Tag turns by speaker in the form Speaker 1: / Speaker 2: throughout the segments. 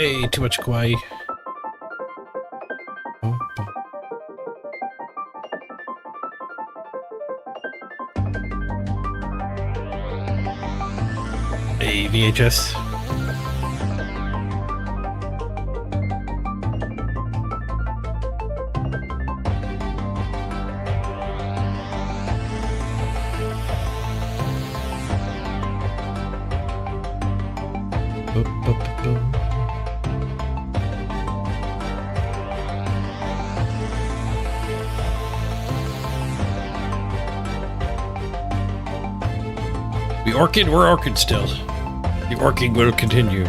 Speaker 1: Hey, too much kawaii. Oh, oh. Hey, VHS. We're orchid still. The orching will continue.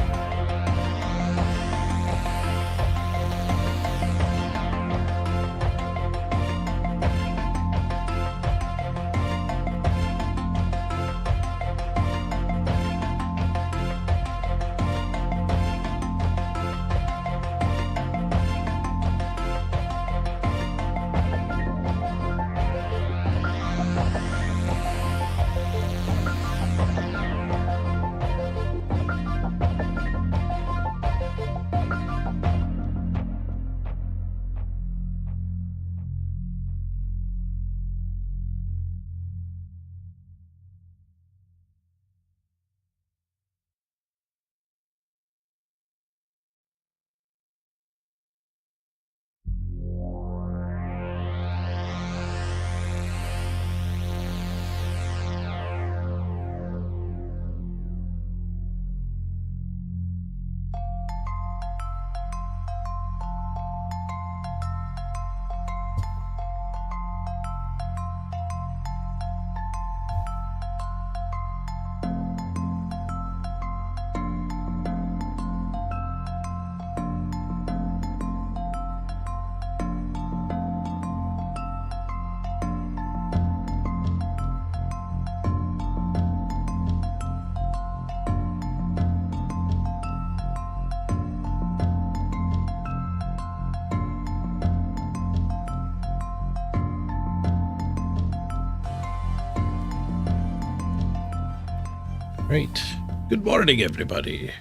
Speaker 1: Right. Good morning, everybody.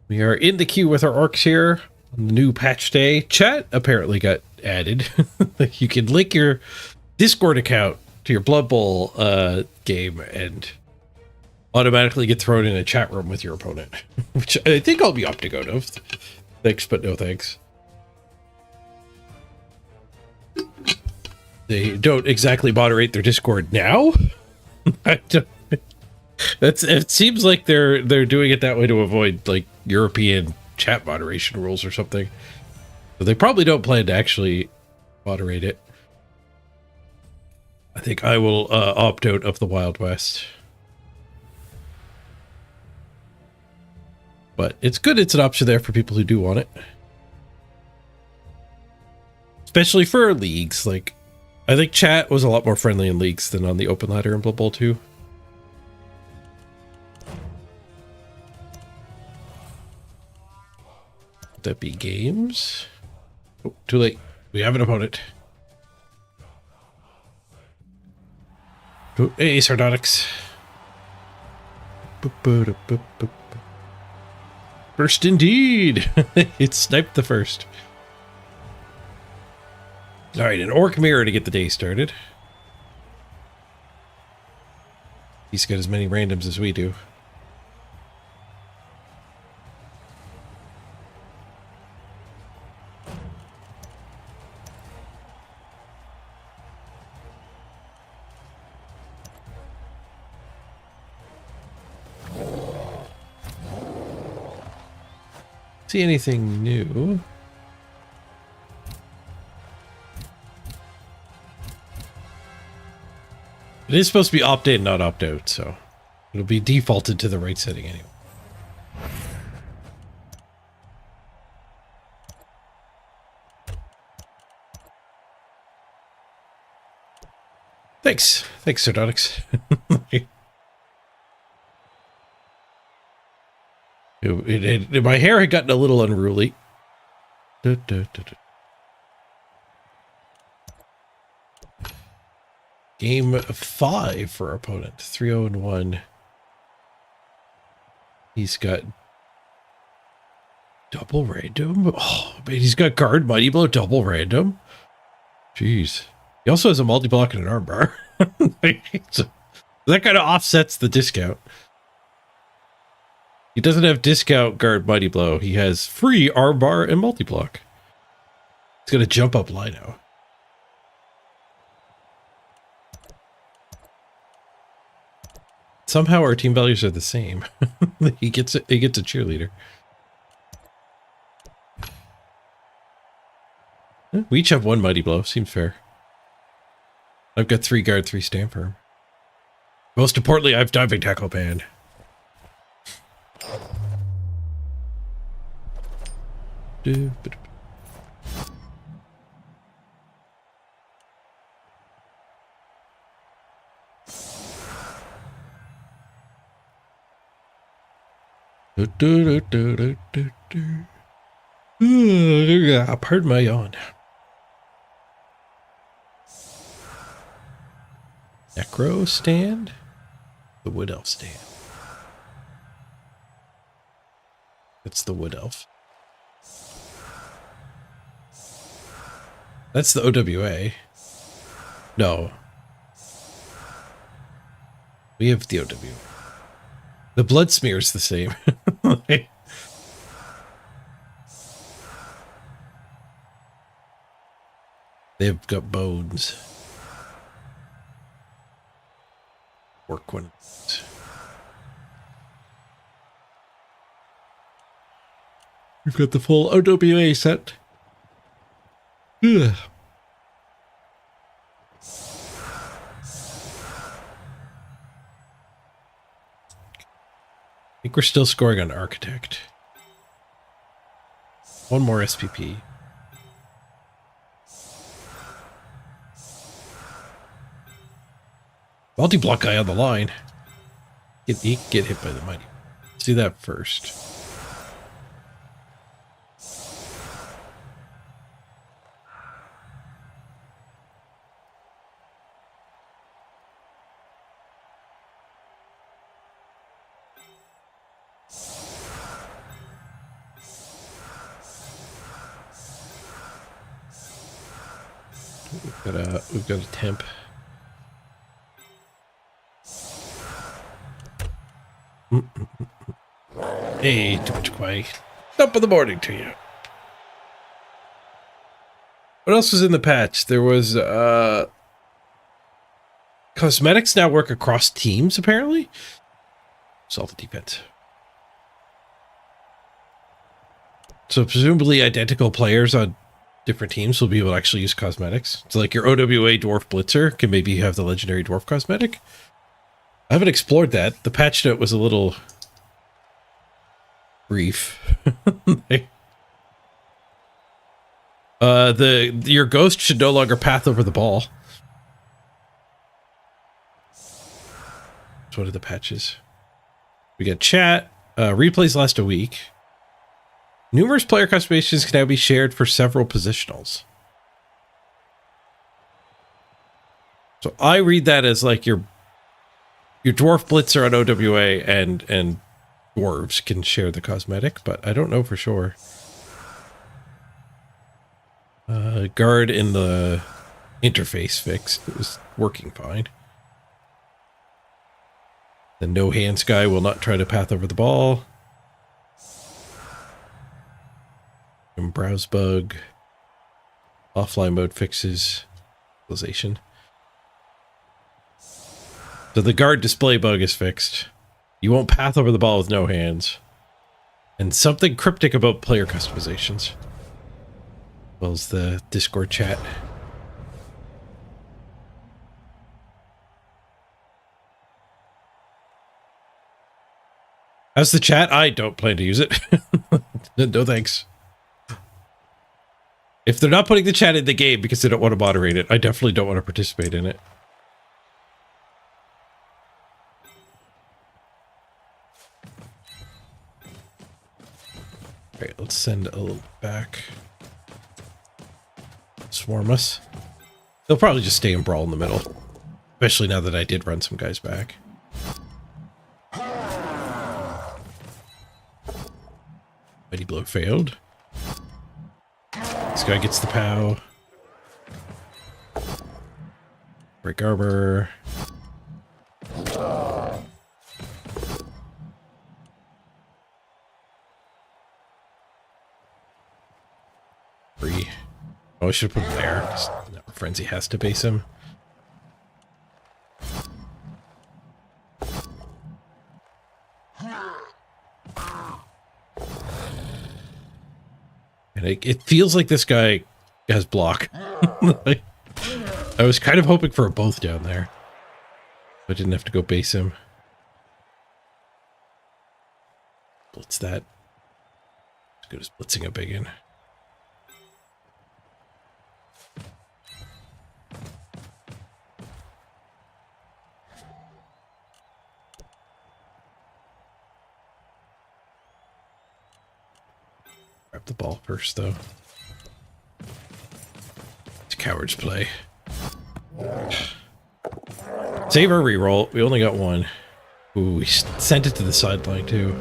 Speaker 1: We are in the queue with our orcs here on the new patch day. Chat apparently got added. You can link your Discord account to your Blood Bowl game and automatically get thrown in a chat room with your opponent, which I think I'll be opting out of. Thanks, but no thanks. They don't exactly moderate their Discord now. I don't. It seems like they're doing it that way to avoid like European chat moderation rules or something. So they probably don't plan to actually moderate it. I think I will opt out of the Wild West. But it's good it's an option there for people who do want it. Especially for leagues. Like, I think chat was a lot more friendly in leagues than on the open ladder in Blood Bowl 2. That be games? Oh, too late. We have an opponent. Oh, hey, Sardonyx. First indeed. It sniped the first. Alright, an Orc Mirror to get the day started. He's got as many randoms as we do. See anything new? It is supposed to be opt-in, not opt-out, so it'll be defaulted to the right setting anyway. Thanks, Sardonyx. My hair had gotten a little unruly. Game 5 for our opponent. 3-0-1. He's got Double random? Oh, man, he's got guard, mighty blow, double random. Jeez. He also has a multi-block and an arm bar. So that kind of offsets the discount. He doesn't have discount guard mighty blow. He has free arm bar and multi-block. He's going to jump up Lino. Somehow our team values are the same. He gets a cheerleader. We each have one mighty blow. Seems fair. I've got 3 guard, 3 stand firm. Most importantly, I have diving tackle band. Pardon my yawn. Necro stand? The wood elf stand. It's the wood elf. That's the OWA. No. We have the OWA. The blood smear is the same. They've got bones. Work one. We've got the full OWA set. Ugh. I think we're still scoring on Architect. One more SPP. Multi-block guy on the line. He can get hit by the mighty. Let's do that first. We've got a temp. Hey, too much quiet. Top of the morning to you. What else was in the patch? There was cosmetics now work across teams, apparently. Solve the defense. So presumably identical players on different teams will be able to actually use cosmetics. So like your OWA Dwarf Blitzer can maybe have the legendary dwarf cosmetic. I haven't explored that. The patch note was a little brief. Your ghost should no longer path over the ball. So what are the patches? We got chat. Replays last a week. Numerous player customizations can now be shared for several positionals. So I read that as like your dwarf blitzer on OWA and dwarves can share the cosmetic, but I don't know for sure. Guard in the interface fixed. It was working fine. The no hands guy will not try to path over the ball. And browse bug. Offline mode fixes. Realization. So the guard display bug is fixed. You won't path over the ball with no hands. And something cryptic about player customizations. As well as the Discord chat. How's the chat? I don't plan to use it. No thanks. If they're not putting the chat in the game because they don't want to moderate it, I definitely don't want to participate in it. Alright, let's send a little back. Swarm us. They'll probably just stay and brawl in the middle. Especially now that I did run some guys back. Mighty blow failed. This guy gets the POW. Break armor. Free. Oh, I should put him there. No, Frenzy has to base him. And it feels like this guy has block. Like, I was kind of hoping for a both down there. I didn't have to go base him. Blitz that. As good as blitzing a big one. Grab the ball first, though. It's coward's play. Save our reroll. We only got one. Ooh, we sent it to the sideline, too.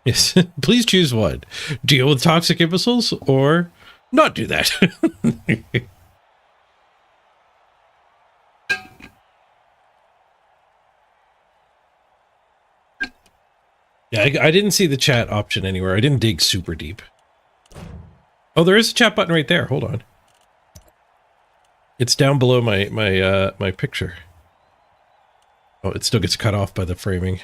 Speaker 1: Yes, please choose one. Deal with toxic imbeciles or not do that. Yeah, I didn't see the chat option anywhere. I didn't dig super deep. Oh, there is a chat button right there. Hold on. It's down below my picture. Oh, it still gets cut off by the framing.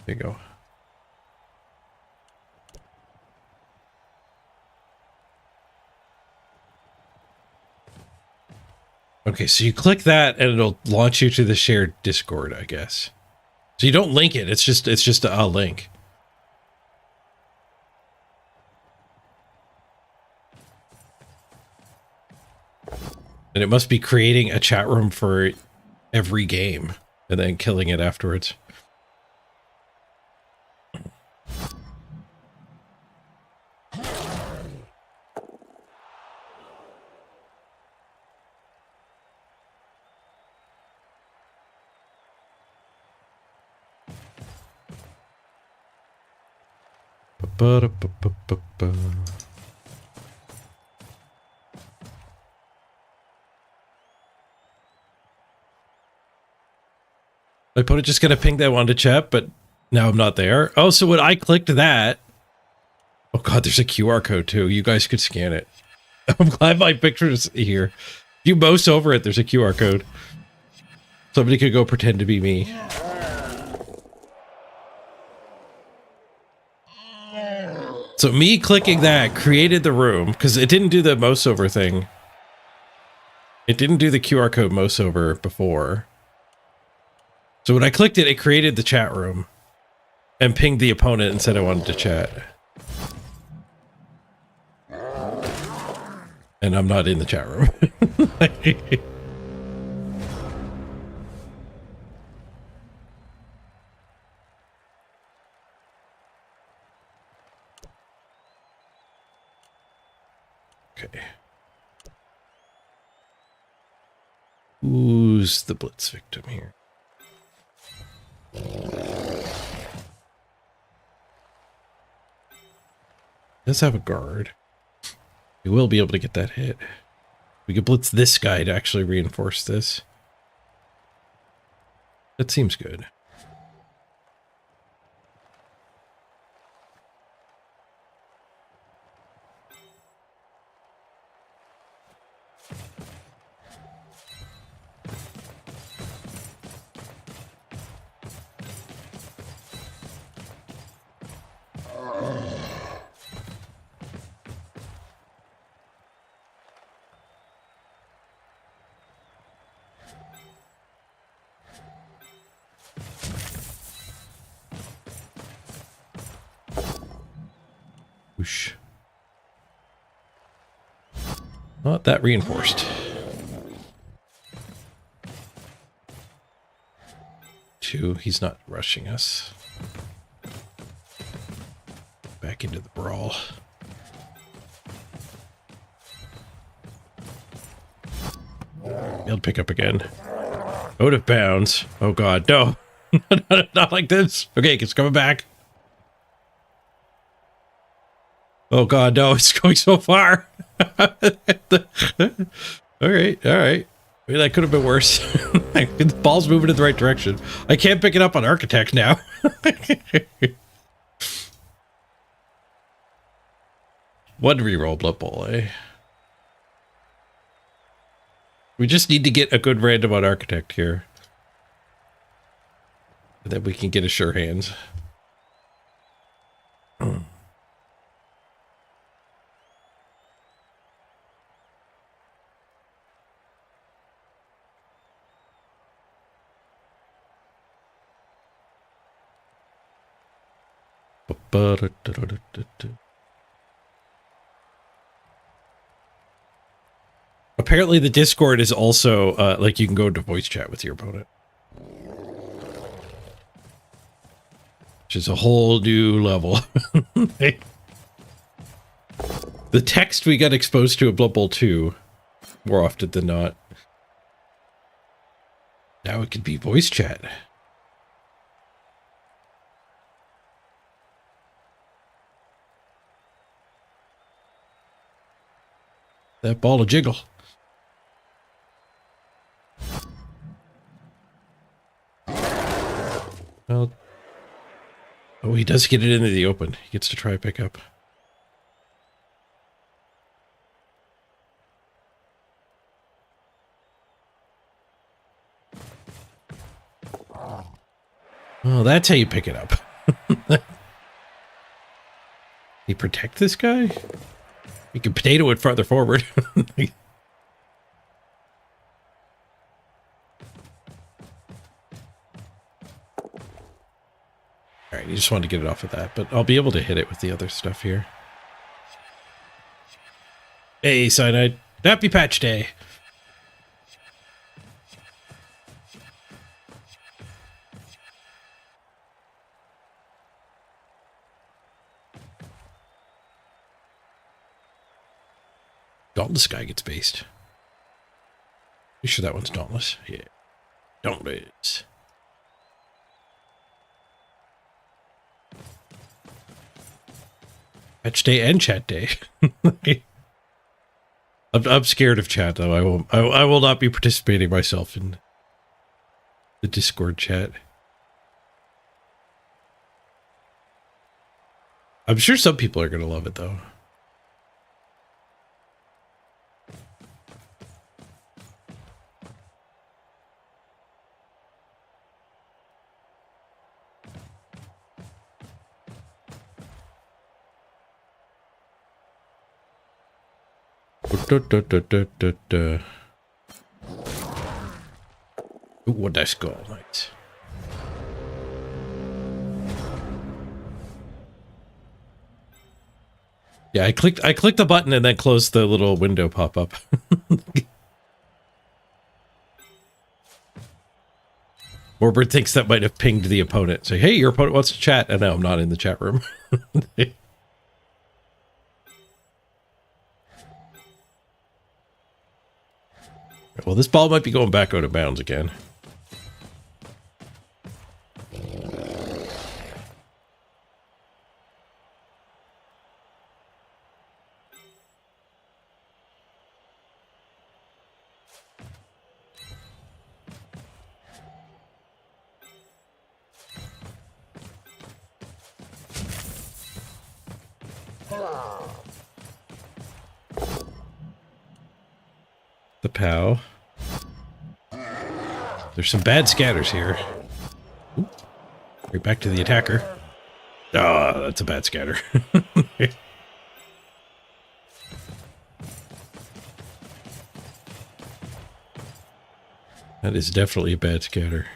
Speaker 1: There you go. Okay, so you click that and it'll launch you to the shared Discord, I guess. So you don't link it, it's just a link. And it must be creating a chat room for every game and then killing it afterwards. My opponent just gonna ping that one to chat, but now I'm not there. Oh, so when I clicked that, oh god, there's a QR code too. You guys could scan it. I'm glad my picture's here. If you mouse over it, there's a QR code. Somebody could go pretend to be me. So me clicking that created the room, because it didn't do the mouse over thing. It didn't do the QR code mouse over before. So when I clicked it, it created the chat room and pinged the opponent and said I wanted to chat. And I'm not in the chat room. Okay. Who's the blitz victim here? Does have a guard. We will be able to get that hit. We could blitz this guy to actually reinforce this. That seems good. Whoosh. Not that reinforced. 2. He's not rushing us. Back into the brawl. Failed pickup again. Out of bounds. Oh god, no. Not like this. Okay, it's coming back. Oh god, no, it's going so far. Alright, alright. Maybe that could have been worse. The ball's moving in the right direction. I can't pick it up on Architect now. One reroll Blood Bowl, eh? We just need to get a good random on Architect here. And then we can get a sure hands. Apparently the Discord is also like you can go into voice chat with your opponent, which is a whole new level. The text we got exposed to at Blood Bowl 2 more often than not. Now it could be voice chat. That ball a jiggle. Well, oh, he does get it into the open. He gets to try pick up. Oh, that's how you pick it up. You protect this guy? You can potato it farther forward. Alright, you just wanted to get it off of that, but I'll be able to hit it with the other stuff here. Hey, Cyanide. Happy Patch Day! Dauntless guy gets based. You sure that one's Dauntless? Yeah. Dauntless. Patch day and chat day. I'm scared of chat though. I will not be participating myself in the Discord chat. I'm sure some people are gonna love it though. Ooh, what dice go? Right. Yeah, I clicked the button and then closed the little window pop up. Warbird thinks that might have pinged the opponent. Say, hey, your opponent wants to chat. And now I'm not in the chat room. Well, this ball might be going back out of bounds again. The POW. There's some bad scatters here. Ooh. Right back to the attacker. Ah, oh, that's a bad scatter. That is definitely a bad scatter.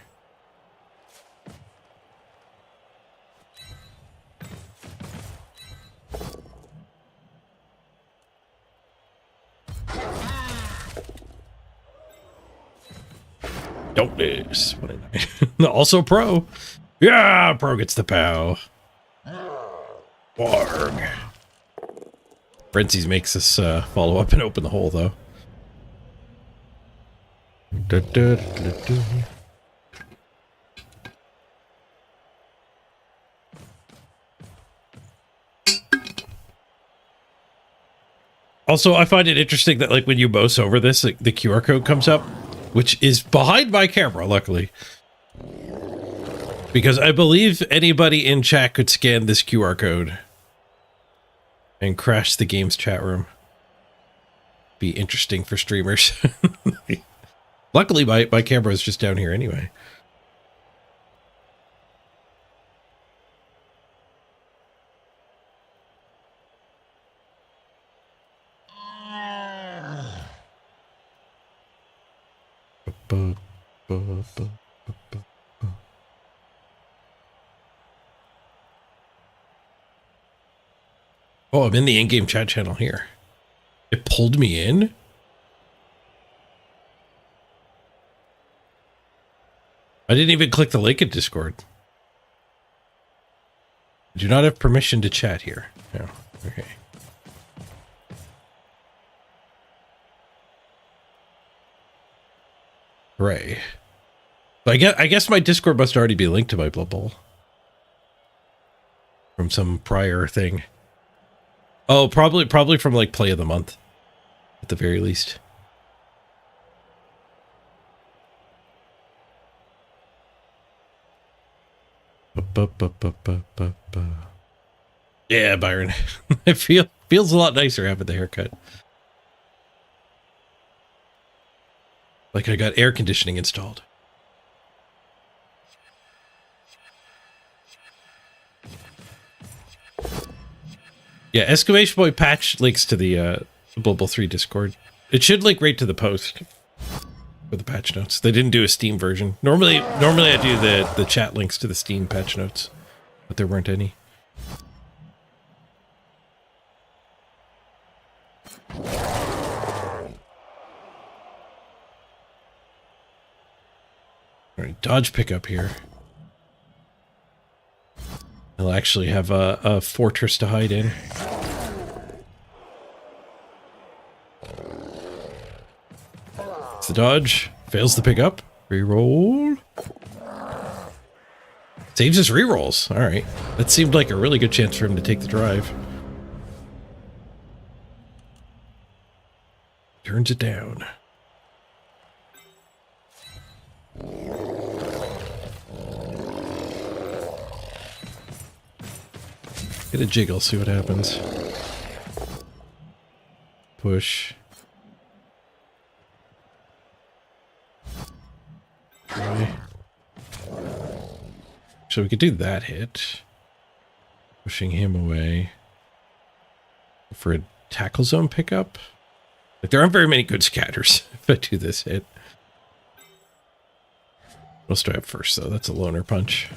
Speaker 1: Don't miss. 29. Also pro. Yeah, pro gets the pow. Warg. Frenzies makes us follow up and open the hole, though. Also, I find it interesting that, like, when you mouse over this, like, the QR code comes up, which is behind my camera, luckily. Because I believe anybody in chat could scan this QR code and crash the game's chat room. Be interesting for streamers. Luckily, my camera is just down here anyway. Oh, I'm in the in-game chat channel here. It pulled me in? I didn't even click the link in Discord. I do not have permission to chat here. No. Okay. Hooray. I guess my Discord must already be linked to my Blood Bowl. From some prior thing. Oh, probably from like Play of the Month. At the very least. Yeah, Byron. It feels a lot nicer having the haircut. Like I got air conditioning installed. Yeah, Exclamation Point patch links to the Blood Bowl 3 Discord. It should link right to the post for the patch notes. They didn't do a Steam version. Normally I do the chat links to the Steam patch notes, but there weren't any. All right, dodge pickup here. They'll actually have a fortress to hide in. It's the dodge. Fails the pickup. Reroll. Saves his rerolls. All right. That seemed like a really good chance for him to take the drive. Turns it down. Get a jiggle, see what happens. Push. Okay. So we could do that hit. Pushing him away. For a tackle zone pickup. Like, there aren't very many good scatters if I do this hit. What else do I have first, though? That's a loner punch.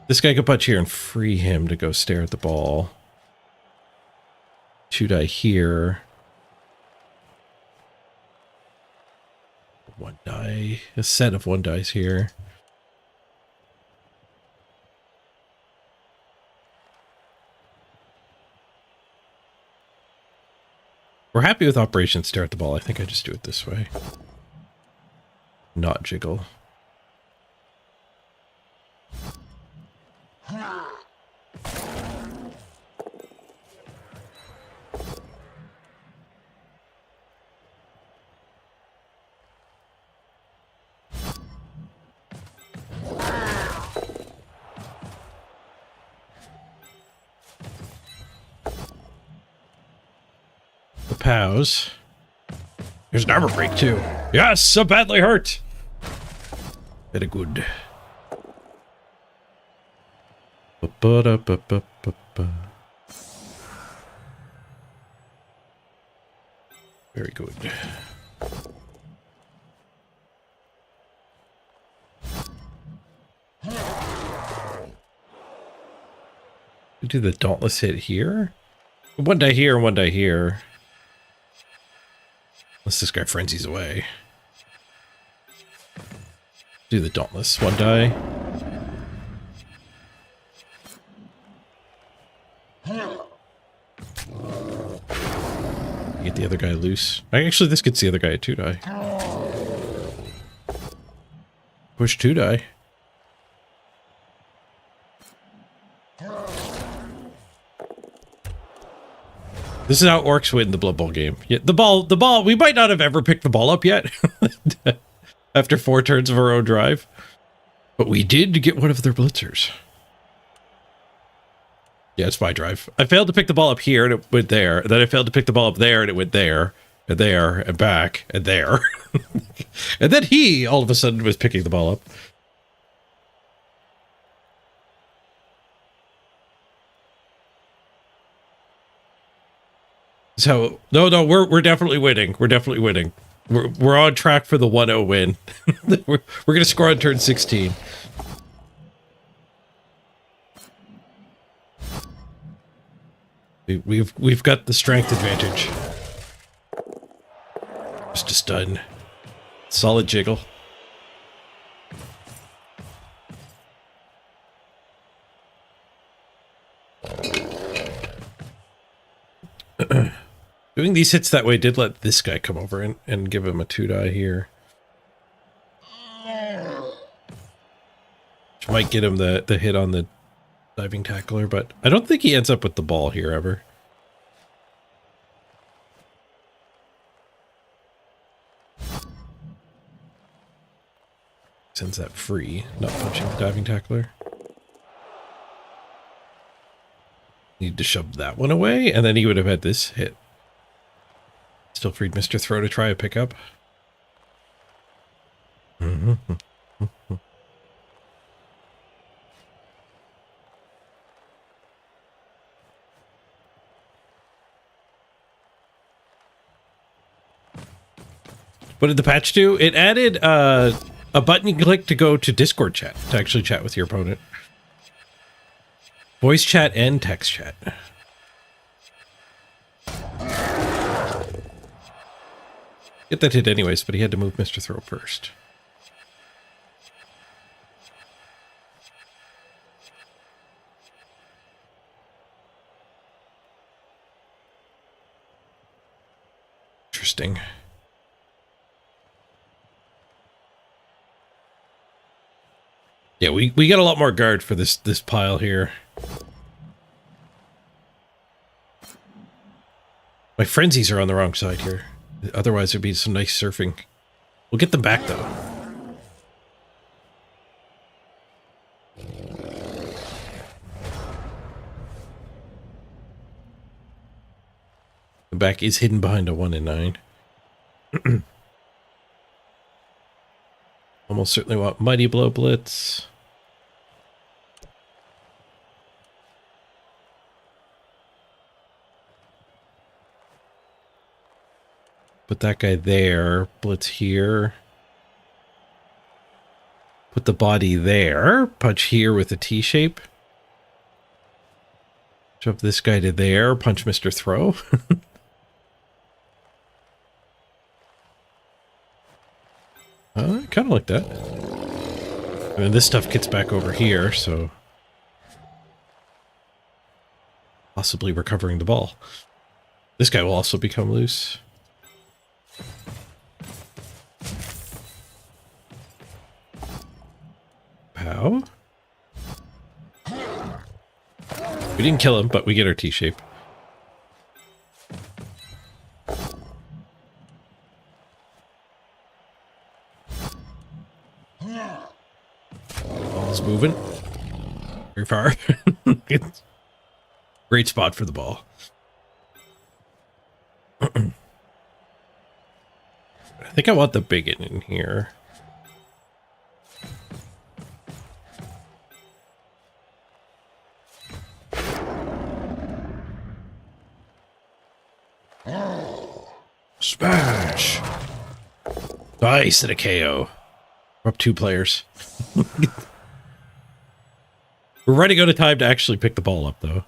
Speaker 1: This guy could punch here and free him to go stare at the ball. 2 die here. 1 die. A set of 1 dice here. We're happy with Operation Stare at the Ball. I think I just do it this way. Not jiggle. The POWs. There's an armor break too. Yes, so badly hurt. Very good. Very good. We do the dauntless hit here. 1 die here and 1 die here. Unless this guy frenzies away. Do the Dauntless. One die. Get the other guy loose. Actually, this gets the other guy a 2 die. Push 2 die. This is how orcs win the Blood Bowl game. Yeah, the ball, we might not have ever picked the ball up yet. After 4 turns of our own drive. But we did get one of their blitzers. Yeah, it's my drive. I failed to pick the ball up here and it went there. And then I failed to pick the ball up there and it went there. And there, and back, and there. And then he, all of a sudden, was picking the ball up. So, no, we're definitely winning. We're definitely winning. We're on track for the 1-0 win. we're going to score on turn 16. We've got the strength advantage. Just a stun. Solid jiggle. Doing these hits that way did let this guy come over and give him a 2 die here. Which might get him the hit on the diving tackler, but I don't think he ends up with the ball here ever. Sends that free, not punching the diving tackler. Need to shove that one away, and then he would have had this hit. Still freed Mr. Throw to try a pickup. What did the patch do? It added a button you can click to go to Discord chat, to actually chat with your opponent. Voice chat and text chat. Get that hit anyways, but he had to move Mr. Throw first. Interesting. Yeah, we got a lot more guard for this pile here. My frenzies are on the wrong side here. Otherwise, there'd be some nice surfing. We'll get them back, though. The back is hidden behind a 1 and 9. Almost certainly want Mighty Blow Blitz. Put that guy there. Blitz here. Put the body there. Punch here with a T-shape. Shove this guy to there. Punch Mr. Throw. I kind of like that. And then this stuff gets back over here, so... possibly recovering the ball. This guy will also become loose. Pow. We didn't kill him, but we get our T-shape. Ball's moving. Very far. Great spot for the ball. I think I want the bigot in here. Smash! Nice, and a KO. We're up 2 players. We're running out of time to actually pick the ball up, though.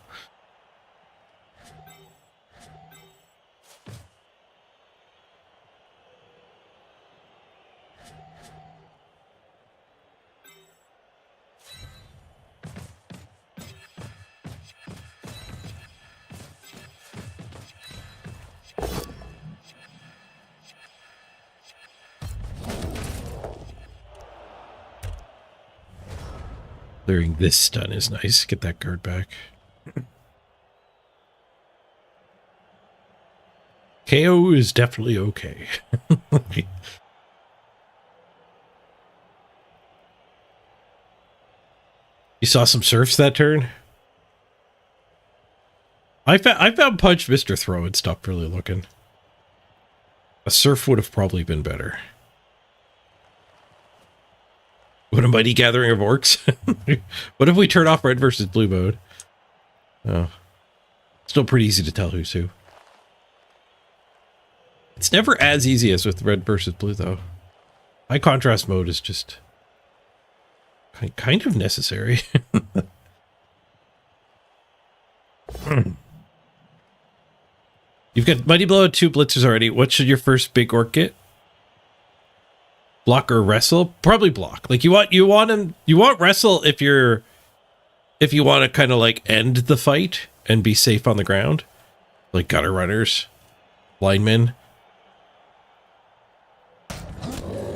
Speaker 1: Clearing this stun is nice. Get that guard back. KO is definitely okay. You saw some surfs that turn? I found Punch Mr. Throw and stopped really looking. A surf would have probably been better. What a mighty gathering of orcs. What if we turn off red versus blue mode? Oh. Still pretty easy to tell who's who. It's never as easy as with red versus blue, though. High contrast mode is just kind of necessary. You've got Mighty Blow and 2 blitzers already. What should your first big orc get? Block or wrestle? Probably block. Like you want wrestle if you want to kind of like end the fight and be safe on the ground. Like gutter runners, linemen.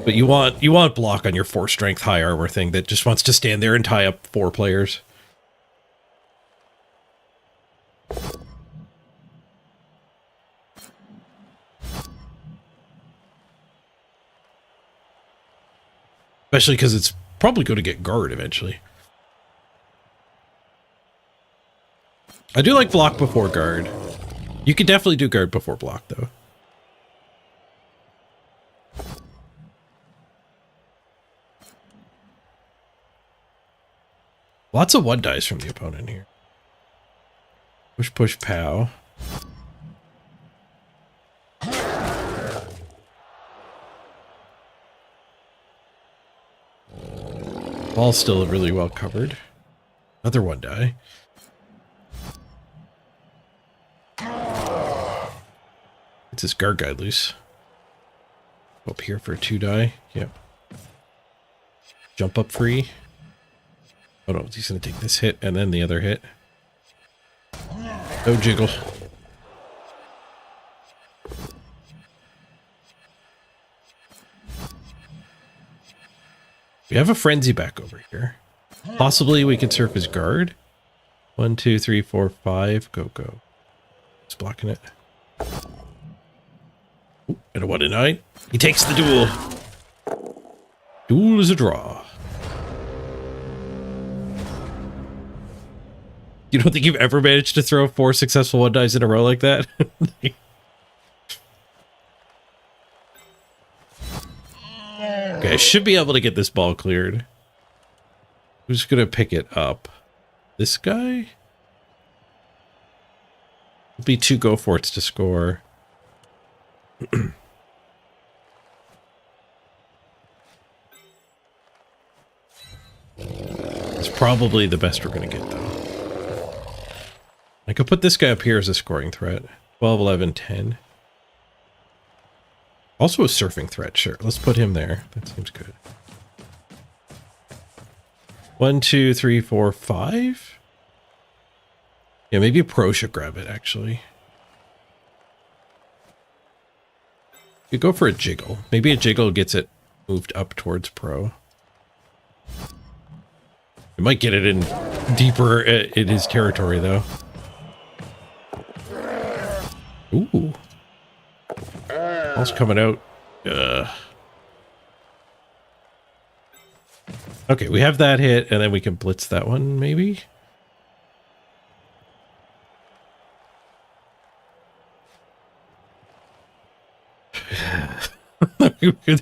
Speaker 1: But you want block on your 4 strength high armor thing that just wants to stand there and tie up 4 players. Especially because it's probably going to get guard eventually. I do like block before guard. You could definitely do guard before block, though. Lots of 1-dice from the opponent here. Push, push, pow. Ball's still really well covered. Another 1-die. It's this guard guy loose. Up here for a 2-die. Yep. Jump up free. Oh no, he's gonna take this hit and then the other hit. No jiggle. We have a frenzy back over here. Possibly we can surf his guard. 1, 2, 3, 4, 5. Go, go. He's blocking it. Ooh, and a 1 and 9. He takes the duel. Duel is a draw. You don't think you've ever managed to throw 4 successful 1-dice in a row like that? Okay, I should be able to get this ball cleared. Who's gonna pick it up? This guy? It'll be 2 go for it's to score. It's probably the best we're gonna get, though. I could put this guy up here as a scoring threat. 12, 11, 10. Also a surfing threat, sure. Let's put him there. That seems good. 1, 2, 3, 4, 5. Yeah, maybe a pro should grab it, actually. You go for a jiggle. Maybe a jiggle gets it moved up towards pro. You might get it in deeper in his territory, though. Ooh. Ball's coming out. Okay, we have that hit, and then we can blitz that one, maybe?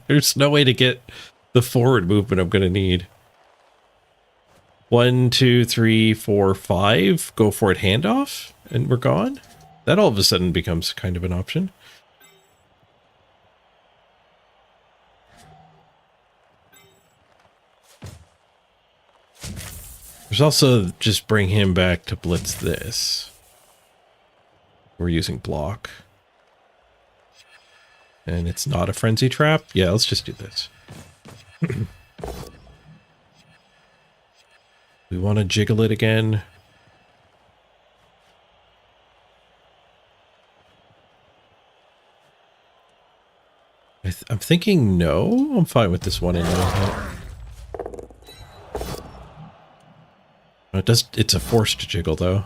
Speaker 1: There's no way to get the forward movement I'm going to need. 1, 2, 3, 4, 5. Go for it, handoff, and we're gone. That all of a sudden becomes kind of an option. There's also just bring him back to blitz this. We're using block. And it's not a frenzy trap? Yeah, let's just do this. We want to jiggle it again. I'm thinking no. I'm fine with this one anyway. It's a forced jiggle though.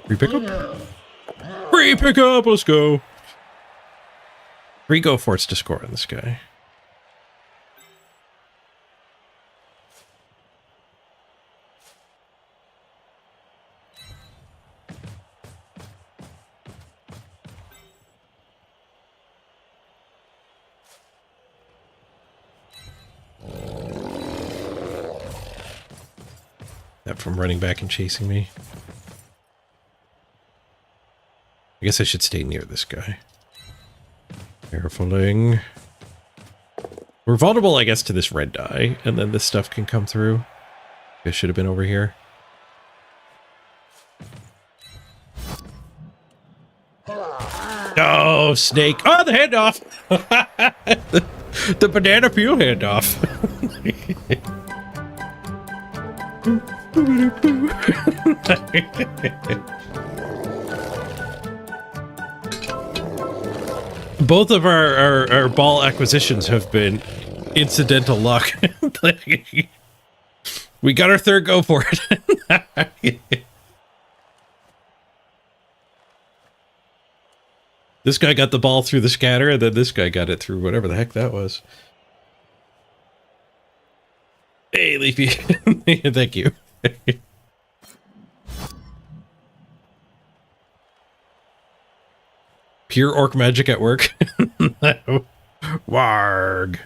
Speaker 1: Free pickup? Free pickup, let's go. 3 go forts to score on this guy. That from running back and chasing me. I guess I should stay near this guy. Carefuling. We're vulnerable, I guess, to this red dye, and then this stuff can come through. I should have been over here. Oh, snake. Oh, the handoff! the banana peel handoff. Both of our ball acquisitions have been incidental luck. We got our 3rd go for it. This guy got the ball through the scatter, and then this guy got it through whatever the heck that was. Hey, Leafy. Thank you. Pure orc magic at work. Warg.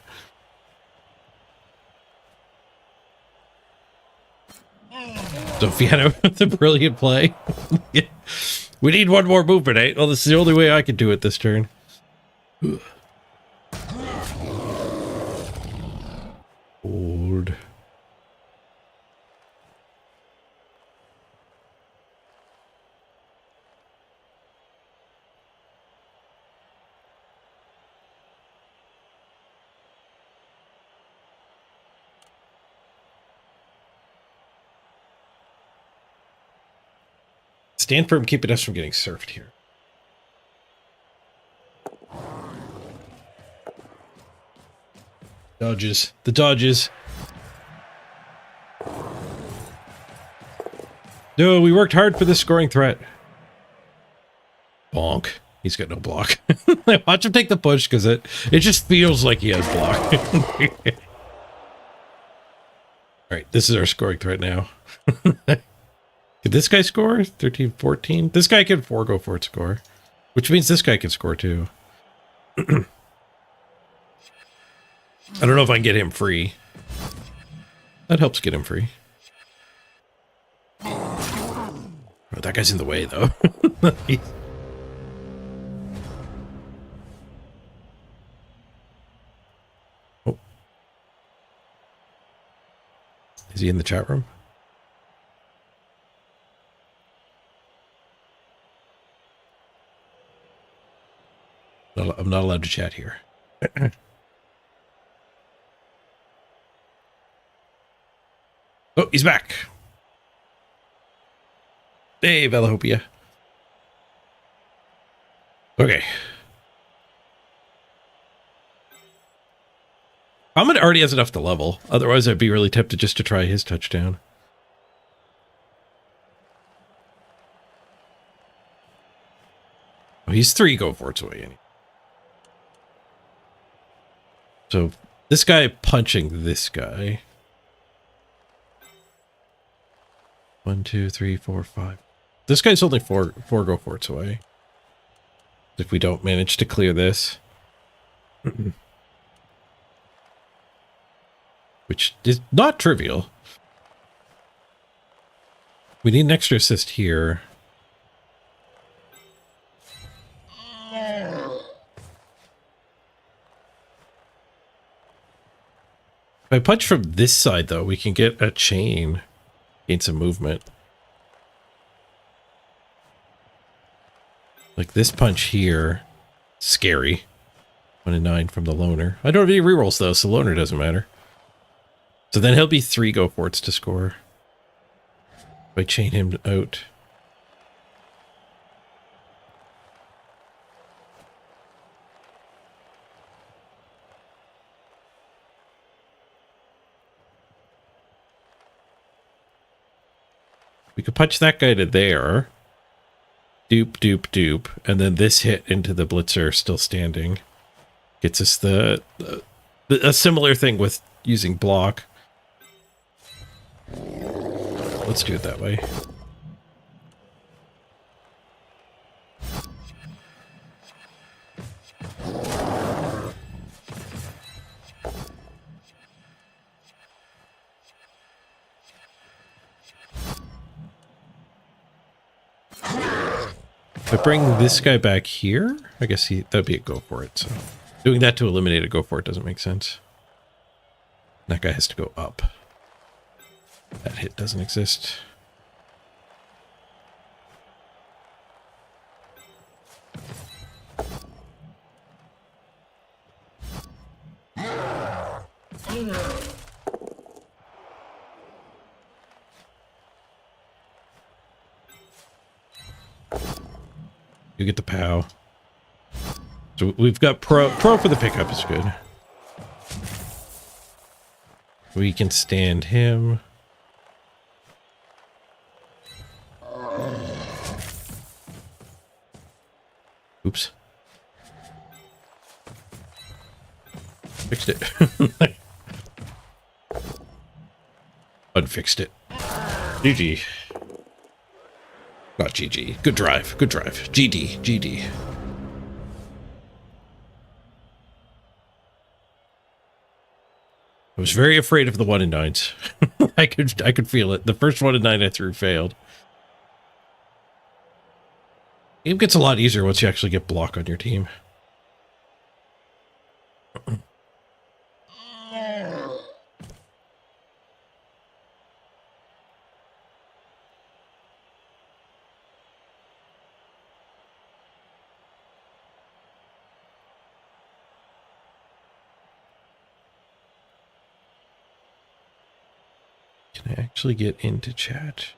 Speaker 1: Sophiano with a brilliant play. We need one more movement, eh? Well, this is the only way I can do it this turn. Old. Stand firm, keeping us from getting surfed here. Dodges. The dodges. No, we worked hard for this scoring threat. Bonk. He's got no block. Watch him take the push because it just feels like he has block. Alright, this is our scoring threat now. Could this guy score? 13, 14? This guy can 4 go for it score. Which means this guy can score too. I don't know if I can get him free. That helps get him free. Oh, that guy's in the way though. Oh. Is he in the chat room? I'm not allowed to chat here. Oh, he's back. Hey, Velahopia. Okay. Ahmed already has enough to level. Otherwise, I'd be really tempted just to try his touchdown. Oh, he's 3 go forts away. Anyway. So this guy punching this guy. 1, 2, 3, 4, 5. This guy's only 4 go forts away. If we don't manage to clear this. Which is not trivial. We need an extra assist here. If I punch from this side, though, we can get a chain. Gain some movement. Like this punch here. Scary. 1 and 9 from the loner. I don't have any rerolls, though, so loner doesn't matter. So then he'll be 3 go forts to score. If I chain him out. We could punch that guy to there. Doop, doop, doop. And then this hit into the blitzer still standing. Gets us a similar thing with using block. Let's do it that way. If I bring this guy back here, I guess that'd be a go for it. So doing that to eliminate a go for it doesn't make sense. That guy has to go up. That hit doesn't exist. You get the POW. So we've got pro for the pickup is good. We can stand him. Oops. Fixed it. Unfixed it. GG. Not GG. Good drive. Good drive. GD. GD. I was very afraid of the 1 in 9s. I could feel it. The first 1 in 9 I threw failed. Game gets a lot easier once you actually get block on your team. Can I actually get into chat?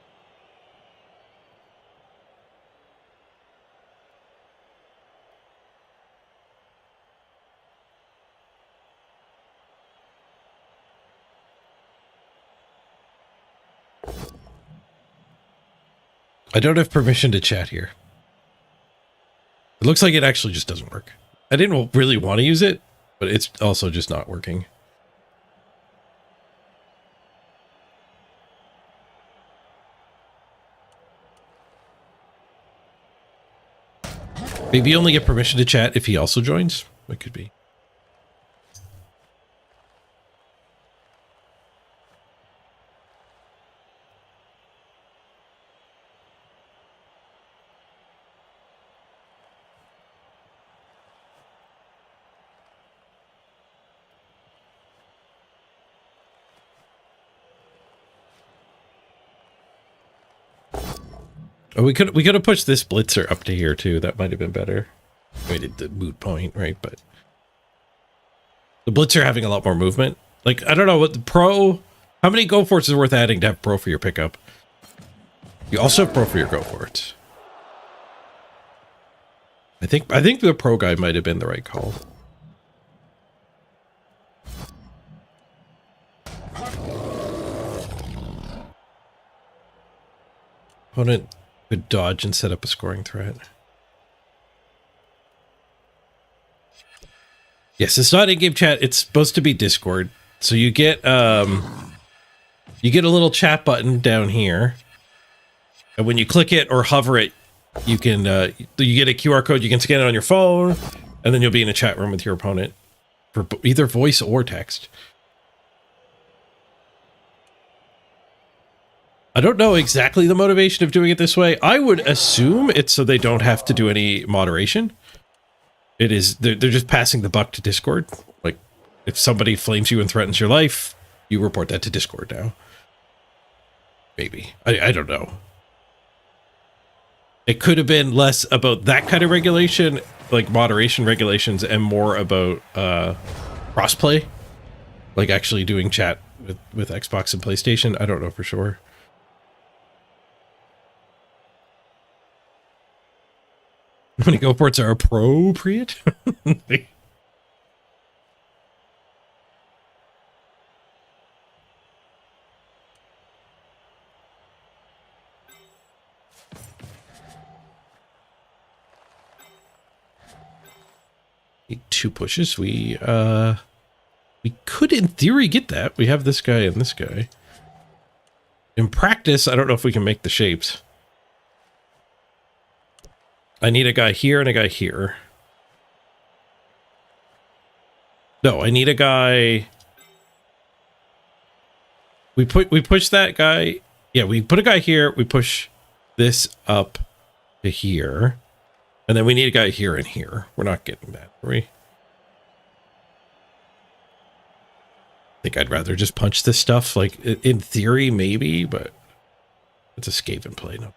Speaker 1: I don't have permission to chat here. It looks like it actually just doesn't work. I didn't really want to use it, but it's also just not working. Maybe you only get permission to chat if he also joins. That could be. Oh, we could have pushed this blitzer up to here too. That might have been better. I mean, the moot point, right? But the blitzer having a lot more movement. Like, I don't know what the pro. How many go forts is worth adding to have pro for your pickup? You also have pro for your go forts. I think the pro guy might have been the right call. Opponent could dodge and set up a scoring threat. Yes, it's not in-game chat. It's supposed to be Discord. So you get a little chat button down here, and when you click it or hover it, you can you get a QR code. You can scan it on your phone, and then you'll be in a chat room with your opponent for either voice or text. I don't know exactly the motivation of doing it this way. I would assume it's so they don't have to do any moderation. It is, they're just passing the buck to Discord. Like, if somebody flames you and threatens your life, you report that to Discord now. Maybe. I don't know. It could have been less about that kind of regulation, like moderation regulations, and more about crossplay. Like actually doing chat with Xbox and PlayStation. I don't know for sure. How many go forts are appropriate? Need 2 pushes. We could, in theory, get that. We have this guy and this guy. In practice, I don't know if we can make the shapes. I need a guy here and a guy here. No, I need a guy. We push that guy. Yeah, we put a guy here. We push this up to here. And then we need a guy here and here. We're not getting that, are we? I think I'd rather just punch this stuff. Like, in theory, maybe, but it's a Skaven play. No.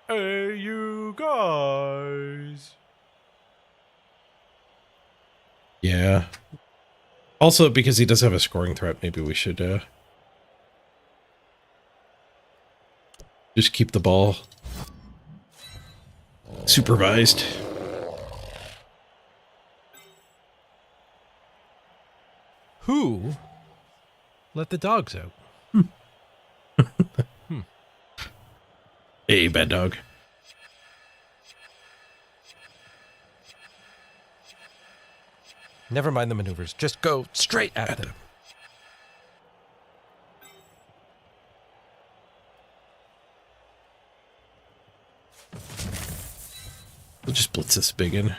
Speaker 2: Hey, you guys.
Speaker 1: Yeah. Also, because he does have a scoring threat, maybe we should just keep the ball supervised.
Speaker 2: Who let the dogs out?
Speaker 1: Hey, bad dog.
Speaker 2: Never mind the maneuvers. Just go straight at them.
Speaker 1: We'll just blitz this big in.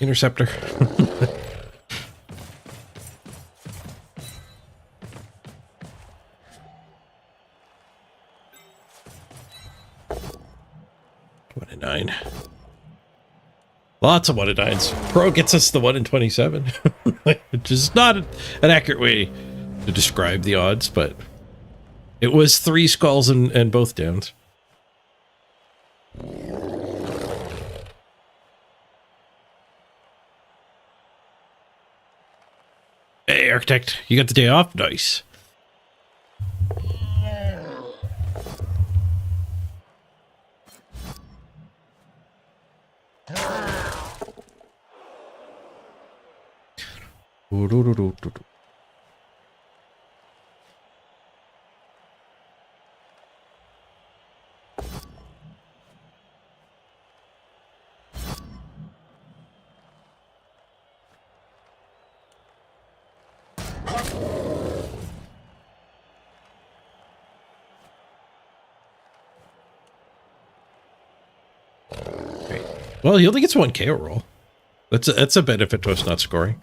Speaker 1: Interceptor. One in 9. Lots of 1 in 9s. Pro gets us the 1 in 27, which is not an accurate way to describe the odds, but it was 3 skulls and both downs. Hey, Architect, you got the day off? Nice. Well, he only gets 1 KO roll. That's a benefit to us not scoring.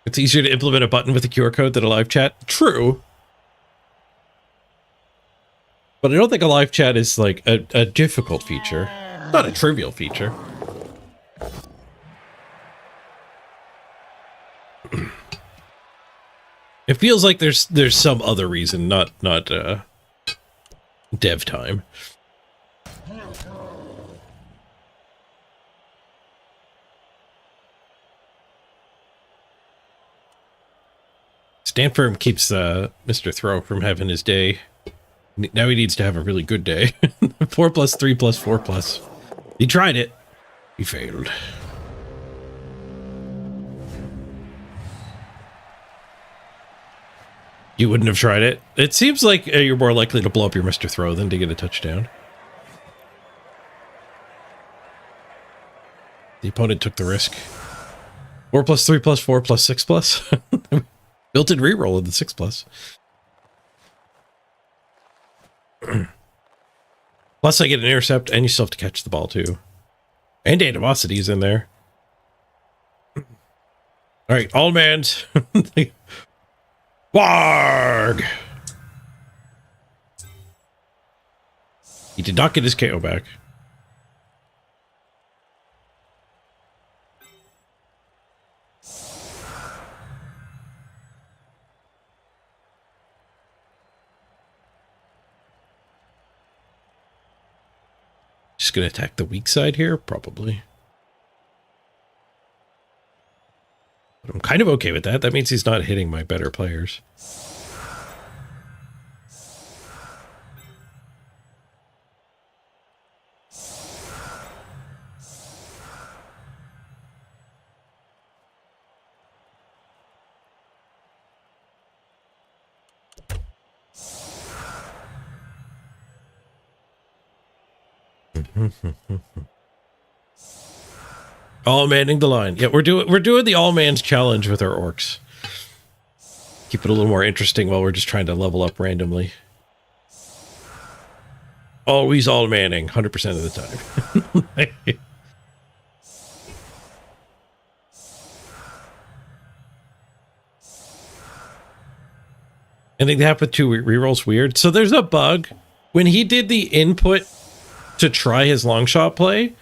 Speaker 1: It's easier to implement a button with a QR code than a live chat. True. But I don't think a live chat is like a difficult feature. Not a trivial feature. It feels like there's some other reason, not dev time. Stanford keeps Mr. Throw from having his day. Now he needs to have a really good day. 4 plus 3 plus 4 plus. He tried it. He failed. You wouldn't have tried it? It seems like you're more likely to blow up your Mr. Throw than to get a touchdown. The opponent took the risk. 4 plus 3 plus 4 plus 6 plus. Built-in reroll of the 6 plus. Plus I get an intercept and you still have to catch the ball too. And animosity is in there. All right, all mans. Warg! He did not get his KO back. Just gonna attack the weak side here, probably. But I'm kind of okay with that. That means he's not hitting my better players. All manning the line. Yeah, we're doing the all man's challenge with our orcs. Keep it a little more interesting while we're just trying to level up randomly. Always all manning, 100% of the time. I think that happened to rerolls weird. So there's a bug. When he did the input to try his long shot play,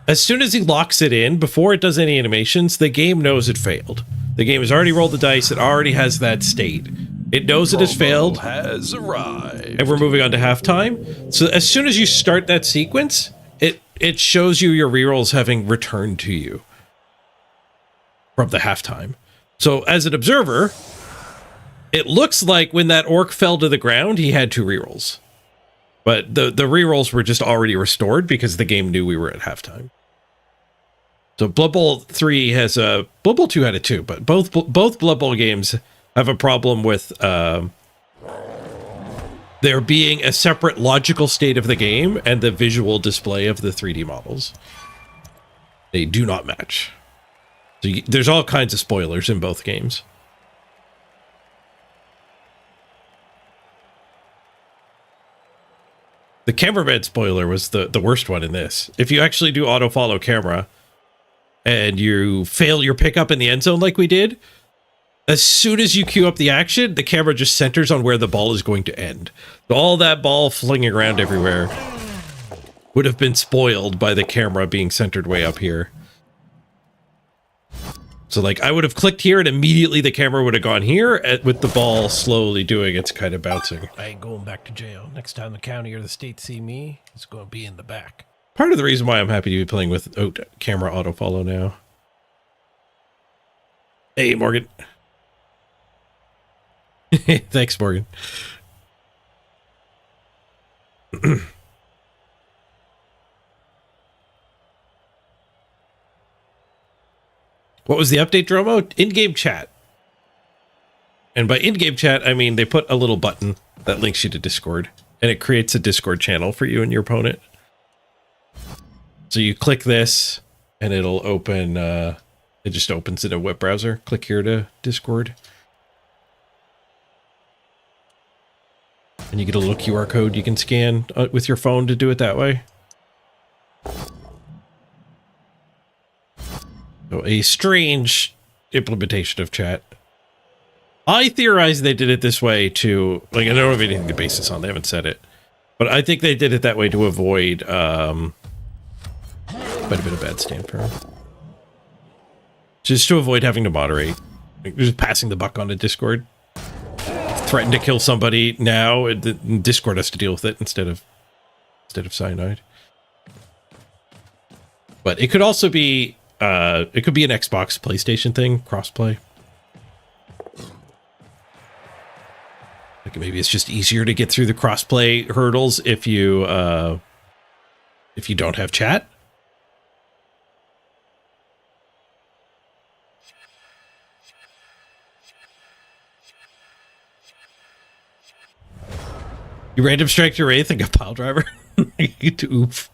Speaker 1: as soon as he locks it in, before it does any animations, the game knows it failed. The game has already rolled the dice. It already has that state. It knows it has failed.
Speaker 2: Has arrived.
Speaker 1: And we're moving on to halftime. So as soon as you start that sequence, it shows you your rerolls having returned to you from the halftime. So as an observer, it looks like when that orc fell to the ground, he had 2 rerolls. But the rerolls were just already restored because the game knew we were at halftime. So Blood Bowl 3 has a... Blood Bowl 2 had it too, but both Blood Bowl games have a problem with there being a separate logical state of the game and the visual display of the 3D models. They do not match. So there's all kinds of spoilers in both games. The cameraman spoiler was the worst one in this. If you actually do auto follow camera and you fail your pickup in the end zone like we did, as soon as you queue up the action, the camera just centers on where the ball is going to end. So all that ball flinging around everywhere would have been spoiled by the camera being centered way up here. So like I would have clicked here and immediately the camera would have gone here with the ball slowly doing its kind of bouncing.
Speaker 2: I ain't going back to jail. Next time the county or the state see me, it's going to be in the back.
Speaker 1: Part of the reason why I'm happy to be playing with camera autofollow now. Hey, Morgan. Thanks, Morgan. What was the update, Dromo? In-game chat. And by in-game chat, I mean they put a little button that links you to Discord, and it creates a Discord channel for you and your opponent. So you click this, and it'll open, it just opens in a web browser. Click here to Discord. And you get a little QR code you can scan with your phone to do it that way. So a strange implementation of chat. I theorize they did it this way to, like, I don't have anything to base this on. They haven't said it. But I think they did it that way to avoid quite a bit of bad stand for him. Just to avoid having to moderate. Like, just passing the buck on to Discord. Threaten to kill somebody now, and Discord has to deal with it instead of Cyanide. But it could also be it could be an Xbox PlayStation thing, crossplay. Like maybe it's just easier to get through the crossplay hurdles if you don't have chat. You random strike your wraith and got pile driver. Oof.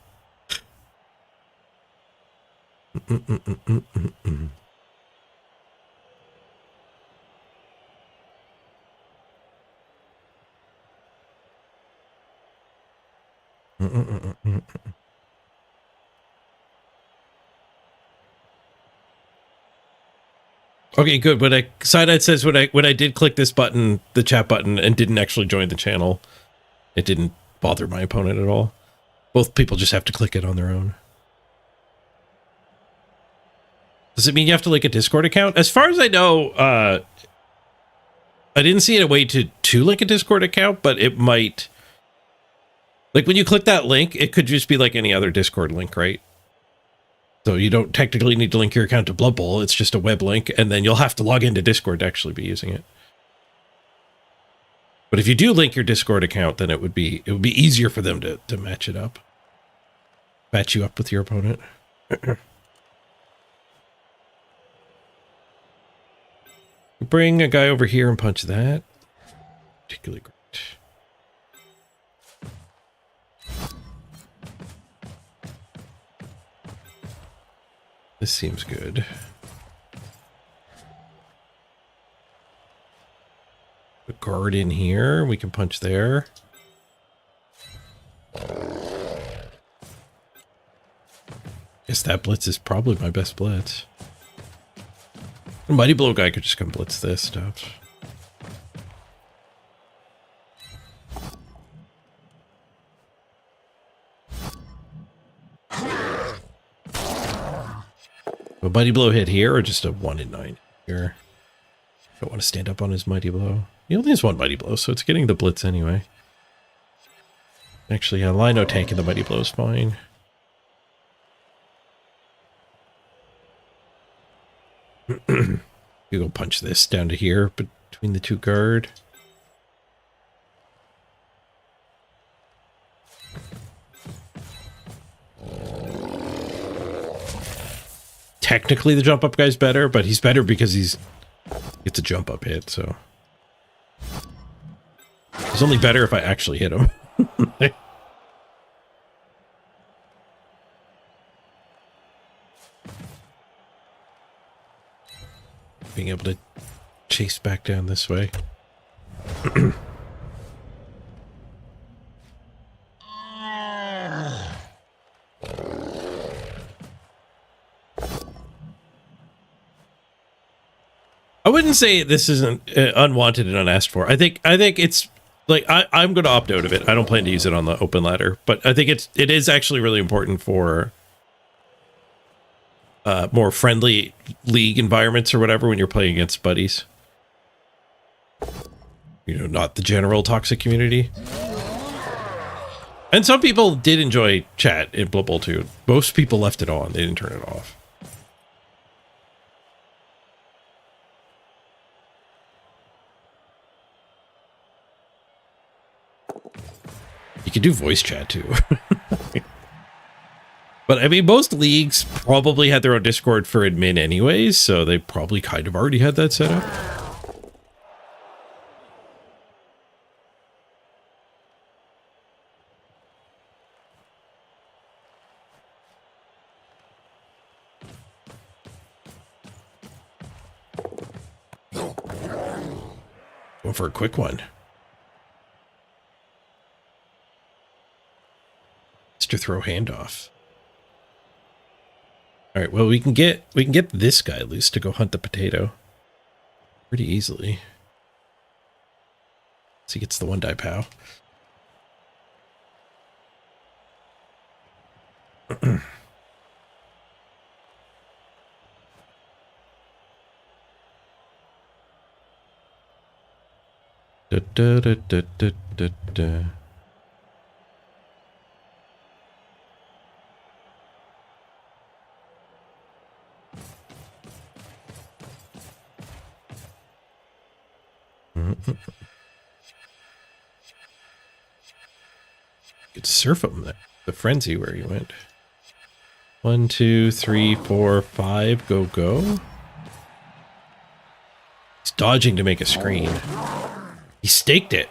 Speaker 1: Okay, good. When Cyanide says when I did click this button, the chat button, and didn't actually join the channel, it didn't bother my opponent at all. Both people just have to click it on their own. Does it mean you have to link a Discord account? As far as I know, I didn't see a way to link a Discord account, but it might. Like when you click that link, it could just be like any other Discord link, right? So you don't technically need to link your account to Blood Bowl. It's just a web link, and then you'll have to log into Discord to actually be using it. But if you do link your Discord account, then it would be easier for them to match it up. Match you up with your opponent. Bring a guy over here and punch that. Particularly great. This seems good. A guard in here. We can punch there. Guess that blitz is probably my best blitz. The Mighty Blow guy could just come blitz this stuff. A Mighty Blow hit here or just a 1 in 9 here? Don't want to stand up on his Mighty Blow. He only has 1 Mighty Blow, so it's getting the blitz anyway. Actually, a Lino tank in the Mighty Blow is fine. You go punch this down to here between the 2 guard. Technically the jump up guy's better, but he's better because he's gets a jump up hit, so he's only better if I actually hit him. Being able to chase back down this way. I wouldn't say this isn't unwanted and unasked for. I think it's like I'm going to opt out of it. I don't plan to use it on the open ladder, but I think it is actually really important for more friendly league environments or whatever when you're playing against buddies. You know, not the general toxic community. And some people did enjoy chat in Blood Bowl 2. Most people left it on. They didn't turn it off. You can do voice chat too. But I mean, most leagues probably had their own Discord for admin anyways, so they probably kind of already had that set up. Going for a quick one. To throw handoff. All right, well we can get this guy loose to go hunt the potato pretty easily. So he gets the 1 die pow. Da, da, da, da, da, da, da. Could surf him, the frenzy where he went. 1, 2, 3, 4, 5, go, go. He's dodging to make a screen. He staked it.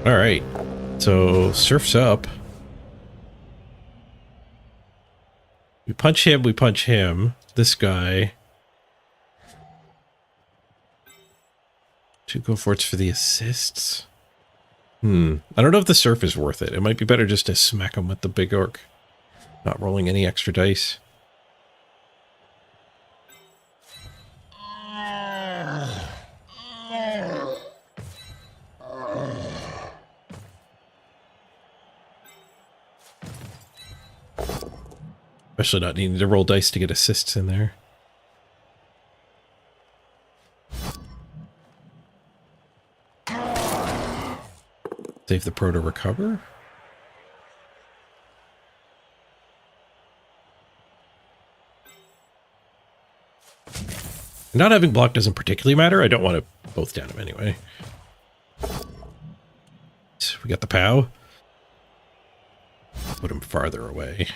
Speaker 1: All right, so surf's up. We punch him, we punch him. This guy. 2 go forts for the assists. I don't know if the surf is worth it. It might be better just to smack him with the big orc. Not rolling any extra dice. Especially not needing to roll dice to get assists in there. Save the pro to recover. Not having block doesn't particularly matter. I don't want to both down him anyway. We got the POW. Put him farther away.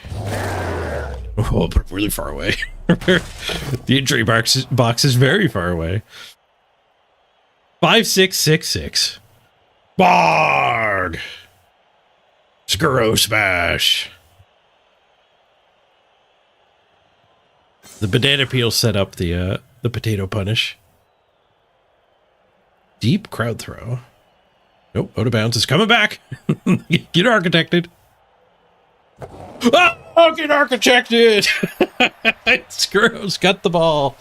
Speaker 1: Oh, put him really far away. The injury box is very far away. 5666. Barg! Skuro Smash! The banana peel set up the potato punish. Deep crowd throw. Nope, out of bounds. It's coming back. Get architected. Oh, get architected. Skuro's got the ball.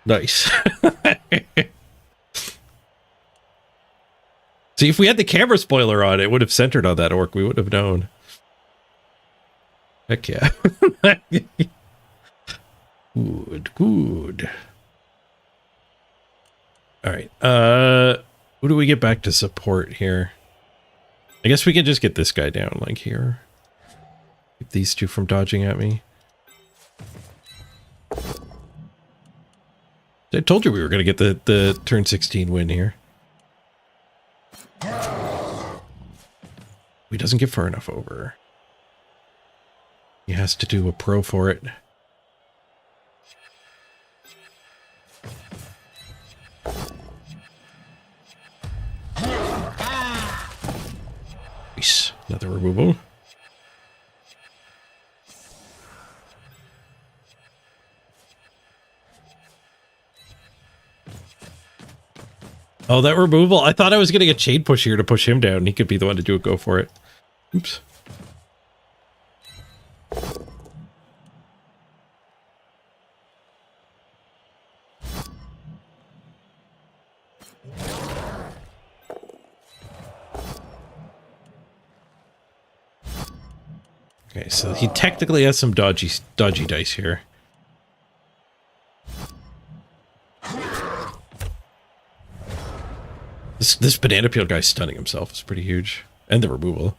Speaker 1: Nice. See, if we had the camera spoiler on, it would have centered on that orc. We would have known. Heck yeah. Good. All right. Who do we get back to support here? I guess we can just get this guy down, like here. Keep these two from dodging at me. I told you we were going to get the turn 16 win here. He doesn't get far enough over. He has to do a pro for it. Nice. Another removal. Oh, that removal. I thought I was getting a chain push here to push him down. He could be the one to do it. Go for it. Oops. Okay, so he technically has some dodgy dice here. This banana peel guy stunning himself is pretty huge. And the removal.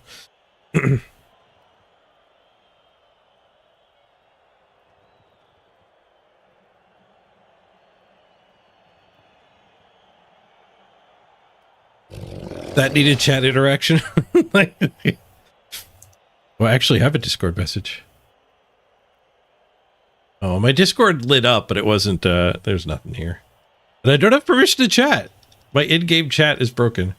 Speaker 1: That needed chat interaction. Well, I actually have a Discord message. Oh, my Discord lit up, but it wasn't, there's nothing here. And I don't have permission to chat. My in-game chat is broken.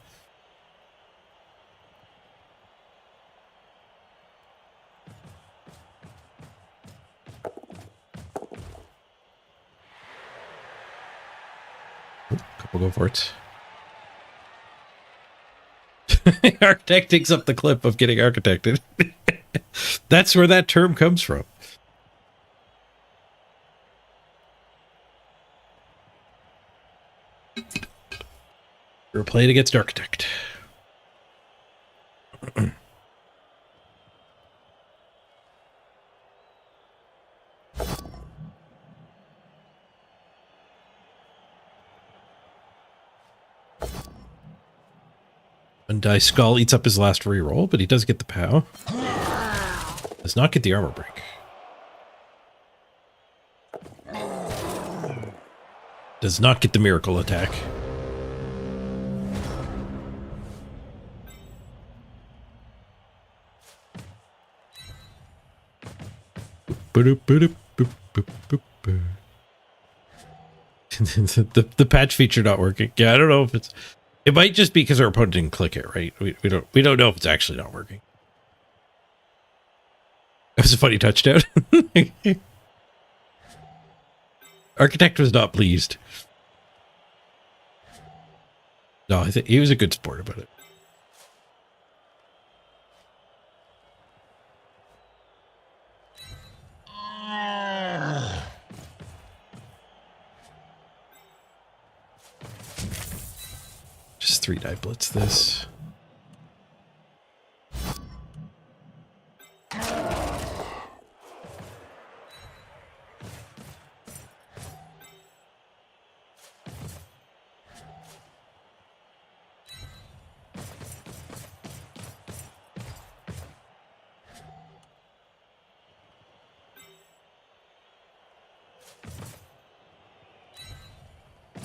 Speaker 1: Couple go for it. Architect takes up the clip of getting architected. That's where that term comes from. We're playing against architect. Undie Skull eats up his last reroll, but he does get the POW. Does not get the armor break. Does not get the miracle attack. The patch feature not working. Yeah, I don't know if it's. It might just be because our opponent didn't click it right. We don't know if it's actually not working. That was a funny touchdown. Architect was not pleased. No, I think he was a good sport about it. Just 3-die blitz this.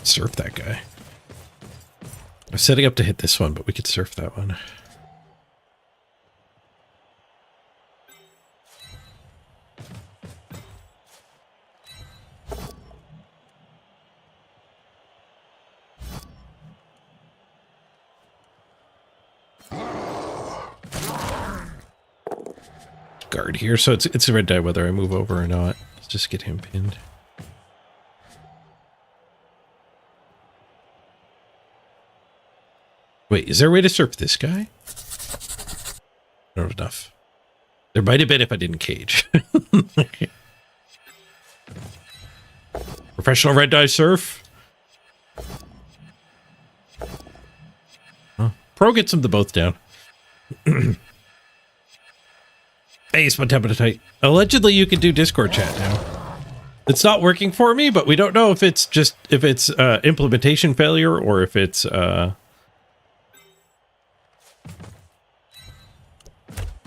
Speaker 1: Surf that guy. I'm setting up to hit this one, but we could surf that one. Guard here, so it's a red die whether I move over or not. Let's just get him pinned. Wait, is there a way to surf this guy? Not enough. There might have been if I didn't cage. Professional red die surf. Huh. Pro gets them to both down. Hey, it's my temperature. Allegedly, you can do Discord chat now. It's not working for me, but we don't know if it's just implementation failure or if it's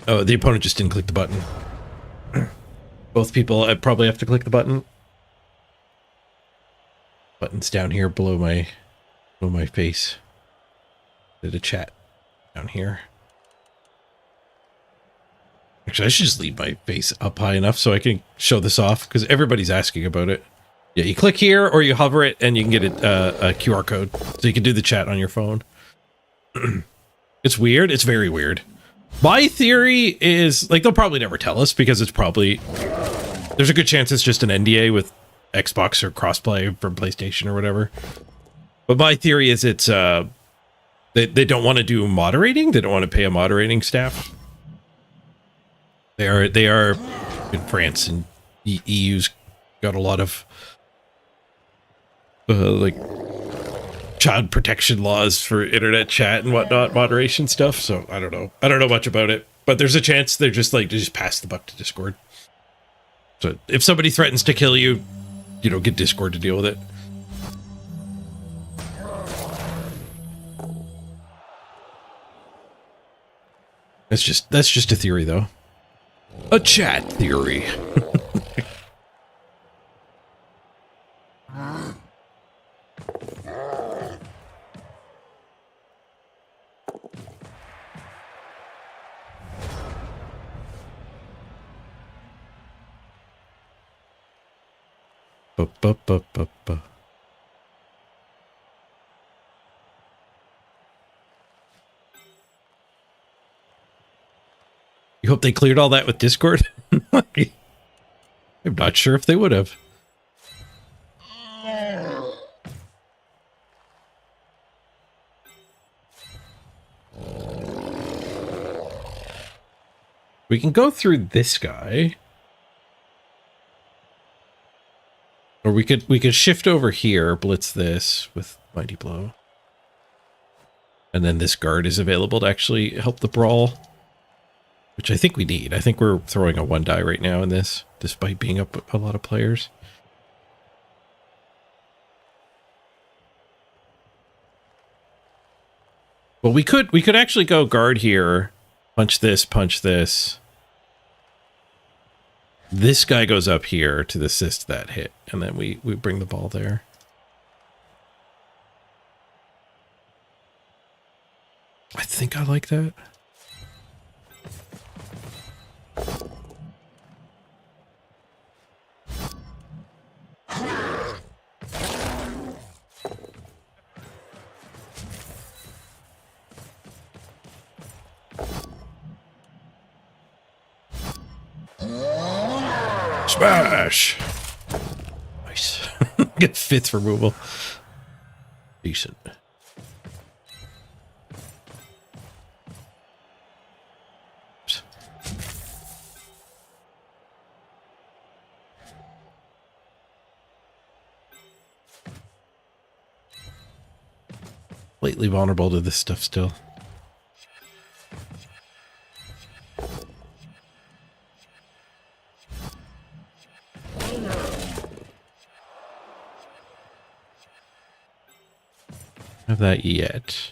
Speaker 1: oh, the opponent just didn't click the button. Both people probably have to click the button. Button's down here below my face. Did a chat down here. Actually, I should just leave my face up high enough so I can show this off because everybody's asking about it. Yeah, you click here or you hover it and you can get a QR code so you can do the chat on your phone. It's weird. It's very weird. My theory is, like, they'll probably never tell us because it's probably, there's a good chance it's just an NDA with Xbox or crossplay from PlayStation or whatever. But my theory is it's, they don't want to do moderating. They don't want to pay a moderating staff. They are in France, and EU's got a lot of like child protection laws for internet chat and whatnot, moderation stuff. So I don't know much about it, but there's a chance they're just like, they just pass the buck to Discord. So if somebody threatens to kill you, you know, get Discord to deal with it. That's just a theory, though. A chat theory. Ba. You hope they cleared all that with Discord? I'm not sure if they would have. We can go through this guy. Or we could shift over here, blitz this with Mighty Blow. And then this guard is available to actually help the brawl. Which I think we need. I think we're throwing a 1 die right now in this, despite being up a lot of players. Well, we could actually go guard here, punch this, punch this. This guy goes up here to assist that hit, and then we bring the ball there. I think I like that. Smash! Nice. Get 5th removal. Decent. Lately vulnerable to this stuff still. Have that yet.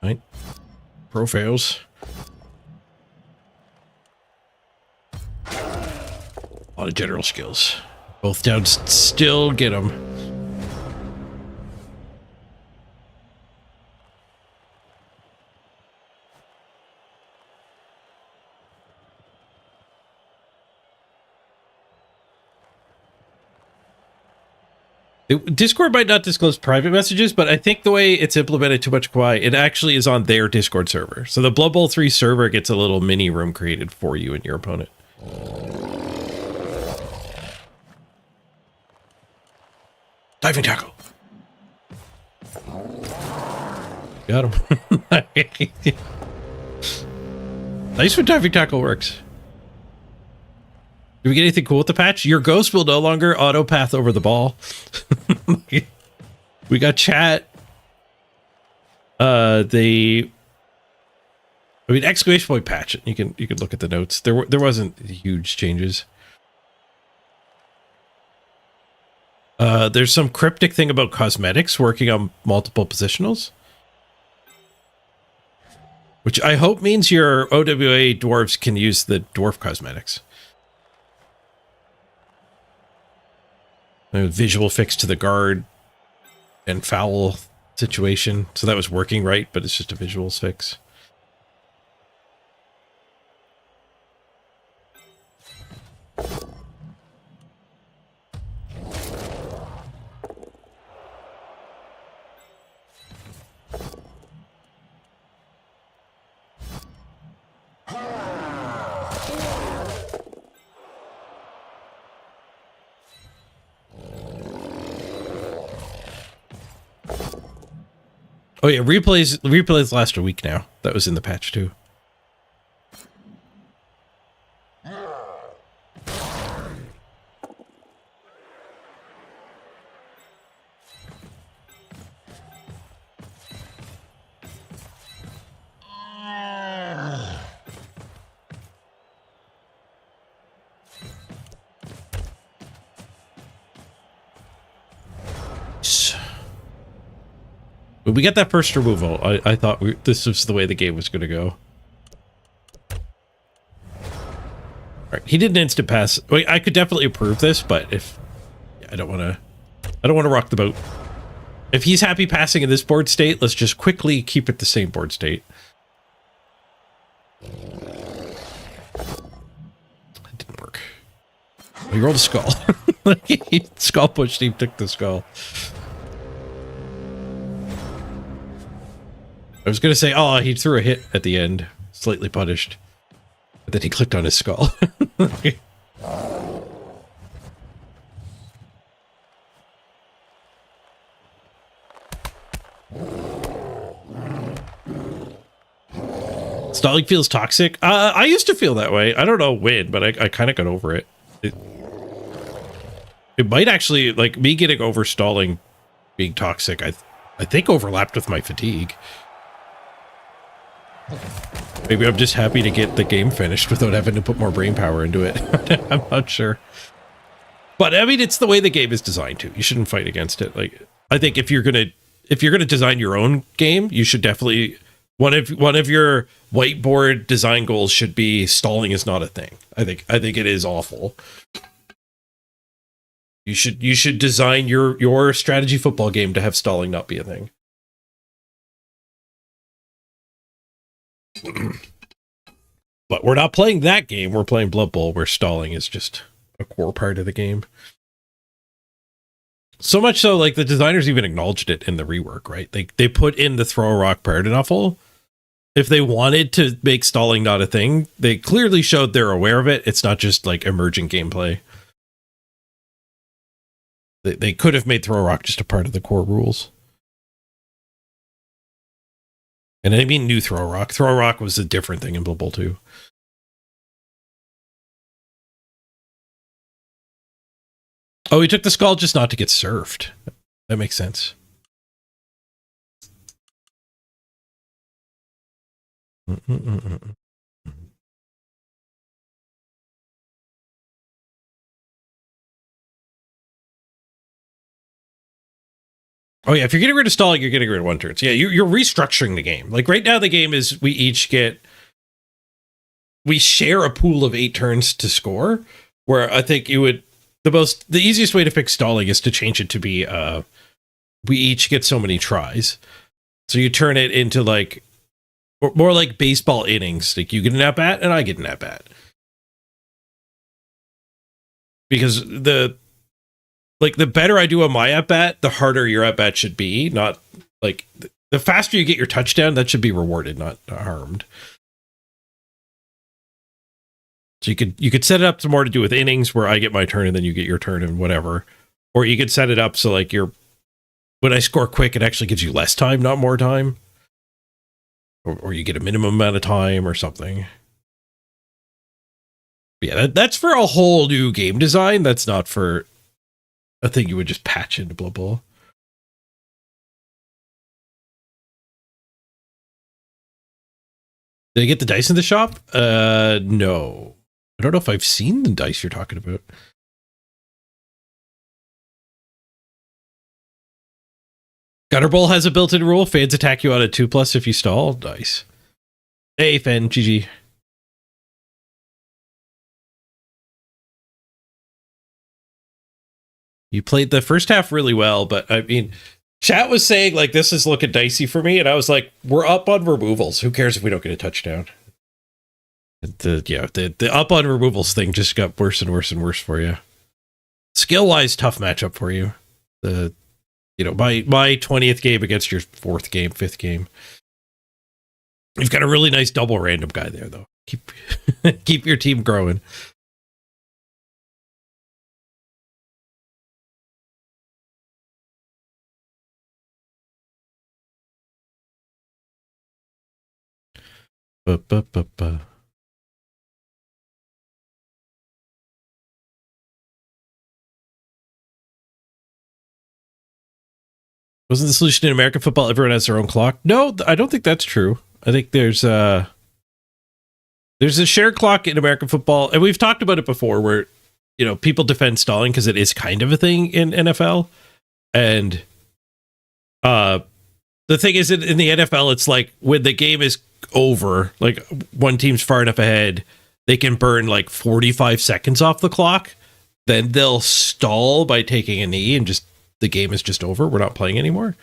Speaker 1: Right. Pro fails. lot of general skills. Both down, still get them. Discord might not disclose private messages, but I think the way it's implemented too much Kawaii, it actually is on their Discord server. So the Blood Bowl 3 server gets a little mini room created for you and your opponent. Diving tackle. Got him. Nice when diving tackle works. Did we get anything cool with the patch? Your ghost will no longer auto path over the ball. We got chat. Exclamation point patch. You can look at the notes. There wasn't huge changes. There's some cryptic thing about cosmetics working on multiple positionals, which I hope means your OWA dwarves can use the dwarf cosmetics. A visual fix to the guard and foul situation. So that was working right, but it's just a visuals fix. Oh yeah, replays last a week now. That was in the patch too. When we get that first removal, I thought this was the way the game was going to go. All right, he did an instant pass. Wait, I could definitely approve this, but if I don't want to rock the boat. If he's happy passing in this board state, let's just quickly keep it the same board state. That didn't work. Oh, he rolled a skull. Skull pushed him, took the skull. I was going to say, oh, he threw a hit at the end, slightly punished. But then he clicked on his skull. Stalling feels toxic. I used to feel that way. I don't know when, but I kind of got over it. It might actually, like, me getting over stalling being toxic, I think overlapped with my fatigue. Maybe I'm just happy to get the game finished without having to put more brain power into it. I'm not sure. But I mean, it's the way the game is designed to. You shouldn't fight against it. Like, I think if you're gonna design your own game, you should definitely one of your whiteboard design goals should be stalling is not a thing. I think it is awful. You should design your strategy football game to have stalling not be a thing. But we're not playing that game. We're playing Blood Bowl, where stalling is just a core part of the game. So much so, like, the designers even acknowledged it in the rework, right? They put in the throw a rock prior to Nuffle. If they wanted to make stalling not a thing, they clearly showed they're aware of it. It's not just like emergent gameplay. They could have made throw a rock just a part of the core rules. And I mean new throw rock. Throw rock was a different thing in Blood Bowl 2. Oh, he took the skull just not to get served. That makes sense. Oh yeah, if you're getting rid of stalling, you're getting rid of one turn. So yeah, you're restructuring the game. Like right now, the game is we share a pool of 8 turns to score, Where I think you would the easiest way to fix stalling is to change it to be we each get so many tries. So you turn it into like more like baseball innings. Like you get an at bat and I get an at bat. Because the better I do on my at bat, the harder your at bat should be. Not like the faster you get your touchdown, that should be rewarded, not harmed. So you could set it up to more to do with innings where I get my turn and then you get your turn and whatever. Or you could set it up so like when I score quick, it actually gives you less time, not more time. Or you get a minimum amount of time or something. But yeah, that's for a whole new game design. That's not for a thing you would just patch into Blood Bowl. Did I get the dice in the shop? No. I don't know if I've seen the dice you're talking about. Gutter Bowl has a built-in rule. Fans attack you on a 2+ if you stall. Nice. Hey, Fan. GG. You played the first half really well, but I mean, chat was saying like this is looking dicey for me, and I was like, we're up on removals. Who cares if we don't get a touchdown? The up on removals thing just got worse and worse and worse for you. Skill-wise, tough matchup for you. My 20th game against your 4th game, 5th game. You've got a really nice double random guy there, though. Keep your team growing. Wasn't the solution in American football everyone has their own clock? No, I don't think that's true. I think there's a shared clock in American football, and we've talked about it before where, people defend stalling because it is kind of a thing in NFL. And the thing is, in the NFL, it's like when the game is over, like one team's far enough ahead, they can burn like 45 seconds off the clock. Then they'll stall by taking a knee and just the game is just over. We're not playing anymore.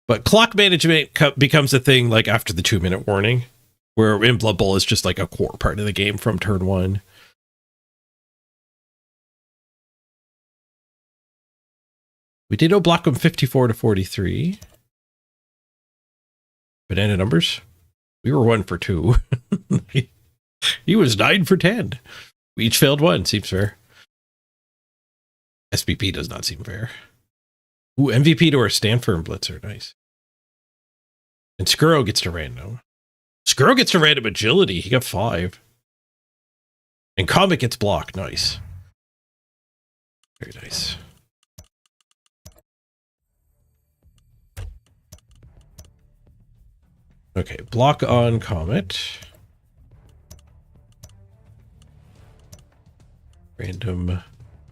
Speaker 1: But clock management becomes a thing like after the 2-minute warning, where in Blood Bowl is just like a core part of the game from turn 1. We did block him 54-43. Banana numbers. We were 1 for 2. He was 9 for 10. We each failed 1. Seems fair. SPP does not seem fair. Ooh, MVP to our Stanford blitzer. Nice. And Skuro gets to random. Skuro gets to random agility. He got 5. And Comet gets blocked. Nice. Very nice. Okay, block on Comet. Random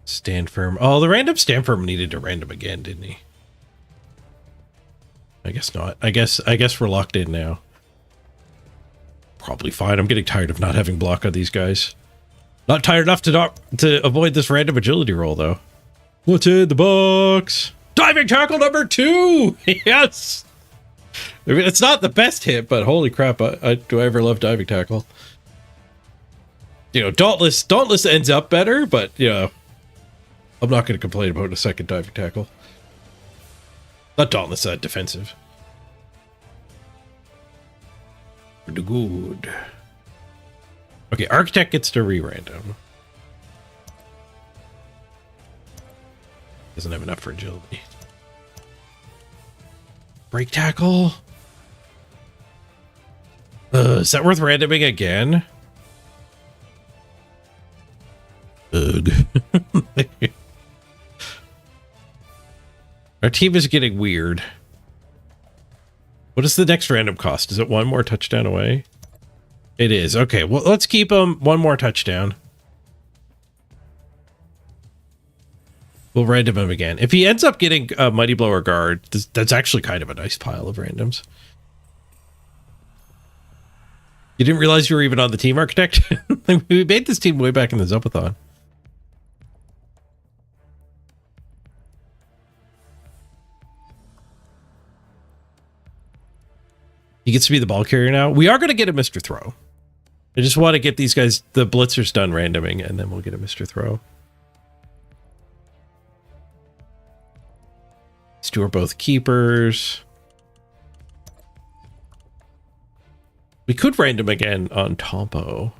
Speaker 1: stand firm. Oh, the random stand firm needed to random again, didn't he? I guess not. I guess we're locked in now. Probably fine. I'm getting tired of not having block on these guys. Not tired enough to avoid this random agility roll though. What's in the box? Diving tackle number 2. Yes. I mean, it's not the best hit, but holy crap! Do I ever love diving tackle? Dauntless ends up better, but I'm not going to complain about a second diving tackle. Not Dauntless, defensive. Pretty good. Okay, Architect gets to re-random. Doesn't have enough for agility. Break tackle. Is that worth randoming again? Ugh. Our team is getting weird. What is the next random cost? Is it 1 more touchdown away? It is. Okay, well, let's keep him 1 more touchdown. We'll random him again. If he ends up getting a Mighty Blower guard, that's actually kind of a nice pile of randoms. You didn't realize you were even on the team, Architect? We made this team way back in the Zumpathon. He gets to be the ball carrier now. We are going to get a Mr. Throw. I just want to get these guys, the blitzers, done randoming, and then we'll get a Mr. Throw. These two are both keepers. We could random again on Tompo.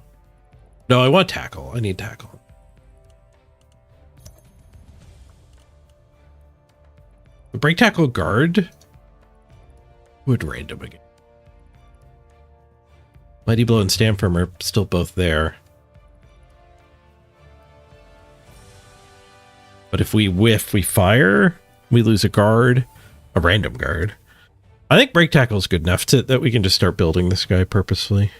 Speaker 1: No, I want tackle. I need tackle. The break tackle guard would random again. Mighty Blow and Stamfirm are still both there. But if we whiff, we fire, we lose a guard, a random guard. I think break tackle is good enough that we can just start building this guy purposefully.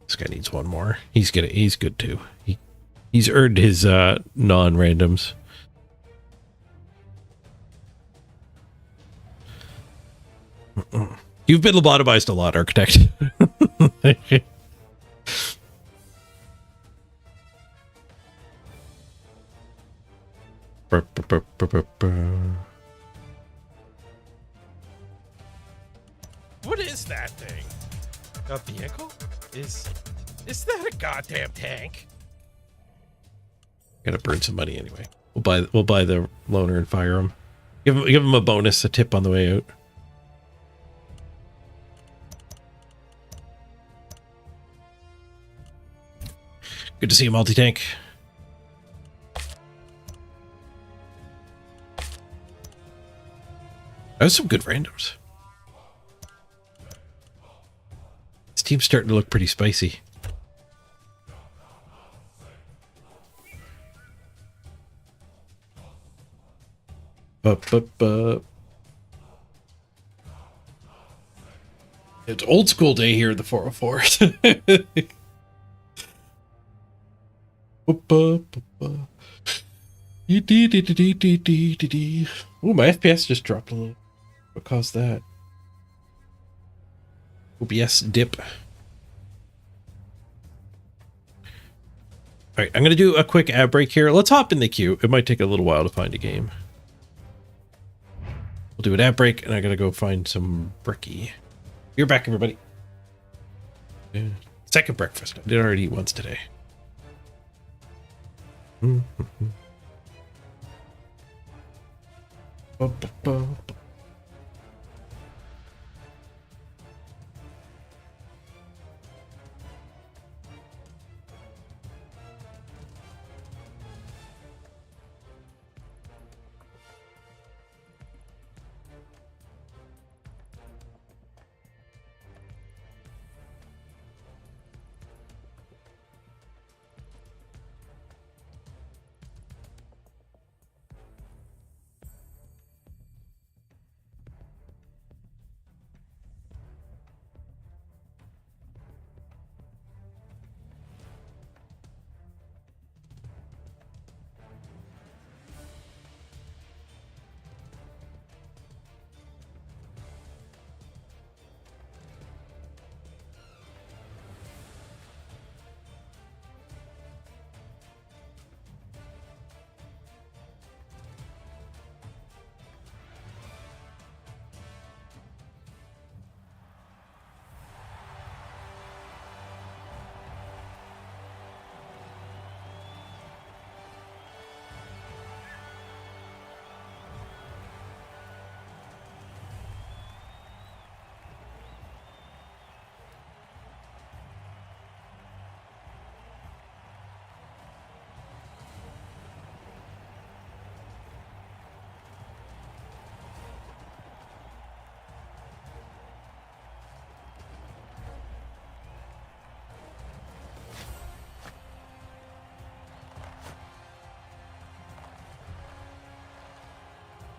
Speaker 1: This guy needs one more. He's good too. He's earned his non-randoms. You've been lobotomized a lot, Architect.
Speaker 2: What is that thing? A vehicle? Is that a goddamn tank?
Speaker 1: Gotta burn some money anyway. We'll buy the loaner and fire him. Give him a bonus, a tip on the way out. Good to see a multi-tank. That was some good randoms. This team's starting to look pretty spicy. It's old school day here at the 404. Oh, my FPS just dropped a little. What caused that? OBS dip. Alright, I'm going to do a quick ad break here. Let's hop in the queue. It might take a little while to find a game. We'll do an ad break, and I got to go find some bricky. You're back, everybody. Yeah. Second breakfast. I did already eat once today.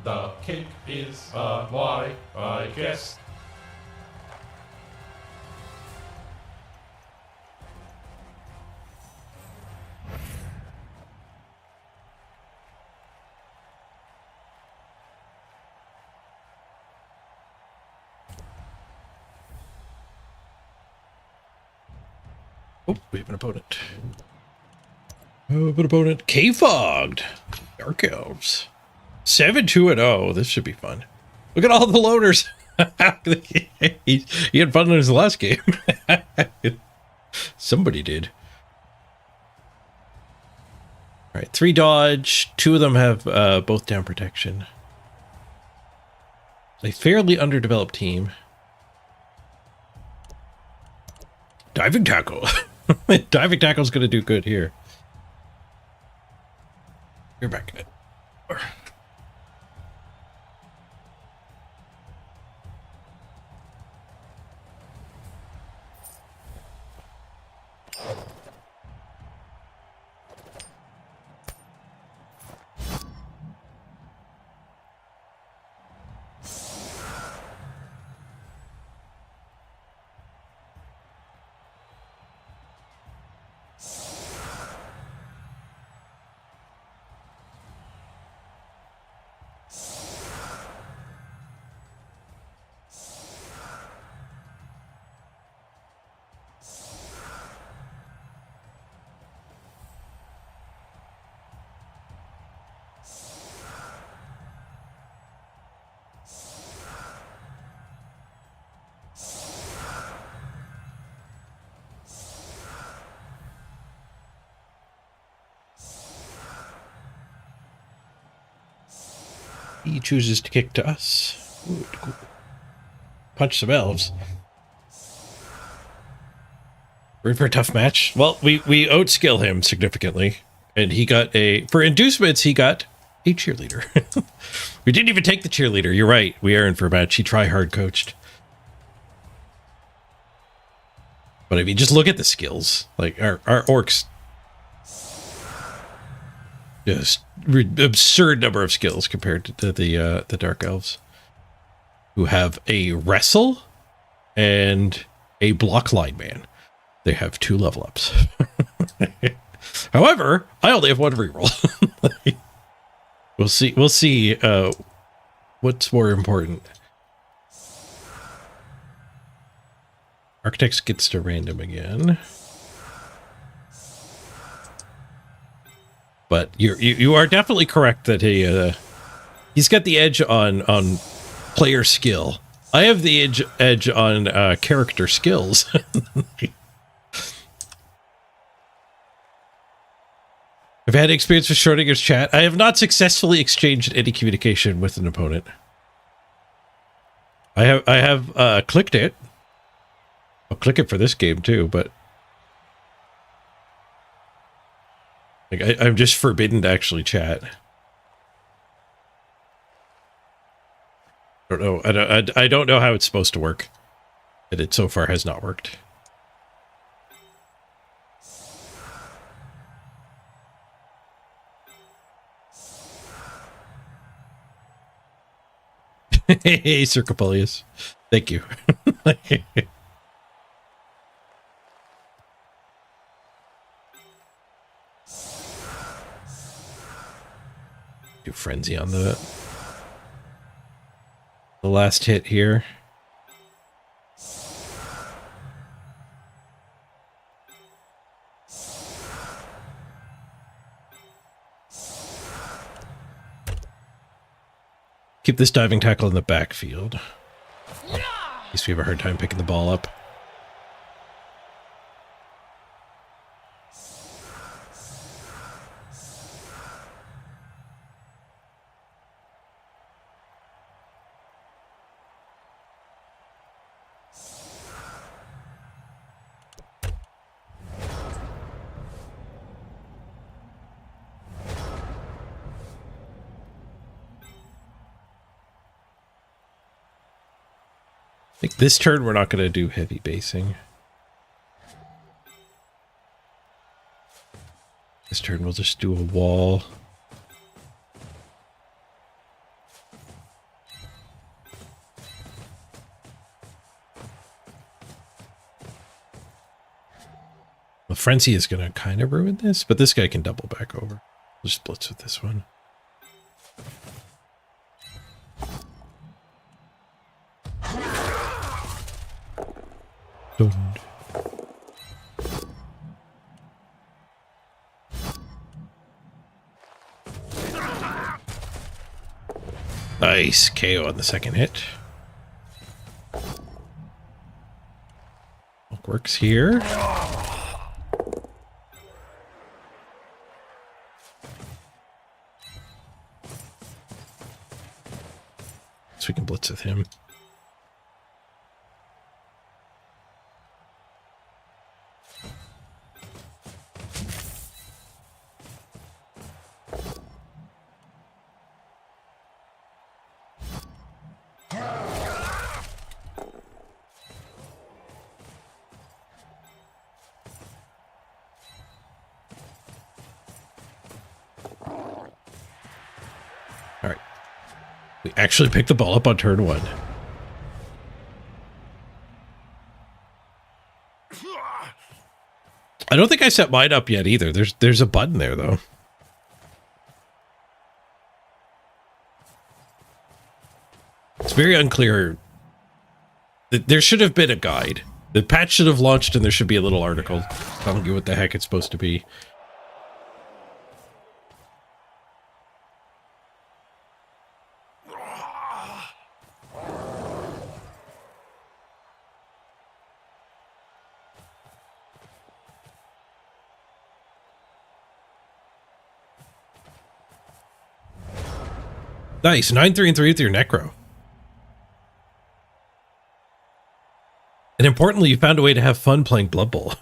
Speaker 3: The cake is a lie, I guess.
Speaker 1: Oh, we have an opponent. Oh, an opponent. K-Fogged. Dark Elves. 7-2-0. This should be fun. Look at all the loaders. He had fun in his last game. Somebody did. All right, 3 dodge. 2 of them have both down protection. A fairly underdeveloped team. Diving tackle. Diving tackle's going to do good here. You're back in it. He chooses to kick to us. Ooh, cool. Punch some elves. We're in for a tough match. Well, we outskill him significantly. And he got for inducements, he got a cheerleader. We didn't even take the cheerleader. You're right. We are in for a match. He try-hard coached. But I mean, just look at the skills. Like, our orcs. Just absurd number of skills compared to the Dark Elves. Who have a wrestle and a block line man. They have 2 level ups. However, I only have 1 reroll. We'll see what's more important. Architects gets to random again. But you are definitely correct that he's got the edge on player skill. I have the edge on character skills. I've had experience with Schrodinger's chat. I have not successfully exchanged any communication with an opponent. I have clicked it. I'll click it for this game too, but like I'm just forbidden to actually chat. I don't know. I don't know how it's supposed to work. And it so far has not worked. Hey, Circopolius. Thank you. Do frenzy on the last hit here. Keep this diving tackle in the backfield. In case we have a hard time picking the ball up. I think this turn we're not going to do heavy basing. This turn we'll just do a wall. The frenzy is going to kind of ruin this, but this guy can double back over. We'll just blitz with this one. Don't. Nice KO on the second hit. Works here. So we can blitz with him. All right. We actually picked the ball up on turn 1. I don't think I set mine up yet either. There's a button there though. It's very unclear. There should have been a guide. The patch should have launched and there should be a little article telling you what the heck it's supposed to be. Nice. 9-3 and 3 with your Necro. And importantly, you found a way to have fun playing Blood Bowl.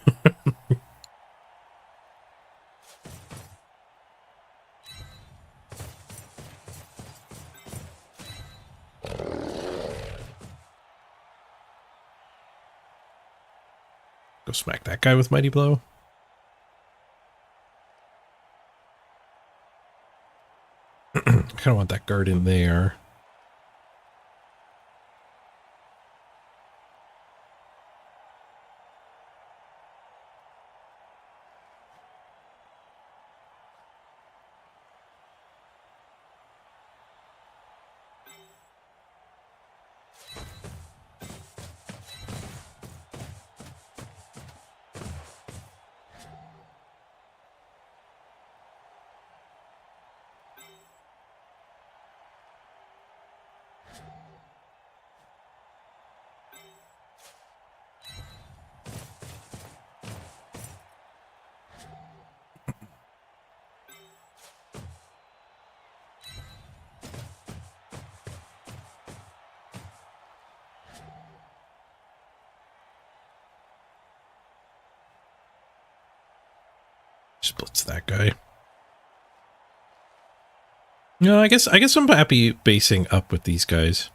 Speaker 1: Go smack that guy with Mighty Blow. I kind of want that guard in there. Splits that guy. No, I guess I'm happy basing up with these guys.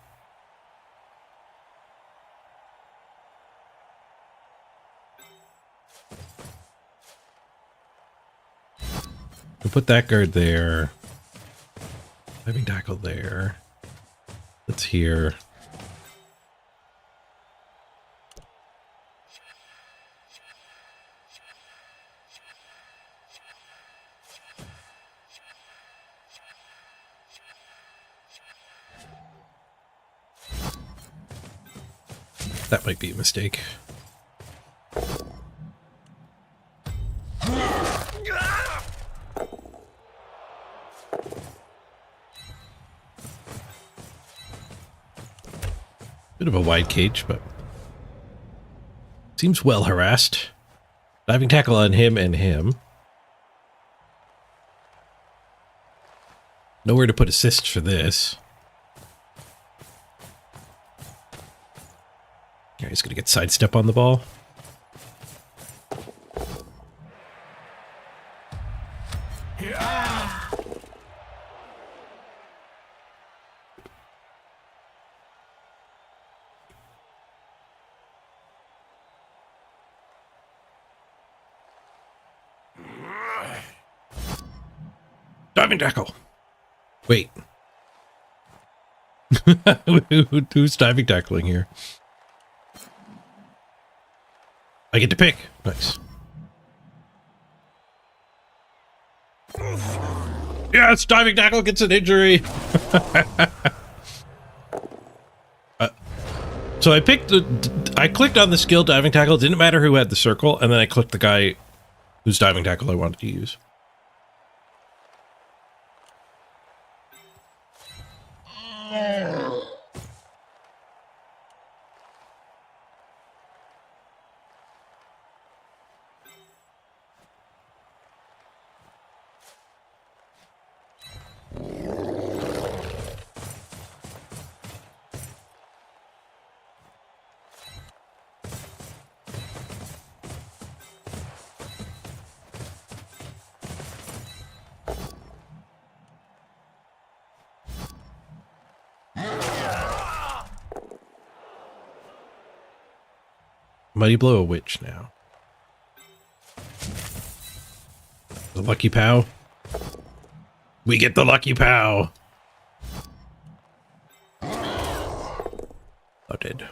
Speaker 1: We'll put that guard there. Diving tackle there. That's here. That might be a mistake. Bit of a wide cage, but seems well harassed. Diving tackle on him and him. Nowhere to put assists for this. Yeah, he's going to get sidestep on the ball. Diving tackle. Wait. Who's diving tackling here? I get to pick. Nice. Yes, diving tackle gets an injury. So I picked I clicked on the skill diving tackle. It didn't matter who had the circle, and then I clicked the guy whose diving tackle I wanted to use. Mighty blow a witch now. The lucky pow. We get the lucky pow. Oh, dead.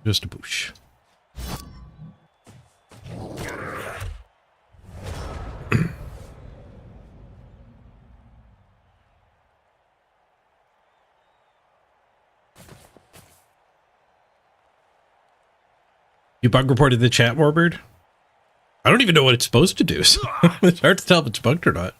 Speaker 1: Just a boosh. You bug reported the chat, Warbird? I don't even know what it's supposed to do, so it's hard to tell if it's bugged or not.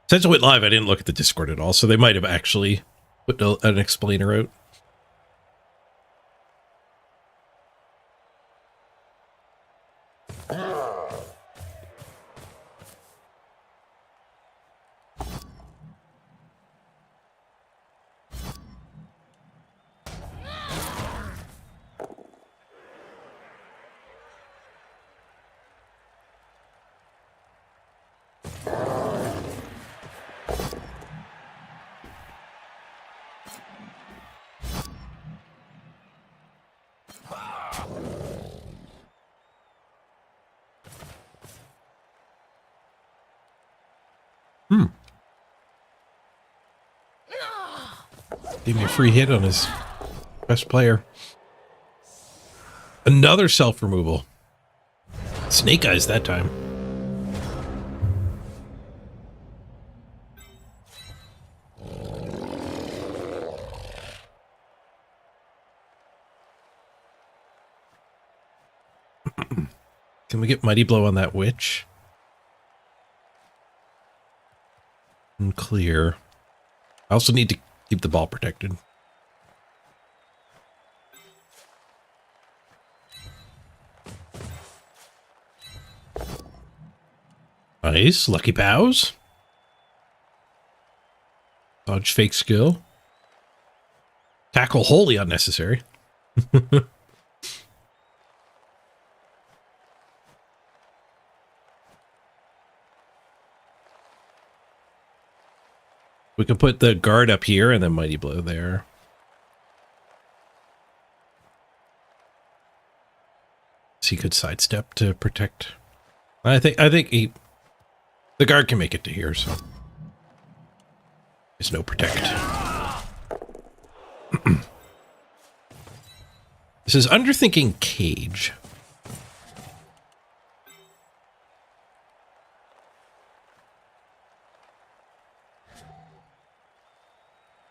Speaker 1: Since it went live, I didn't look at the Discord at all, so they might have actually put an explainer out. Gave me a free hit on his best player. Another self-removal. Snake Eyes that time. Can we get Mighty Blow on that witch? And clear. I also need to keep the ball protected. Nice. Lucky Pows. Dodge fake skill. Tackle wholly unnecessary. We can put the guard up here and then Mighty Blow there. So he could sidestep to protect. I think the guard can make it to here, so there's no protect. This is Underthinking Cage.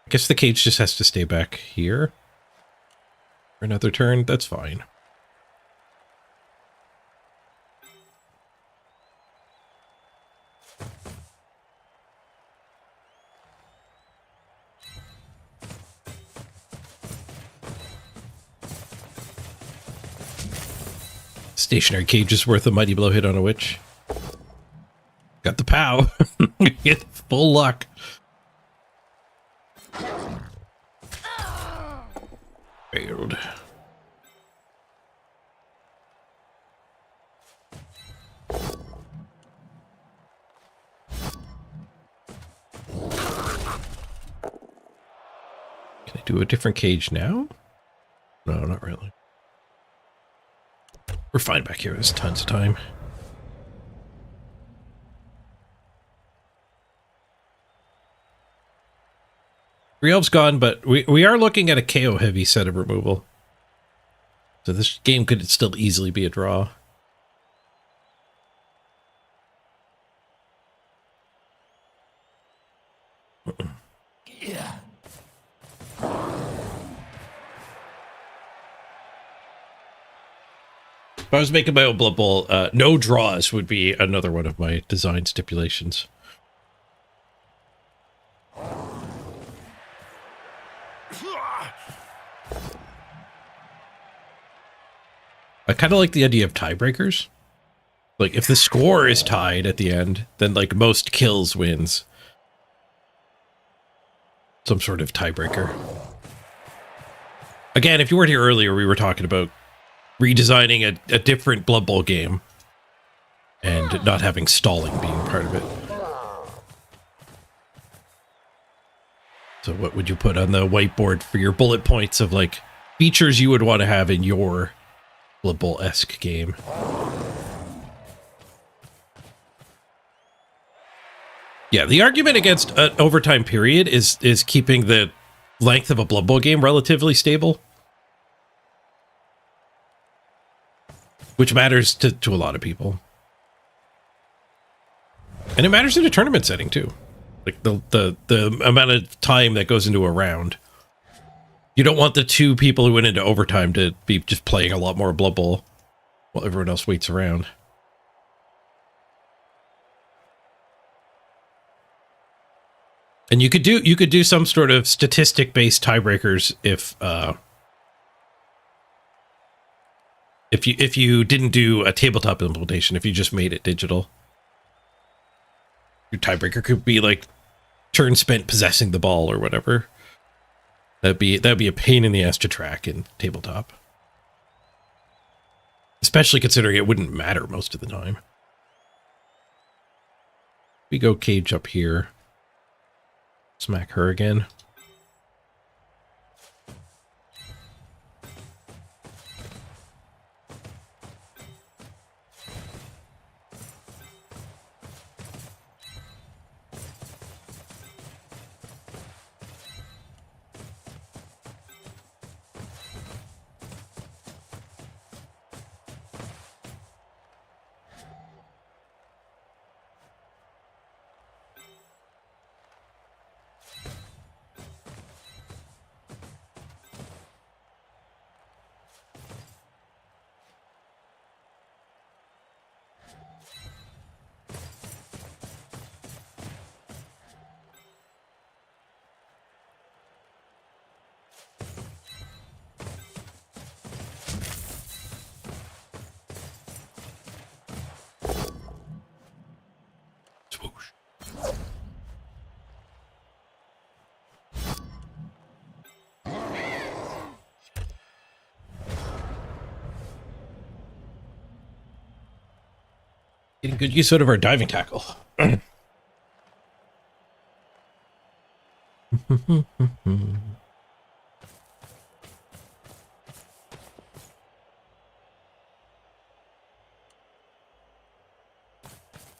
Speaker 1: I guess the cage just has to stay back here for another turn. That's fine. Stationary cage is worth a Mighty Blow hit on a witch. Got the pow. Get full luck. Failed. Can I do a different cage now? No, not really. We're fine back here. There's tons of time. Riel's gone, but we are looking at a KO heavy set of removal. So this game could still easily be a draw.
Speaker 4: Yeah.
Speaker 1: If I was making my own Blood Bowl, no draws would be another one of my design stipulations. I kind of like the idea of tiebreakers. Like, if the score is tied at the end, then, like, most kills wins. Some sort of tiebreaker. Again, if you weren't here earlier, we were talking about redesigning a different Blood Bowl game. And not having stalling being part of it. So what would you put on the whiteboard for your bullet points of, like, features you would want to have in your Blood Bowl-esque game? Yeah, the argument against an overtime period is keeping the length of a Blood Bowl game relatively stable. Which matters to a lot of people. And it matters in a tournament setting, too. Like, the amount of time that goes into a round. You don't want the two people who went into overtime to be just playing a lot more Blood Bowl while everyone else waits around. And you could do some sort of statistic-based tiebreakers if you didn't do a tabletop implementation, if you just made it digital. Your tiebreaker could be like turn spent possessing the ball or whatever. That'd be a pain in the ass to track in tabletop. Especially considering it wouldn't matter most of the time. We go cage up here. Smack her again. Getting good use out of our diving tackle.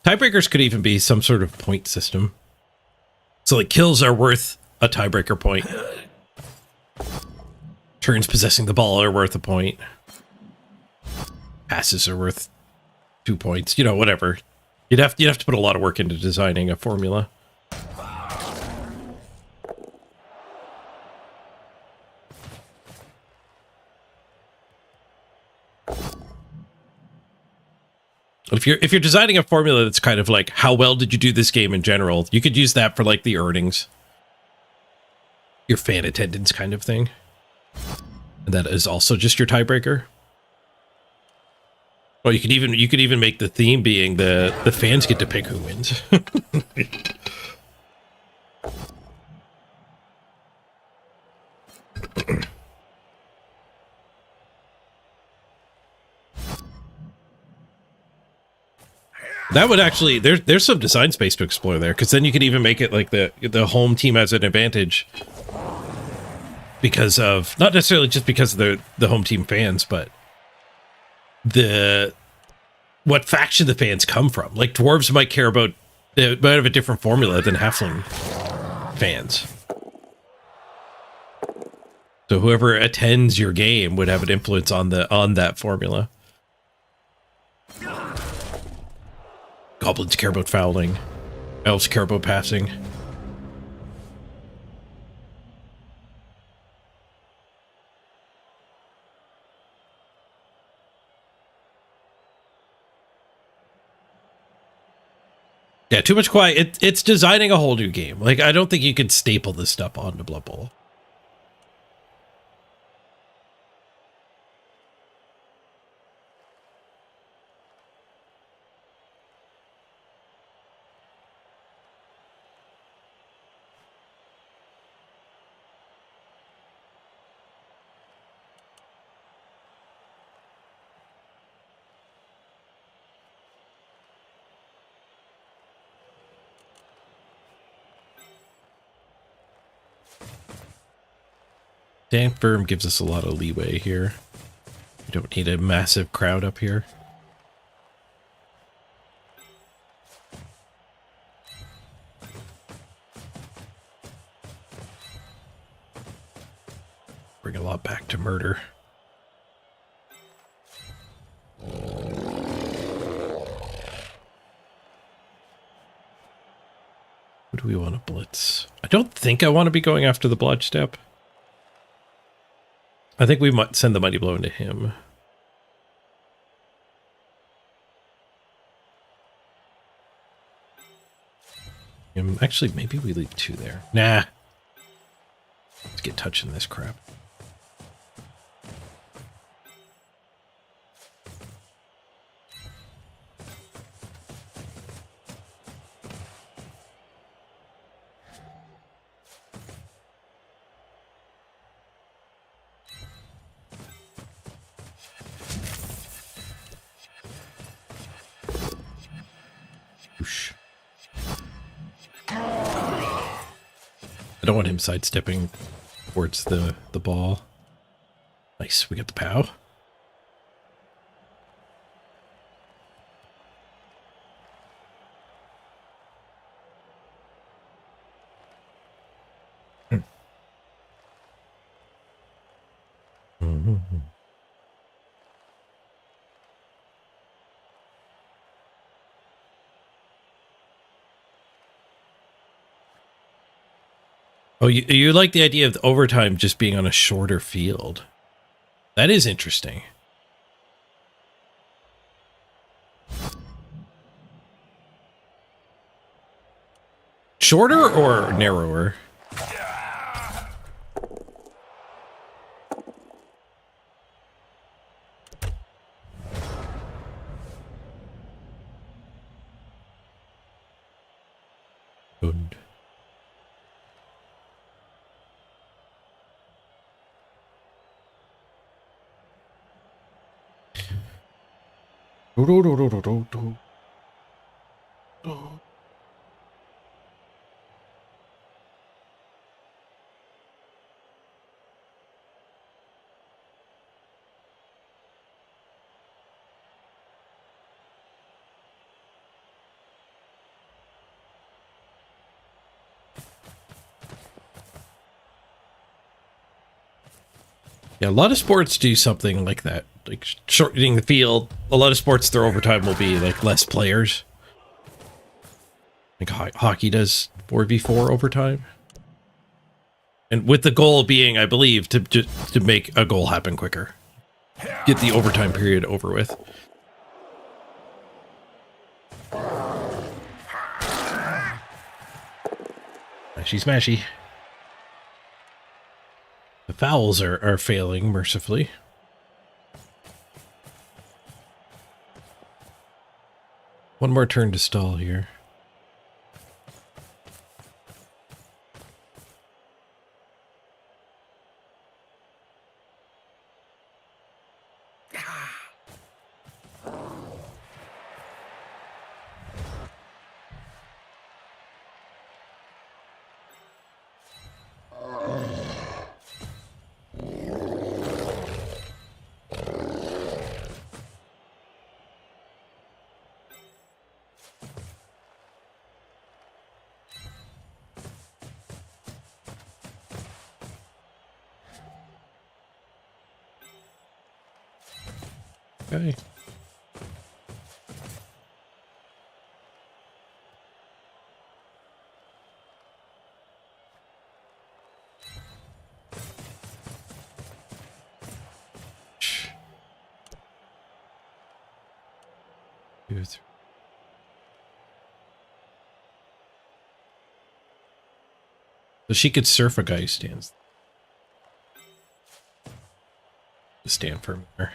Speaker 1: Tiebreakers could even be some sort of point system. So, like, kills are worth a tiebreaker point. Turns possessing the ball are worth a point. Passes are worth 2 points. You know, whatever. You'd have to put a lot of work into designing a formula. If you're designing a formula that's kind of like, how well did you do this game in general, you could use that for like the earnings, your fan attendance kind of thing, and that is also just your tiebreaker. Well, you could even make the theme being the fans get to pick who wins. That would actually, there's some design space to explore there, because then you could even make it like the home team has an advantage because of not necessarily just because of the home team fans, but what faction the fans come from. Like dwarves might care about, they might have a different formula than halfling fans. So whoever attends your game would have an influence on that formula. Goblins care about fouling. Elves care about passing. Yeah, too much quiet. It's designing a whole new game. Like, I don't think you can staple this stuff onto Blood Bowl. Dan Firm gives us a lot of leeway here. We don't need a massive crowd up here. Bring a lot back to murder. Who do we want to blitz? I don't think I want to be going after the Blodge Step. I think we might send the Mighty Blow into him. Actually, maybe we leave 2 there. Nah. Let's get touching this crap. I don't want him sidestepping towards the ball. Nice, we got the POW. Oh, you like the idea of the overtime just being on a shorter field. That is interesting. Shorter or narrower? Good. Yeah, a lot of sports do something like that, like shortening the field. A lot of sports, their overtime will be like less players. Like hockey does 4v4 overtime. And with the goal being, I believe, to make a goal happen quicker. Get the overtime period over with. Smashy smashy. The fouls are failing mercifully. One more turn to stall here. guy. Two, three. So she could surf a guy who stands. Stand for her.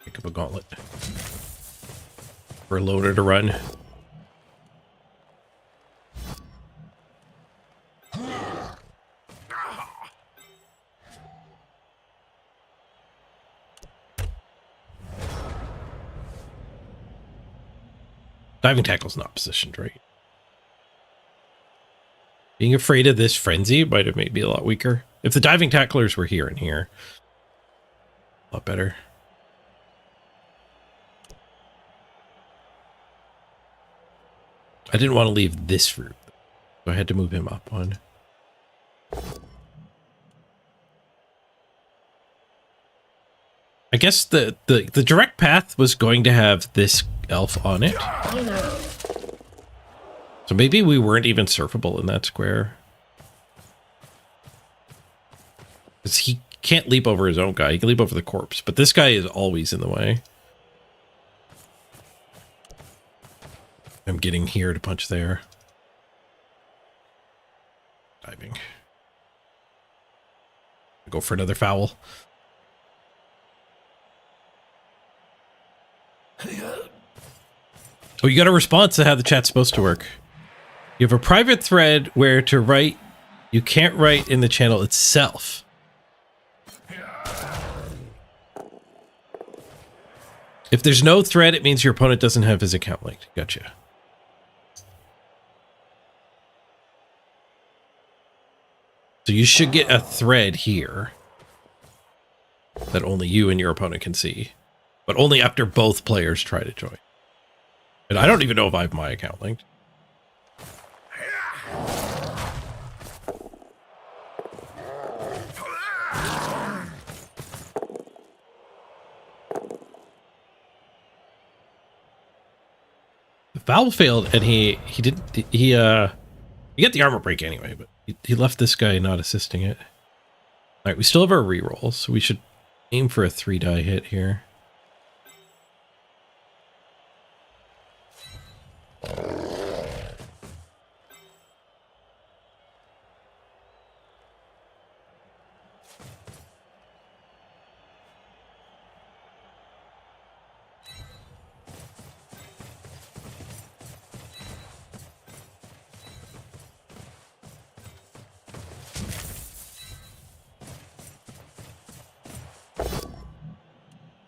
Speaker 1: Pick up a gauntlet. For a loader to run. Diving tackle's not positioned right. Being afraid of this frenzy might have made me a lot weaker. If the diving tacklers were here and here, a lot better. I didn't want to leave this route, so I had to move him up one. I guess the direct path was going to have this elf on it. So maybe we weren't even surfable in that square. Because he can't leap over his own guy. He can leap over the corpse. But this guy is always in the way. I'm getting here to punch there. Diving. Go for another foul. Oh, you got a response to how the chat's supposed to work. You have a private thread where to write, you can't write in the channel itself. If there's no thread, it means your opponent doesn't have his account linked. Gotcha. So you should get a thread here that only you and your opponent can see, but only after both players try to join. And I don't even know if I have my account linked. The foul failed, and he got the armor break anyway, but he left this guy not assisting it. All right, we still have our reroll, so we should aim for a 3-die hit here.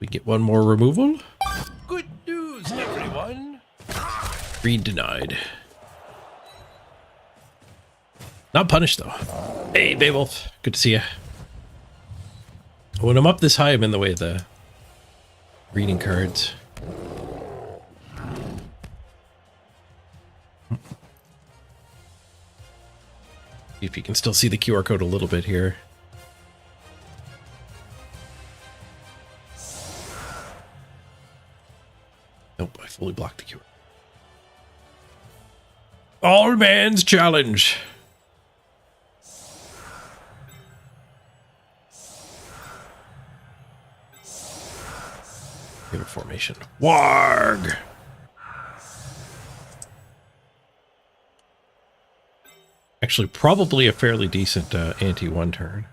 Speaker 1: We get one more removal.
Speaker 2: Good news, everyone.
Speaker 1: Greed denied. Not punished, though. Hey, Beowulf. Good to see you. When I'm up this high, I'm in the way of the reading cards. See if you can still see the QR code a little bit here. Nope, I fully blocked the QR. All man's challenge. Give a formation. Warg. Actually, probably a fairly decent anti-one turn.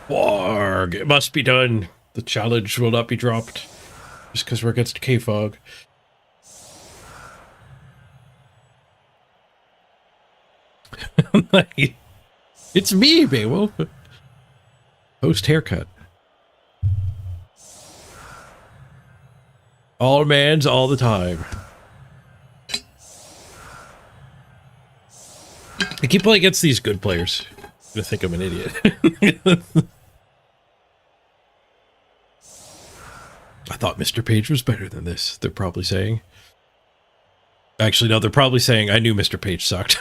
Speaker 1: Warg, it must be done. The challenge will not be dropped just because we're against K-Fog. It's me, Beowulf. Post haircut. All mans all the time. I keep playing against these good players. I'm gonna think I'm an idiot. I thought Mr. Page was better than this, they're probably saying. Actually, no, they're probably saying I knew Mr. Page sucked.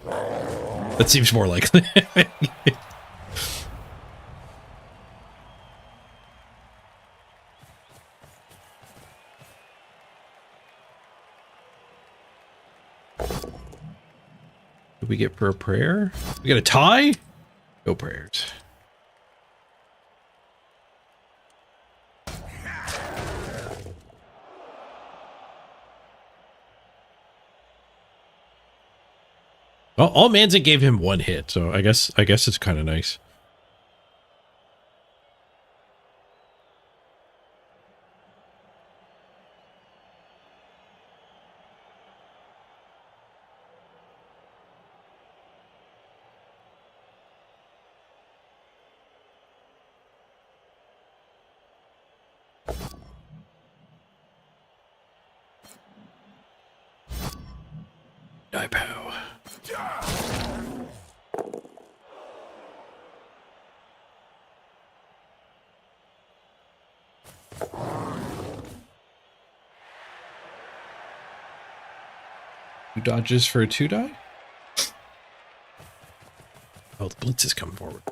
Speaker 1: That seems more likely. What do we get for a prayer? We got a tie? No prayers. Well, all Manzin gave him one hit, so I guess it's kind of nice. Die pow. Two dodges for a 2-die? Oh, the blitz is coming forward.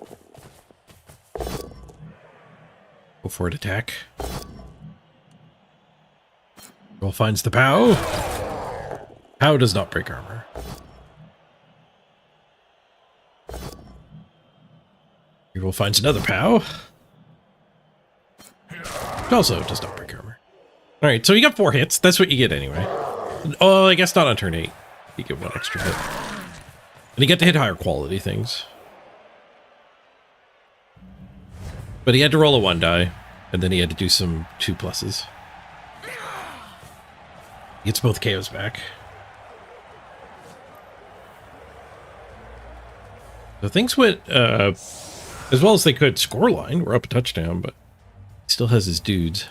Speaker 1: Go for it, attack. Roll finds the POW. POW does not break armor. Reroll finds another POW. It also does not break armor. Alright, so you got 4 hits. That's what you get anyway. Oh, I guess not on turn 8. You get 1 extra hit. And you get to hit higher quality things. But he had to roll a 1 die, and then he had to do some 2 pluses. He gets both KOs back. So things went as well as they could scoreline. We're up a touchdown, but he still has his dudes.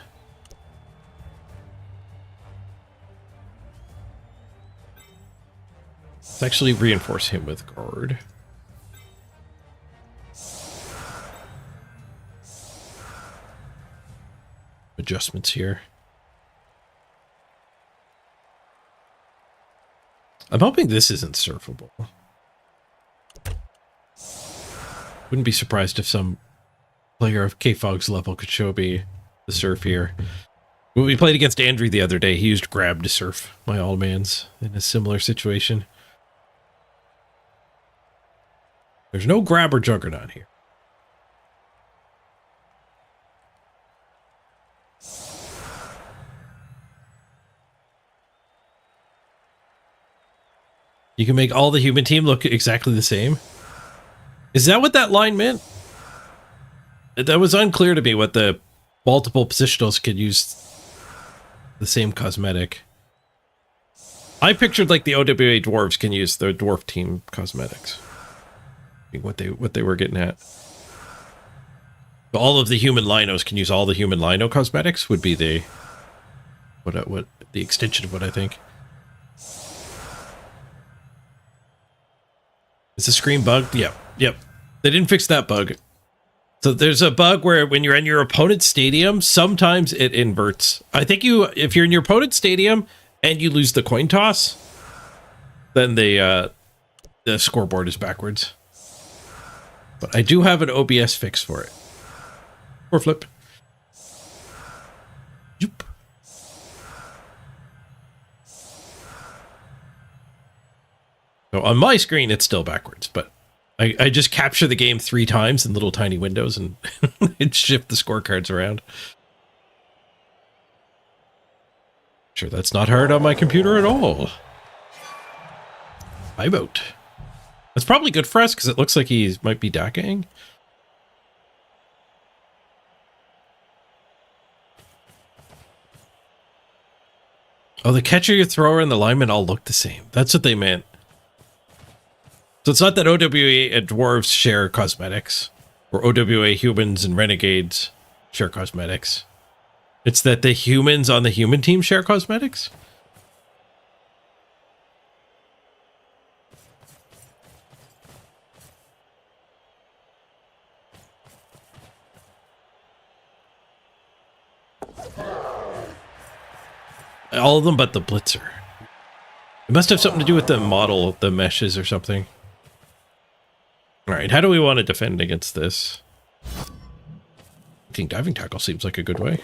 Speaker 1: Let's actually reinforce him with guard. Adjustments here. I'm hoping this isn't surfable. Wouldn't be surprised if some player of K-Fog's level could show me the surf here. When we played against Andrew the other day, he used grab to surf my all-mans in a similar situation. There's no grab or juggernaut here. You can make all the human team look exactly the same. Is that what that line meant? That was unclear to me, what the multiple positionals could use the same cosmetic. I pictured like the OWA dwarves can use the dwarf team cosmetics. I think what they were getting at. But all of the human linos can use all the human lino cosmetics would be the what the extension of what I think. Is the screen bugged? Yep. They didn't fix that bug. So there's a bug where when you're in your opponent's stadium, sometimes it inverts. I think if you're in your opponent's stadium and you lose the coin toss, then the scoreboard is backwards. But I do have an OBS fix for it. Or flip. Yoop. So on my screen, it's still backwards, but I just capture the game 3 times in little tiny windows and shift the scorecards around. Sure, that's not hard on my computer at all. Timeout. That's probably good for us because it looks like he might be DACing. Oh, the catcher, your thrower, and the lineman all look the same. That's what they meant. So it's not that OWA and dwarves share cosmetics, or OWA humans and renegades share cosmetics. It's that the humans on the human team share cosmetics? All of them but the Blitzer. It must have something to do with the model, the meshes or something. Alright, how do we want to defend against this? I think diving tackle seems like a good way.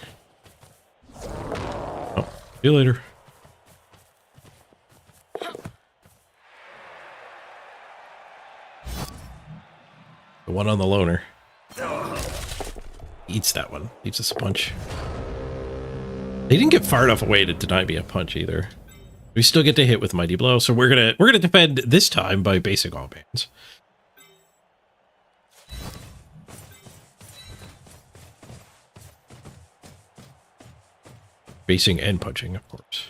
Speaker 1: Oh, see you later. The one on the loner. Eats that one. Eats us a punch. They didn't get far enough away to deny me a punch either. We still get to hit with Mighty Blow, so we're gonna defend this time by basing all bans. Basing and punching, of course.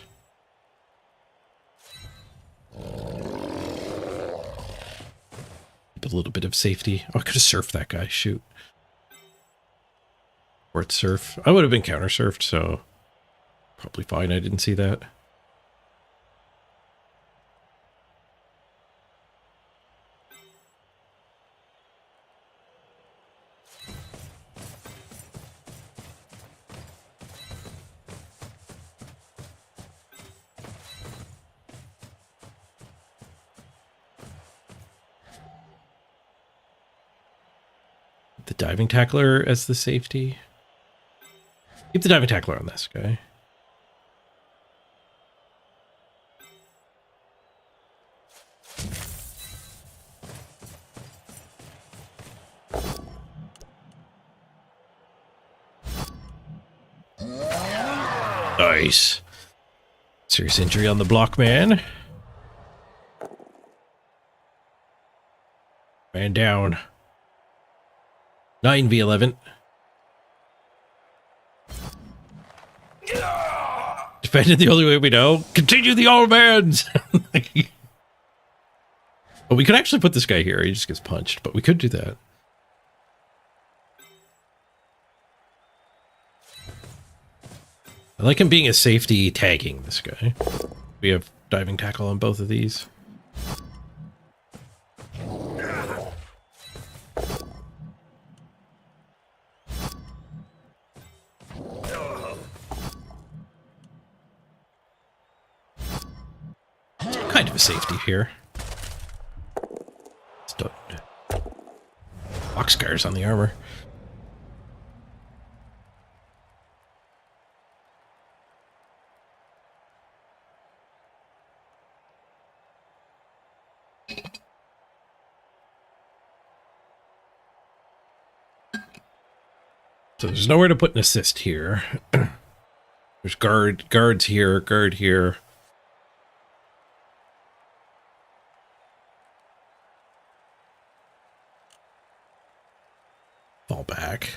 Speaker 1: Keep a little bit of safety. Oh, I could have surfed that guy. Shoot. Or it's surf. I would have been counter surfed, so probably fine. I didn't see that. The diving tackler as the safety. Keep the diving tackler on this guy. Nice. Serious injury on the block man. Man down. 9v11. Defended the only way we know. Continue the all mans. Well, we could actually put this guy here. He just gets punched, but we could do that. I like him being a safety tagging this guy. We have diving tackle on both of these. Kind of a safety here. Still box scars on the armor. So there's nowhere to put an assist here. There's guards here, guard here. Fall back.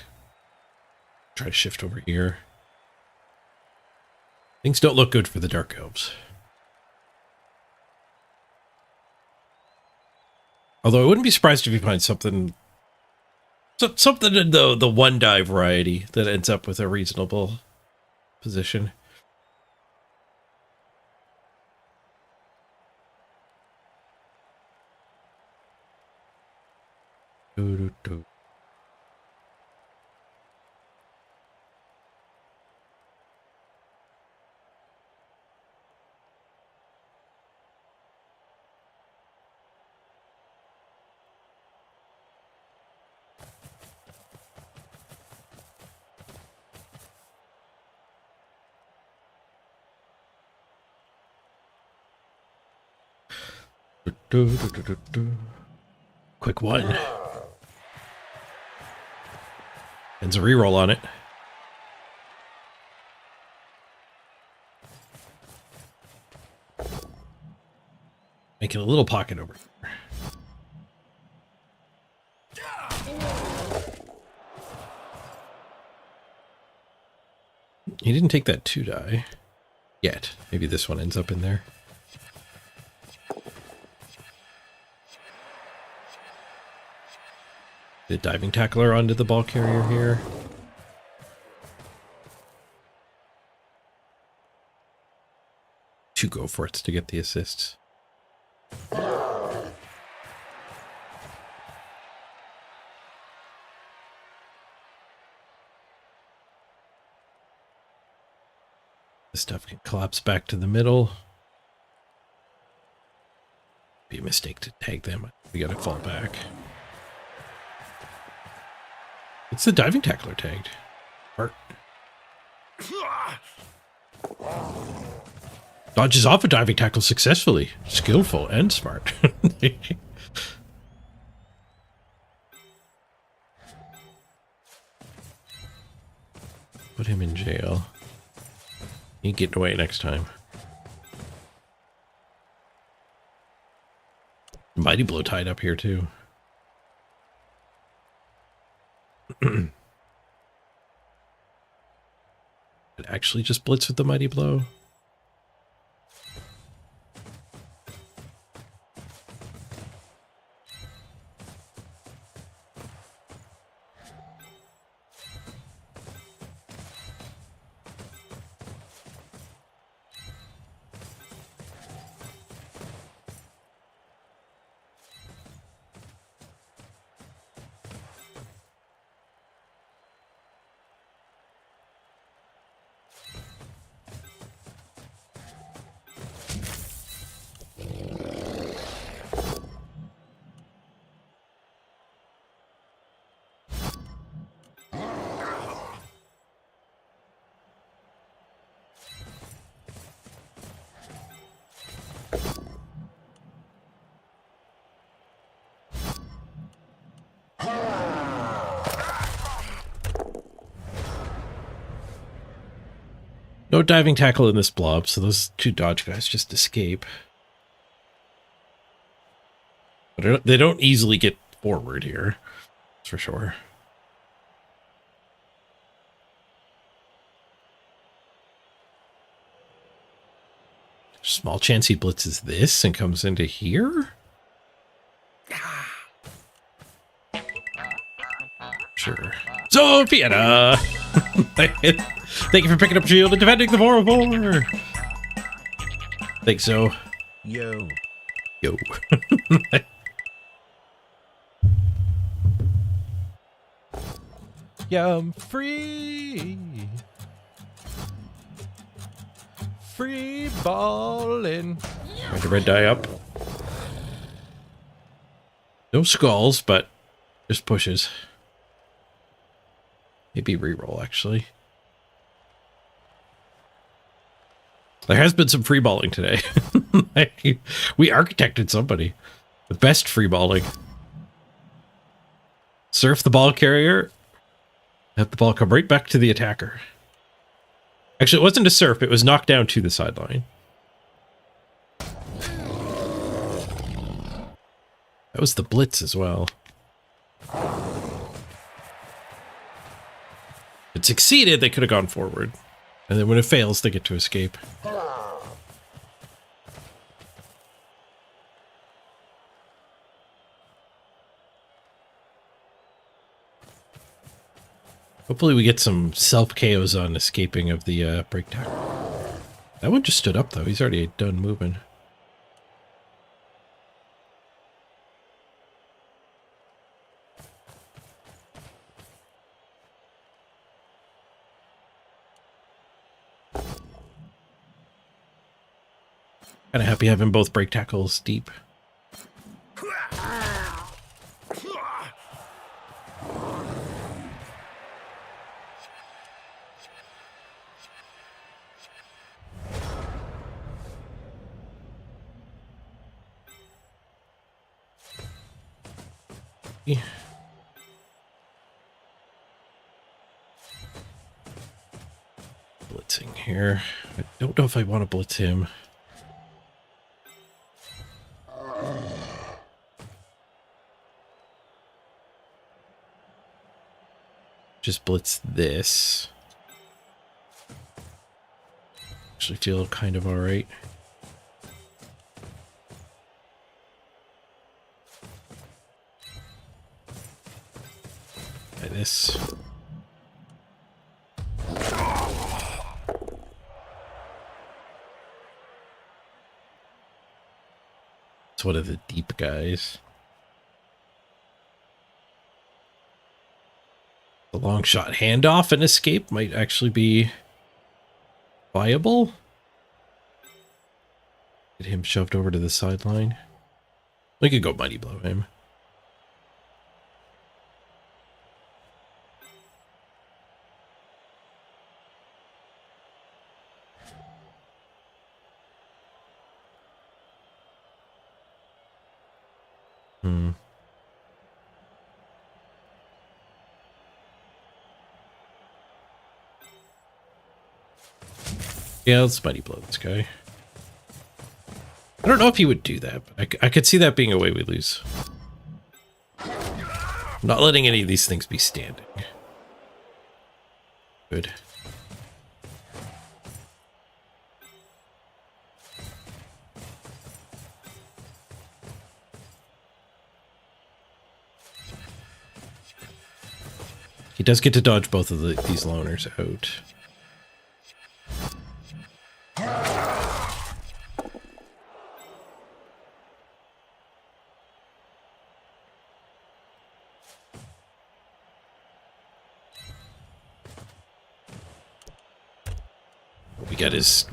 Speaker 1: Try to shift over here. Things don't look good for the Dark Elves. Although I wouldn't be surprised if you find something in the one die variety that ends up with a reasonable position. Quick one. Ends a reroll on it. Making a little pocket over here. He didn't take that 2 die yet. Maybe this one ends up in there. The diving tackler onto the ball carrier here. 2 go for it to get the assists. This stuff can collapse back to the middle. Be a mistake to tag them. We gotta fall back. It's the diving tackler tagged. Art. Dodges off a diving tackle successfully. Skillful and smart. Put him in jail. He ain't getting away next time. Mighty Blow tied up here too. It actually just blitz with the Mighty Blow. No diving tackle in this blob, so those 2 dodge guys just escape. But they don't easily get forward here, that's for sure. Small chance he blitzes this and comes into here? Sure. Sophia! Thank you for picking up shield and defending the 404. Think so.
Speaker 4: Yo.
Speaker 1: Yo.
Speaker 2: Yum free. Free ballin'.
Speaker 1: Trying to red die up. No skulls, but just pushes. Maybe reroll, actually. There has been some free balling today. We architected somebody. The best free balling. Surf the ball carrier. Have the ball come right back to the attacker. Actually, it wasn't a surf. It was knocked down to the sideline. That was the blitz as well. If it succeeded, they could have gone forward. And then when it fails, they get to escape. Hopefully we get some self-KOs on escaping of the break tackle. That one just stood up, though. He's already done moving. Kind of happy having both break tackles deep. Blitzing here. I don't know if I want to blitz him. Just blitz this. Actually feel kind of alright. Try this. one of the deep guys. The long shot handoff and escape might actually be viable. Get him shoved over to the sideline. We could go mighty blow him. Yeah, let's mighty blow this guy. I don't know if he would do that, but I could see that being a way we lose. I'm not letting any of these things be standing. Good. He does get to dodge both of these loners out.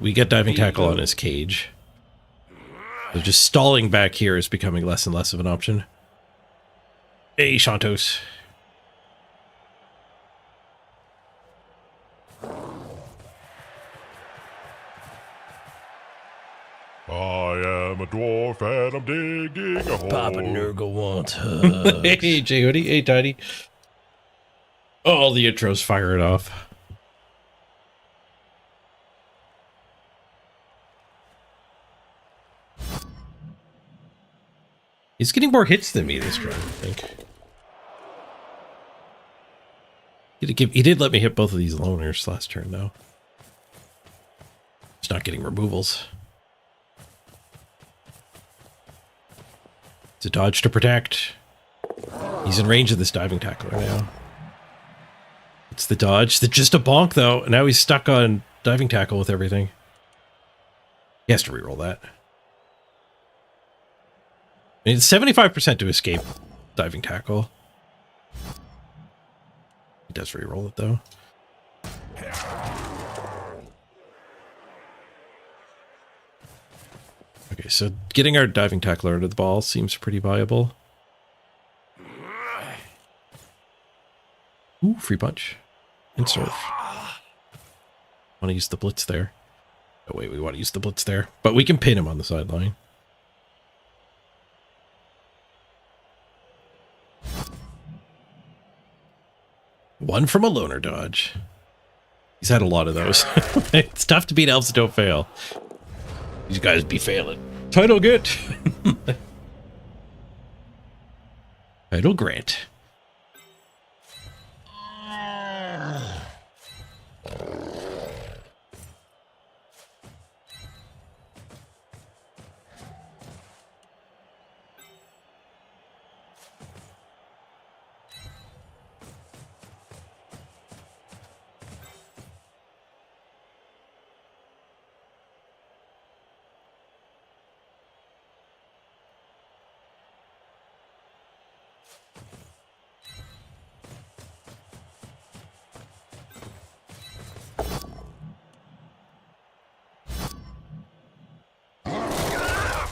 Speaker 1: We get diving tackle on his cage. So just stalling back here is becoming less and less of an option. Hey, Shantos.
Speaker 3: I am a dwarf and I'm digging a hole.
Speaker 2: Papa Nurgle wants hugs.
Speaker 1: Hey, J-Hoodie. Hey, Tiny. Oh, the intro's firing off. He's getting more hits than me this turn, I think. He did let me hit both of these loners last turn, though. He's not getting removals. It's a dodge to protect. He's in range of this diving tackler now. It's the dodge. It's just a bonk, though. And now he's stuck on diving tackle with everything. He has to reroll that. I mean, it's 75% to escape diving tackle. He does reroll it, though. Okay, so getting our diving tackler under the ball seems pretty viable. Ooh, free punch. And surf. Want to use the blitz there. Oh, wait, we want to use the blitz there. But we can pin him on the sideline. One from a loner dodge. He's had a lot of those. It's tough to beat elves that don't fail. These guys be failing. Title get. Title grant.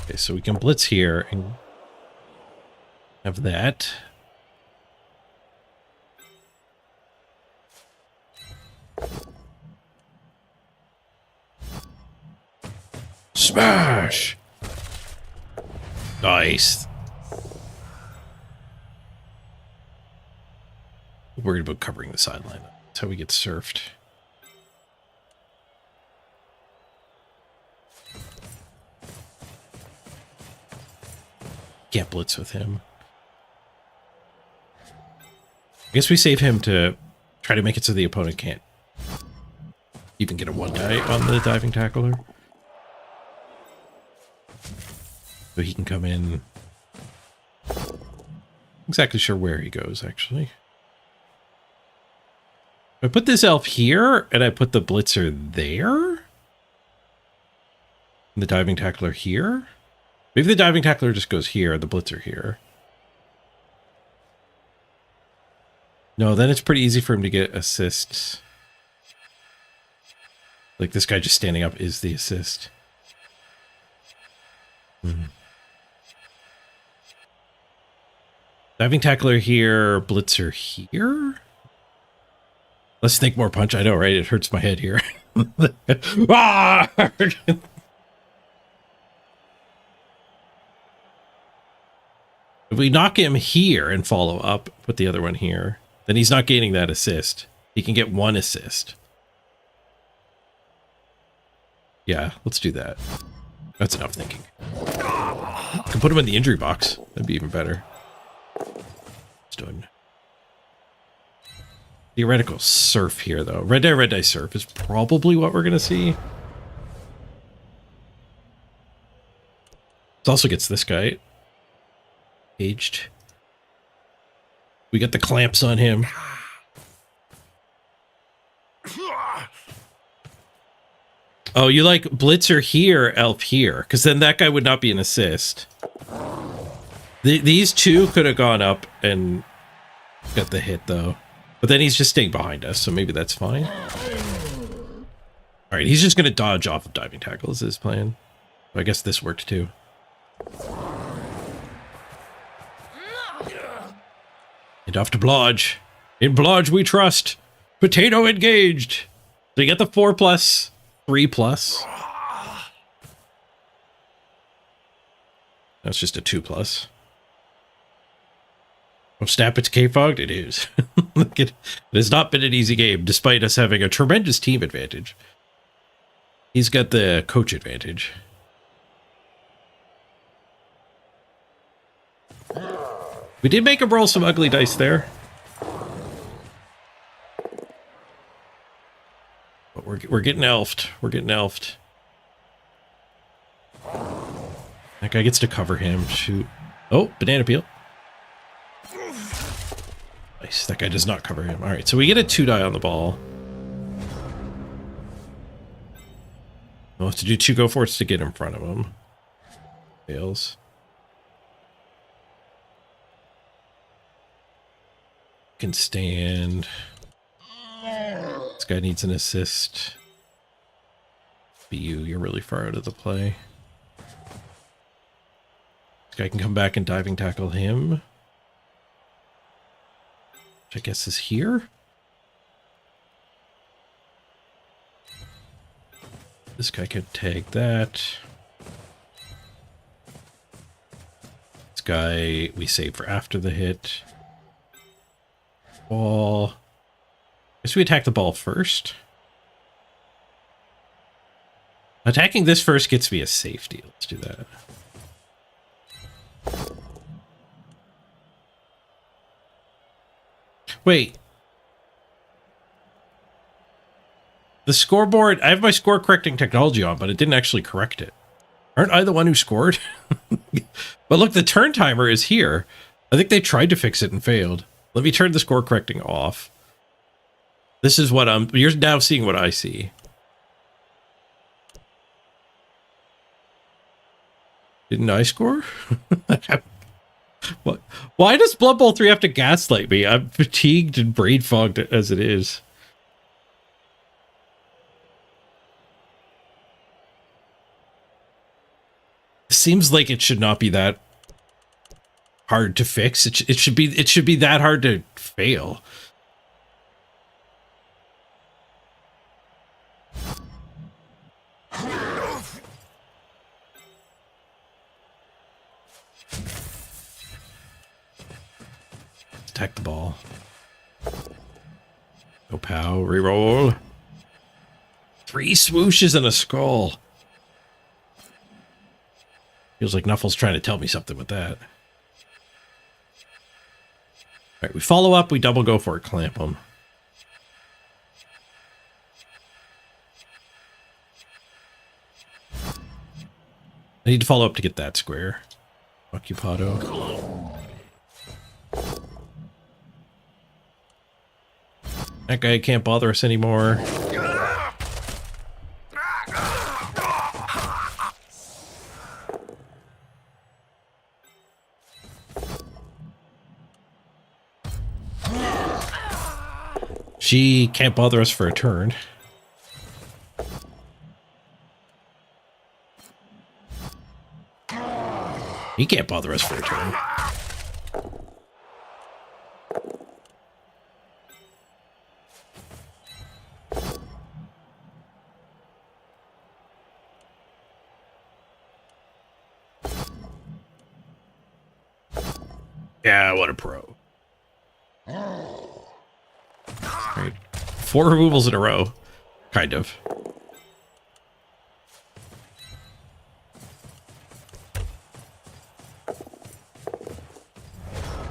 Speaker 1: Okay, so we can blitz here and have that. Smash! Nice. Worried about covering the sideline. That's how we get surfed. Can't blitz with him. I guess we save him to try to make it so the opponent can't even get a one die on the diving tackler. So he can come in. Not exactly sure where he goes, actually. I put this elf here, and I put the blitzer there. And the diving tackler here. Maybe the diving tackler just goes here, the blitzer here. No, then it's pretty easy for him to get assists. Like this guy just standing up is the assist. Diving tackler here, blitzer here. Let's think more punch. I know, right? It hurts my head here. Ah! If we knock him here and follow up, put the other one here, then he's not gaining that assist. He can get one assist. Yeah, let's do that. That's enough thinking. Can put him in the injury box. That'd be even better. It's done. Theoretical surf here, though. Red die surf is probably what we're going to see. It also gets this guy aged. We got the clamps on him. Oh, you like blitzer here, elf here, because then that guy would not be an assist. These two could have gone up and got the hit, though. But then he's just staying behind us, so maybe that's fine. All right, he's just going to dodge off of diving tackle is his plan. I guess this worked, too. And off to Blodge. In Blodge we trust. Potato engaged. So you get the 4+, 3+. That's just a 2+. Oh, snap, it's K-Fogged? It is. It has not been an easy game, despite us having a tremendous team advantage. He's got the coach advantage. We did make him roll some ugly dice there. But we're getting elfed. We're getting elfed. That guy gets to cover him. Shoot. Oh, banana peel. Nice. That guy does not cover him. All right, so we get a 2-die on the ball. We'll have to do 2 go-forts to get in front of him. Fails. Can stand. This guy needs an assist. Be you're really far out of the play. This guy can come back and diving tackle him. Which I guess is here. This guy could tag that. This guy we save for after the hit. Ball. Guess we attack the ball first. Attacking this first gets me a safety. Let's do that. Wait. The scoreboard, I have my score correcting technology on, but it didn't actually correct it. Aren't I the one who scored? But look, the turn timer is here. I think they tried to fix it and failed. Let me turn the score correcting off. This is what you're now seeing what I see. Didn't I score? What? Why does Blood Bowl 3 have to gaslight me? I'm fatigued and brain fogged as it is. Seems like it should not be that hard to fix. It should be that hard to fail. Attack the ball. Go pow, reroll. 3 swooshes and a skull. Feels like Nuffle's trying to tell me something with that. All right, we follow up, we double go for it, clamp them. I need to follow up to get that square. Occupado. That guy can't bother us anymore. G can't bother us for a turn. He can't bother us for a turn. Yeah, what a pro. Right. 4 removals in a row. Kind of.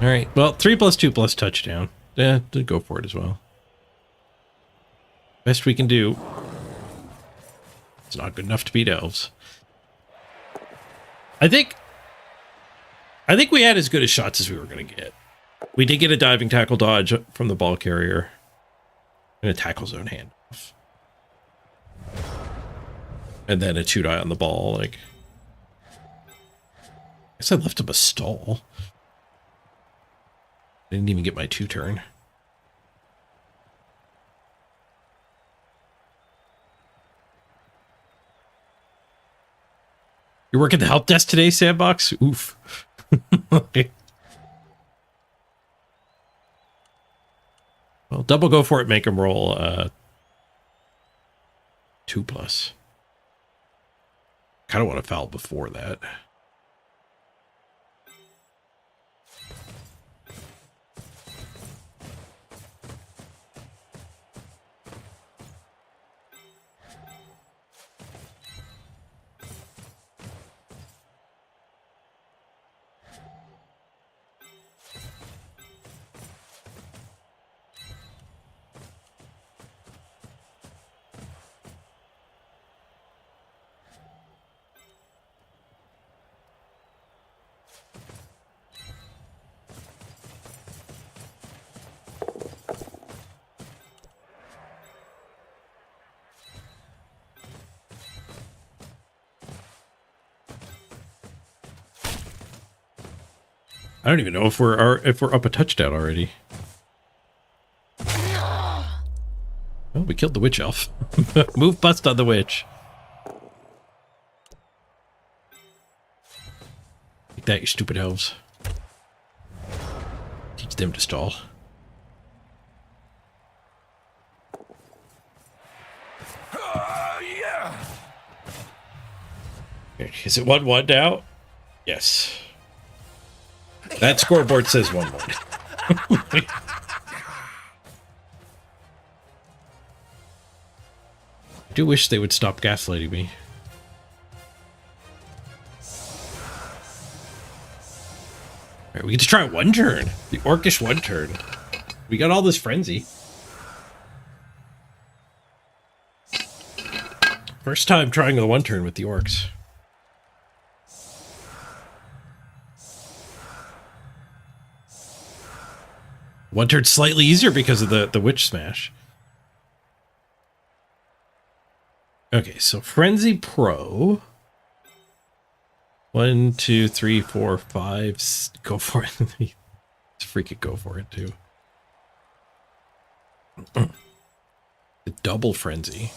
Speaker 1: All right. Well, 3+2+ touchdown. Yeah, go for it as well. Best we can do. It's not good enough to beat elves. I think we had as good a shots as we were going to get. We did get a diving tackle dodge from the ball carrier and a tackle zone handoff. And then a 2-die on the ball. Like, I guess I left him a stall. I didn't even get my 2-turn. You're working the help desk today, Sandbox? Oof. Okay. Well, double go for it, make him roll 2+. Kind of want to foul before that. I don't even know if we're up a touchdown already. Well, we killed the witch elf. Move bust on the witch. Take that, you stupid elves. Teach them to stall.
Speaker 2: Yeah.
Speaker 1: Is it 1-1 now? Yes. That scoreboard says 1-1. I do wish they would stop gaslighting me. Alright, we get to try 1 turn. The orcish 1 turn. We got all this frenzy. First time trying the 1 turn with the orcs. One turn's slightly easier because of the witch smash. Okay, so Frenzy Pro. 1, 2, 3, 4, 5. Go for it. Let's freaking go for it too. The double frenzy.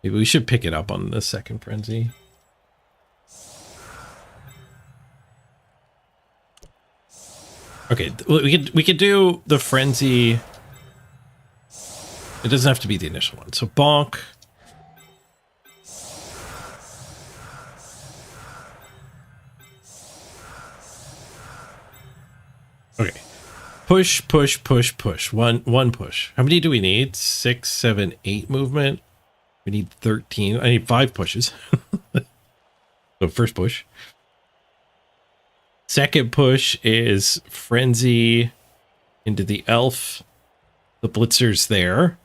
Speaker 1: Maybe we should pick it up on the second frenzy. Okay, we could do the frenzy. It doesn't have to be the initial one. So bonk. Okay. Push, push, push, push. One push. How many do we need? 6, 7, 8 movement. We need 13. I need 5 pushes. So first push. Second push is frenzy into the elf. The blitzer's there.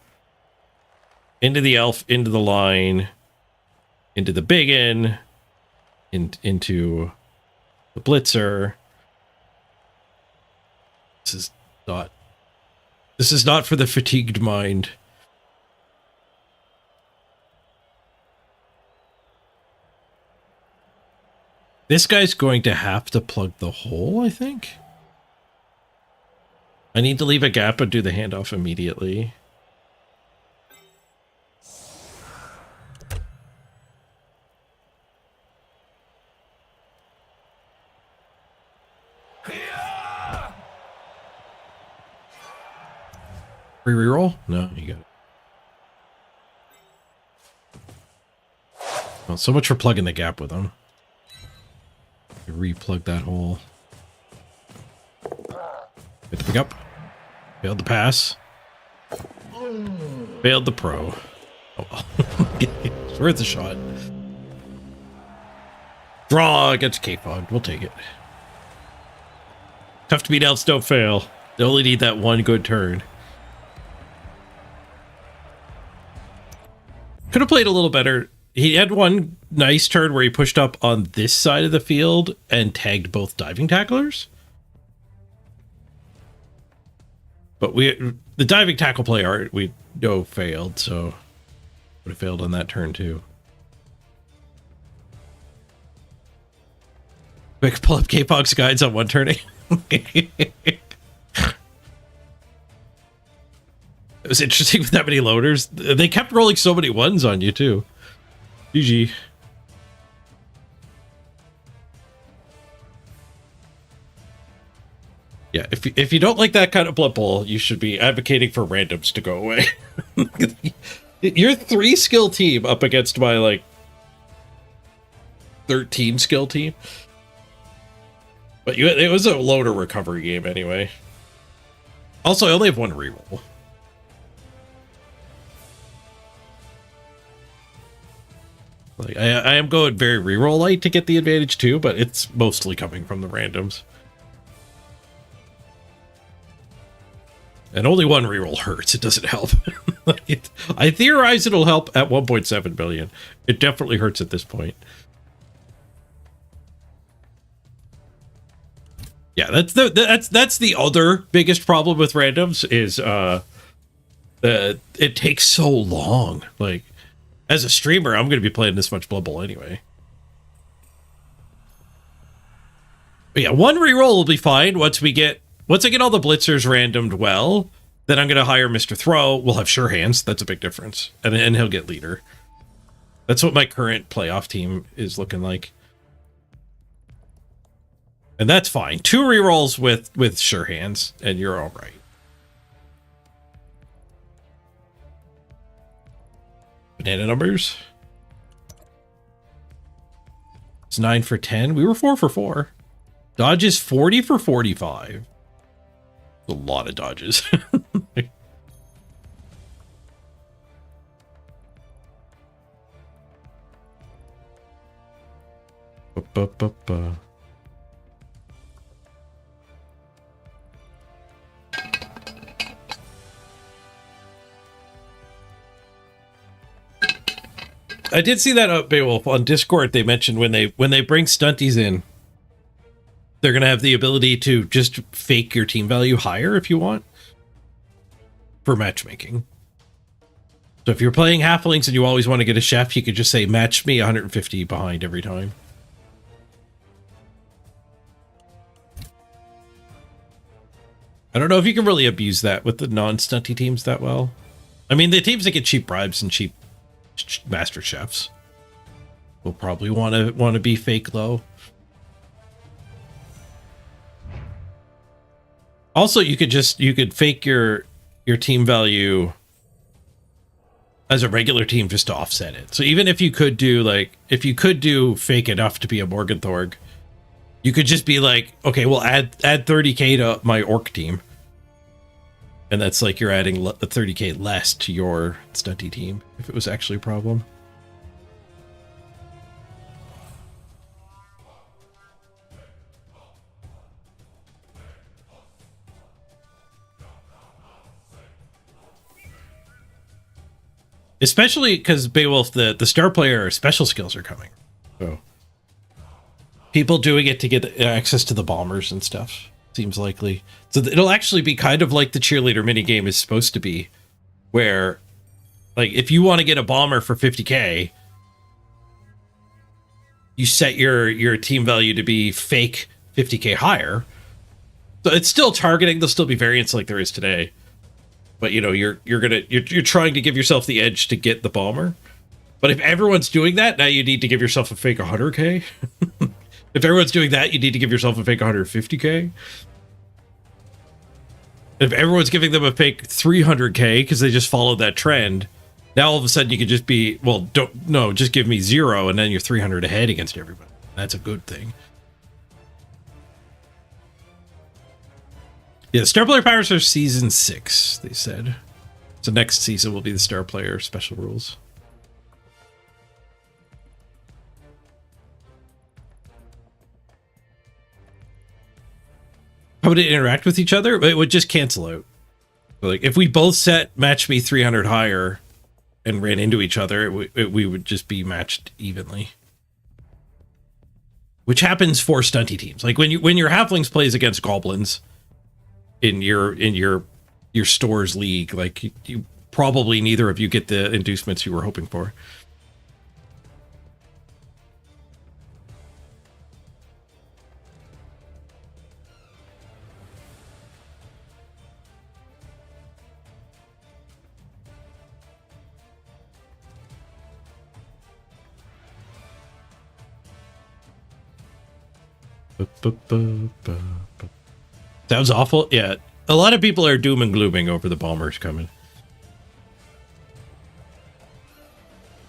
Speaker 1: Into the elf, into the line, into the biggin, into the blitzer. This is not for the fatigued mind. This guy's going to have to plug the hole, I think. I need to leave a gap and do the handoff immediately. Free reroll? No, you got it. Well, so much for plugging the gap with him. Replug that hole. Get the pick up. Failed the pass. Failed the pro. Oh well. It's worth a shot. Draw against K-Fog. We'll take it. Tough to beat outs don't fail. They only need that one good turn. Could have played a little better. He had one nice turn where he pushed up on this side of the field and tagged both diving tacklers. But the diving tackle play we know failed, so would have failed on that turn too. Quick pull up K-Fog's guides on one turning. It was interesting with that many loaders. They kept rolling so many ones on you too. GG. Yeah, if you don't like that kind of blood bowl, you should be advocating for randoms to go away. Your 3 skill team up against my like 13 skill team. But it was a loader recovery game anyway. Also, I only have one reroll. Like I am going very reroll light to get the advantage too, but it's mostly coming from the randoms. And only one reroll hurts. It doesn't help. I theorize it'll help at 1.7 billion. It definitely hurts at this point. Yeah, that's the other biggest problem with randoms is it takes so long. Like as a streamer, I'm going to be playing this much Blood Bowl anyway. But yeah, one reroll will be fine once I get all the blitzers randomed well. Then I'm going to hire Mr. Throw. We'll have sure hands. That's a big difference, and he'll get leader. That's what my current playoff team is looking like. And that's fine. 2 rerolls with sure hands, and you're all right. Banana numbers. It's 9 for 10. We were 4 for 4. Dodges 40 for 45. A lot of dodges. I did see that Beowulf on Discord. They mentioned when they bring stunties in, they're gonna have the ability to just fake your team value higher if you want for matchmaking. So if you're playing halflings and you always want to get a chef, you could just say match me 150 behind every time. I don't know if you can really abuse that with the non-stunty teams that well. I mean, the teams that get cheap bribes and cheap master chefs will probably want to be fake low. Also, you could fake your team value as a regular team just to offset it. So even if you could do fake enough to be a Morgenthorg, you could just be like, okay, well add 30k to my orc team. And that's like you're adding 30k less to your stunty team if it was actually a problem. Especially because Beowulf, the star player special skills are coming. So people doing it to get access to the bombers and stuff seems likely. So it'll actually be kind of like the cheerleader minigame is supposed to be, where like if you want to get a bomber for 50k, you set your team value to be fake 50k higher. So it's still targeting. There'll still be variance like there is today, but you know you're trying to give yourself the edge to get the bomber. But if everyone's doing that, now you need to give yourself a fake 100k. If everyone's doing that, you need to give yourself a fake 150k. If everyone's giving them a fake 300k because they just followed that trend, now all of a sudden you could just be, well, just give me 0 and then you're 300 ahead against everybody. That's a good thing. Yeah, Star Player Powers are season 6, they said. So next season will be the Star Player special rules. How would it interact with each other? It would just cancel out. Like if we both set match me 300 higher and ran into each other, we would just be matched evenly. Which happens for stunty teams. Like when your halflings plays against goblins in your store's league, like you probably neither of you get the inducements you were hoping for. Sounds awful. Yeah, a lot of people are doom and glooming over the bombers coming.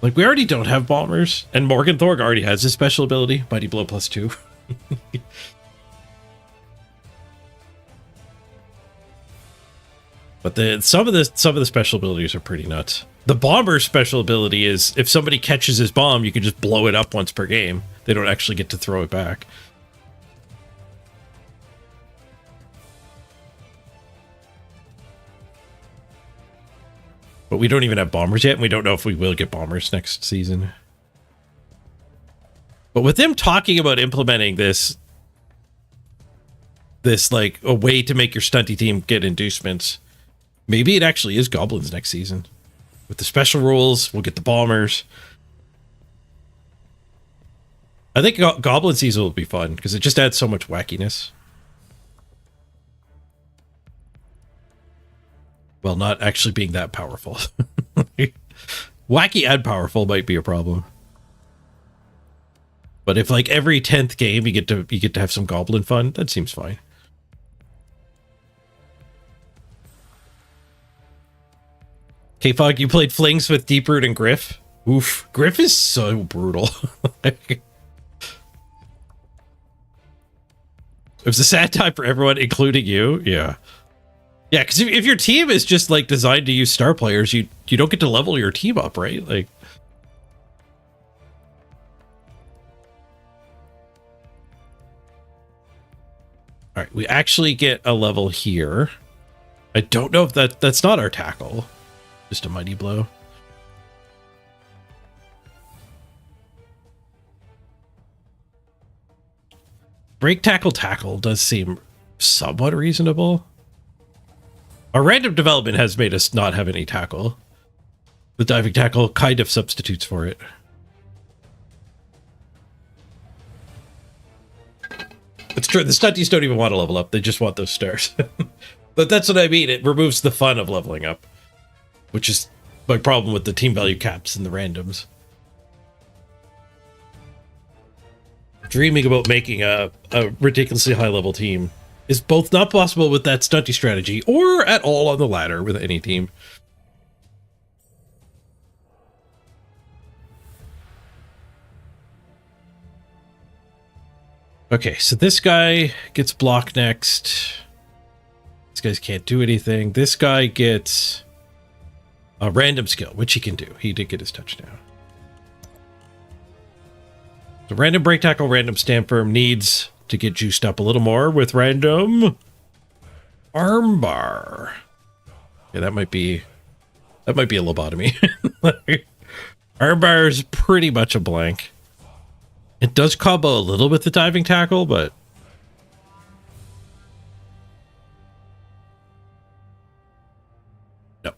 Speaker 1: Like we already don't have bombers, and Morgan Thorg already has his special ability, Mighty Blow +2. But some of the special abilities are pretty nuts. The bomber special ability is if somebody catches his bomb, you can just blow it up once per game. They don't actually get to throw it back. But we don't even have bombers yet, and we don't know if we will get bombers next season. But with them talking about implementing this like a way to make your stunty team get inducements, maybe it actually is goblins next season. With the special rules, we'll get the bombers. I think goblin season will be fun because it just adds so much wackiness. Well, not actually being that powerful. Wacky and powerful might be a problem. But if like every 10th game you get to have some goblin fun, that seems fine. K-Fog, you played Flings with Deeproot and Griff? Oof, Griff is so brutal. It was a sad time for everyone, including you. Yeah. Yeah, because if your team is just like designed to use star players, you don't get to level your team up, right? Like, all right, we actually get a level here. I don't know if that's not our tackle, just a mighty blow. Break tackle does seem somewhat reasonable. Our random development has made us not have any tackle. The diving tackle kind of substitutes for it. It's true, the stunties don't even want to level up, they just want those stars. But that's what I mean, it removes the fun of leveling up. Which is my problem with the team value caps and the randoms. Dreaming about making a ridiculously high level team is both not possible with that stunty strategy or at all on the ladder with any team. Okay, so this guy gets blocked next. These guys can't do anything. This guy gets a random skill, which he can do. He did get his touchdown. So random break tackle, random stand firm needs to get juiced up a little more with random armbar. Yeah, that might be a lobotomy. Armbar is pretty much a blank. It does combo a little with the diving tackle, but no.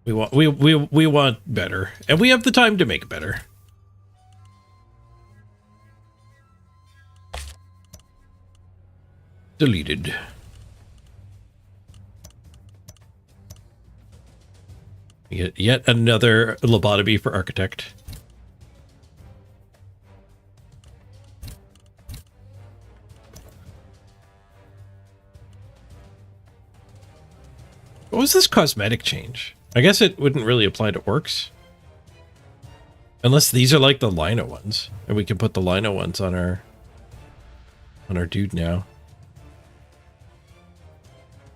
Speaker 1: We want better, and we have the time to make better. Deleted. Yet another lobotomy for architect. What was this cosmetic change? I guess it wouldn't really apply to orcs. Unless these are like the Lino ones. And we can put the Lino ones on our dude now.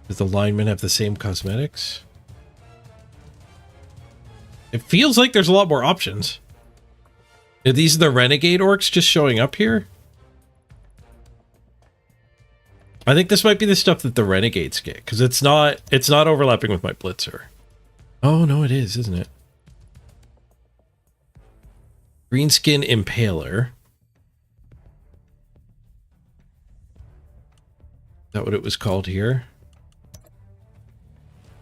Speaker 1: Does the linemen have the same cosmetics? It feels like there's a lot more options. Are these the renegade orcs just showing up here? I think this might be the stuff that the renegades get, because it's not overlapping with my blitzer. Oh no, it is, isn't it? Greenskin Impaler. Is that what it was called here?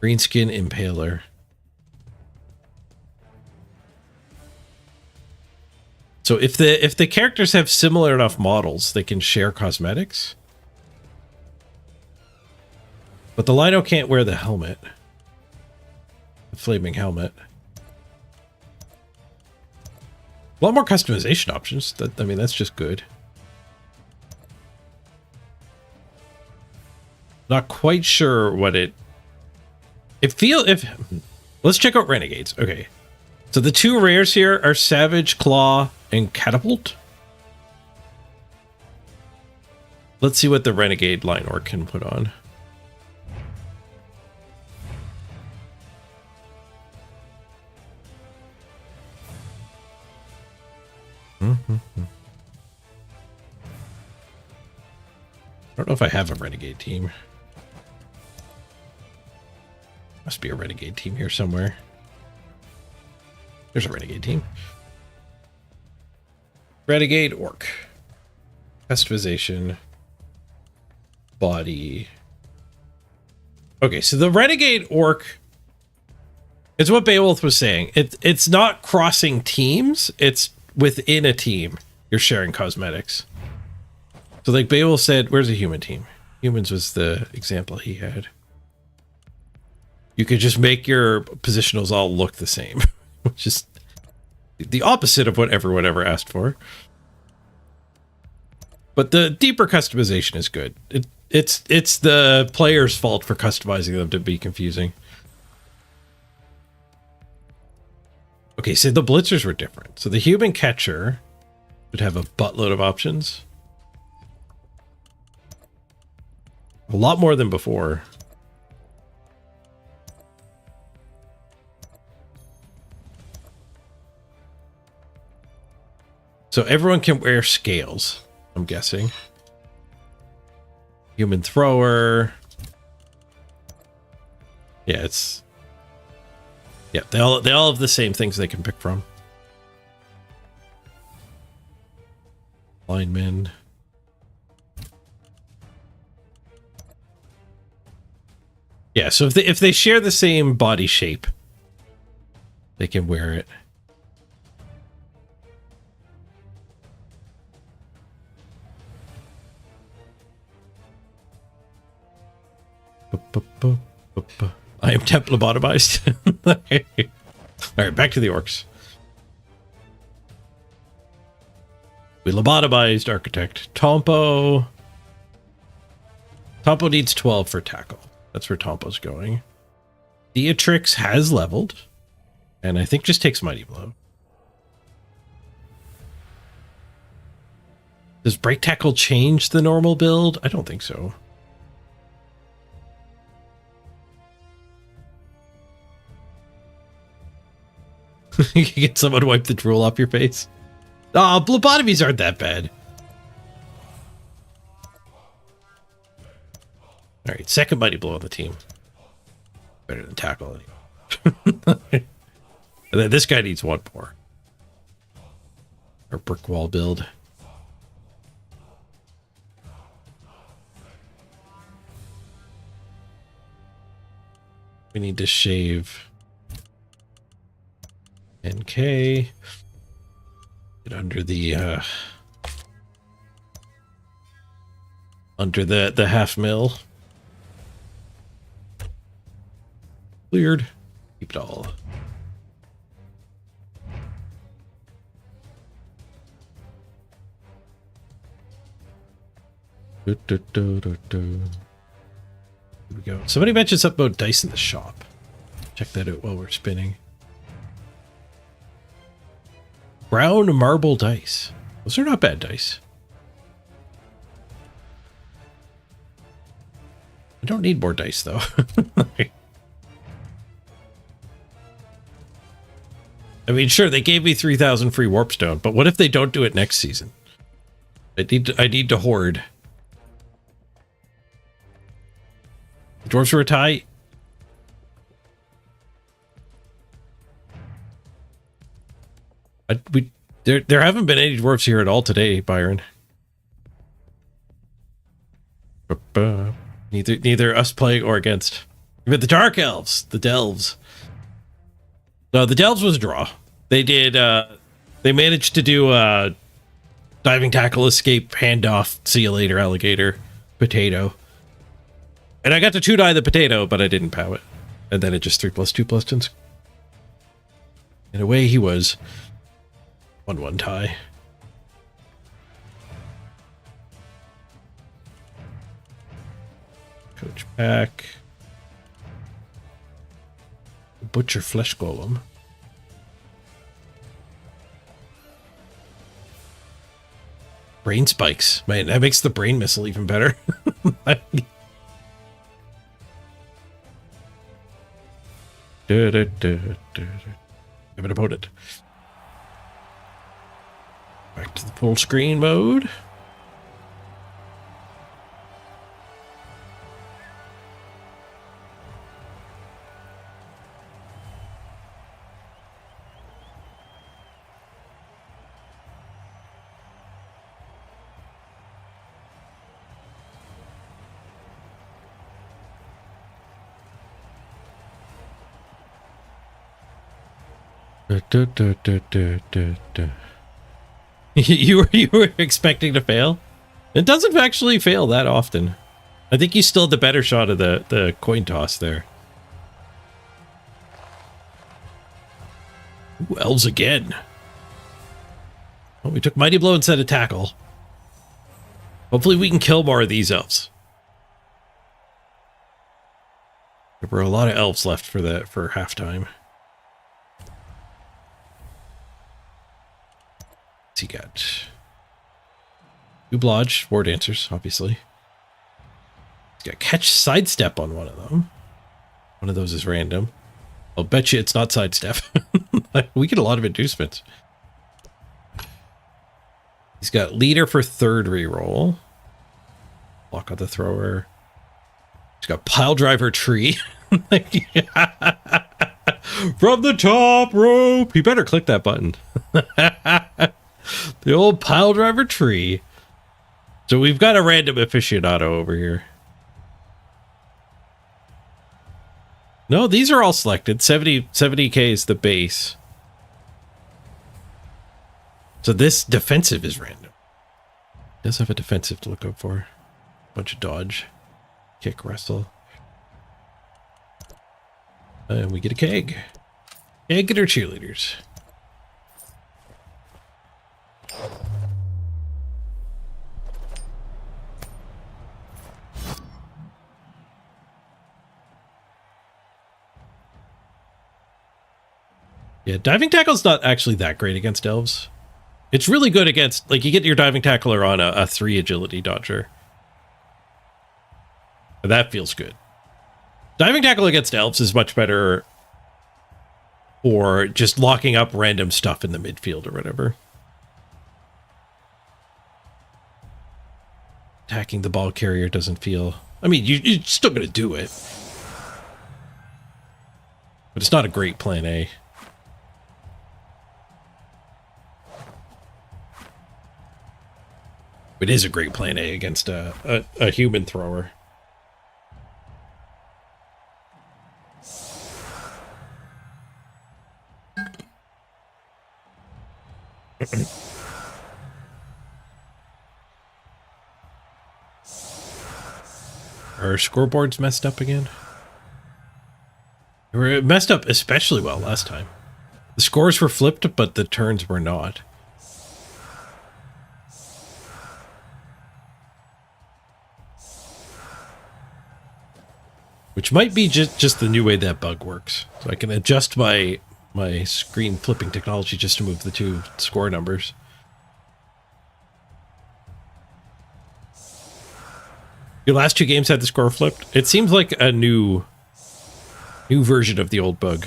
Speaker 1: Greenskin Impaler. So if the characters have similar enough models, they can share cosmetics. But the Lino can't wear the helmet. The flaming helmet. A lot more customization options. I mean, that's just good. Not quite sure what it let's check out Renegades. Okay. So the two rares here are Savage, Claw, and Catapult. Let's see what the Renegade line orc can put on. I don't know if I have a Renegade team. Must be a Renegade team here somewhere. There's a Renegade team. Renegade Orc. Customization. Body. Okay, so the Renegade Orc is what Beowulf was saying. It's not crossing teams. It's within a team. You're sharing cosmetics. So like Beowulf said, where's a human team? Humans was the example he had. You could just make your positionals all look the same, which is the opposite of what everyone ever asked for. But the deeper customization is good. It's the player's fault for customizing them to be confusing. Okay, so the blitzers were different. So the human catcher would have a buttload of options. A lot more than before. So everyone can wear scales, I'm guessing. Human thrower. Yeah, they all have the same things they can pick from. Linemen. Yeah, so if they share the same body shape, they can wear it. I am temp lobotomized. All right, back to the orcs. We lobotomized architect. Tompo needs 12 for tackle. That's where Tompo's going. Beatrix has leveled, and I think just takes Mighty Blow. Does break tackle change the normal build? I don't think so. You can get someone to wipe the drool off your face. Oh, lobotomies aren't that bad. All right, second Mighty Blow on the team. Better than tackle anyway. And then this guy needs one more. Our brick wall build. We need to shave NK. Get under the under the half mil. Cleared. Keep it all. Here we go. Somebody mentioned something about dice in the shop. Check that out while we're spinning. Brown marble dice. Those are not bad dice. I don't need more dice though. I mean, sure, they gave me 3,000 free warpstone, but what if they don't do it next season? I need to hoard. The dwarves were a tie. There haven't been any dwarves here at all today, Byron. Neither us playing or against. But the dark elves, the delves. No, the delves was a draw. They did. They managed to do diving tackle, escape, handoff, see you later, alligator, potato. And I got to 2-die the potato, but I didn't pow it. And then it just 3+2+10. And away he was. 1-1 tie. Coach back. Butcher flesh golem. Brain spikes. Man, that makes the brain missile even better. Have an opponent. Back to the full screen mode. You were expecting to fail? It doesn't actually fail that often. I think you still had the better shot of the coin toss there. Ooh, elves again. Oh, we took Mighty Blow instead of Tackle. Hopefully we can kill more of these elves. There were a lot of elves left for halftime. He got Ublodge, War Dancers, obviously. He's got Catch Sidestep on one of them. One of those is random. I'll bet you it's not Sidestep. We get a lot of inducements. He's got Leader for 3rd reroll. Block on the thrower. He's got Pile Driver Tree. From the top rope. You better click that button. The old Pile Driver Tree. So we've got a random aficionado over here. No, these are all selected. 70k is the base. So this defensive is random. Does have a defensive to look up for. Bunch of dodge. Kick, wrestle. And we get a keg. Keg and our cheerleaders. Yeah, diving tackle's not actually that great against elves. It's really good against, like, you get your diving tackler on a 3 agility dodger. And that feels good. Diving tackle against elves is much better for just locking up random stuff in the midfield or whatever. Attacking the ball carrier doesn't feel... I mean, you're still going to do it. But it's not a great plan A. It is a great plan A against a human thrower. our scoreboard's messed up again? They were messed up especially well last time. The scores were flipped, but the turns were not. Which might be just the new way that bug works. So I can adjust my screen flipping technology just to move the two score numbers. Your last two games had the score flipped. It seems like a new version of the old bug.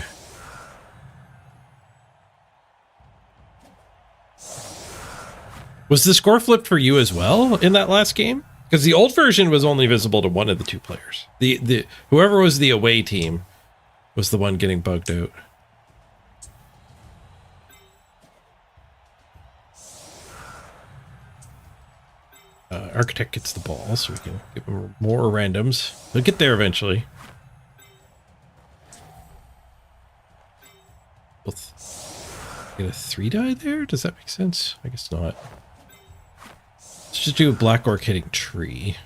Speaker 1: Was the score flipped for you as well in that last game? Because the old version was only visible to one of the two players. The whoever was the away team was the one getting bugged out. Architect gets the ball, so we can give him more randoms. They'll get there eventually. Get a 3-die there? Does that make sense? I guess not. Let's just do a black orc hitting tree.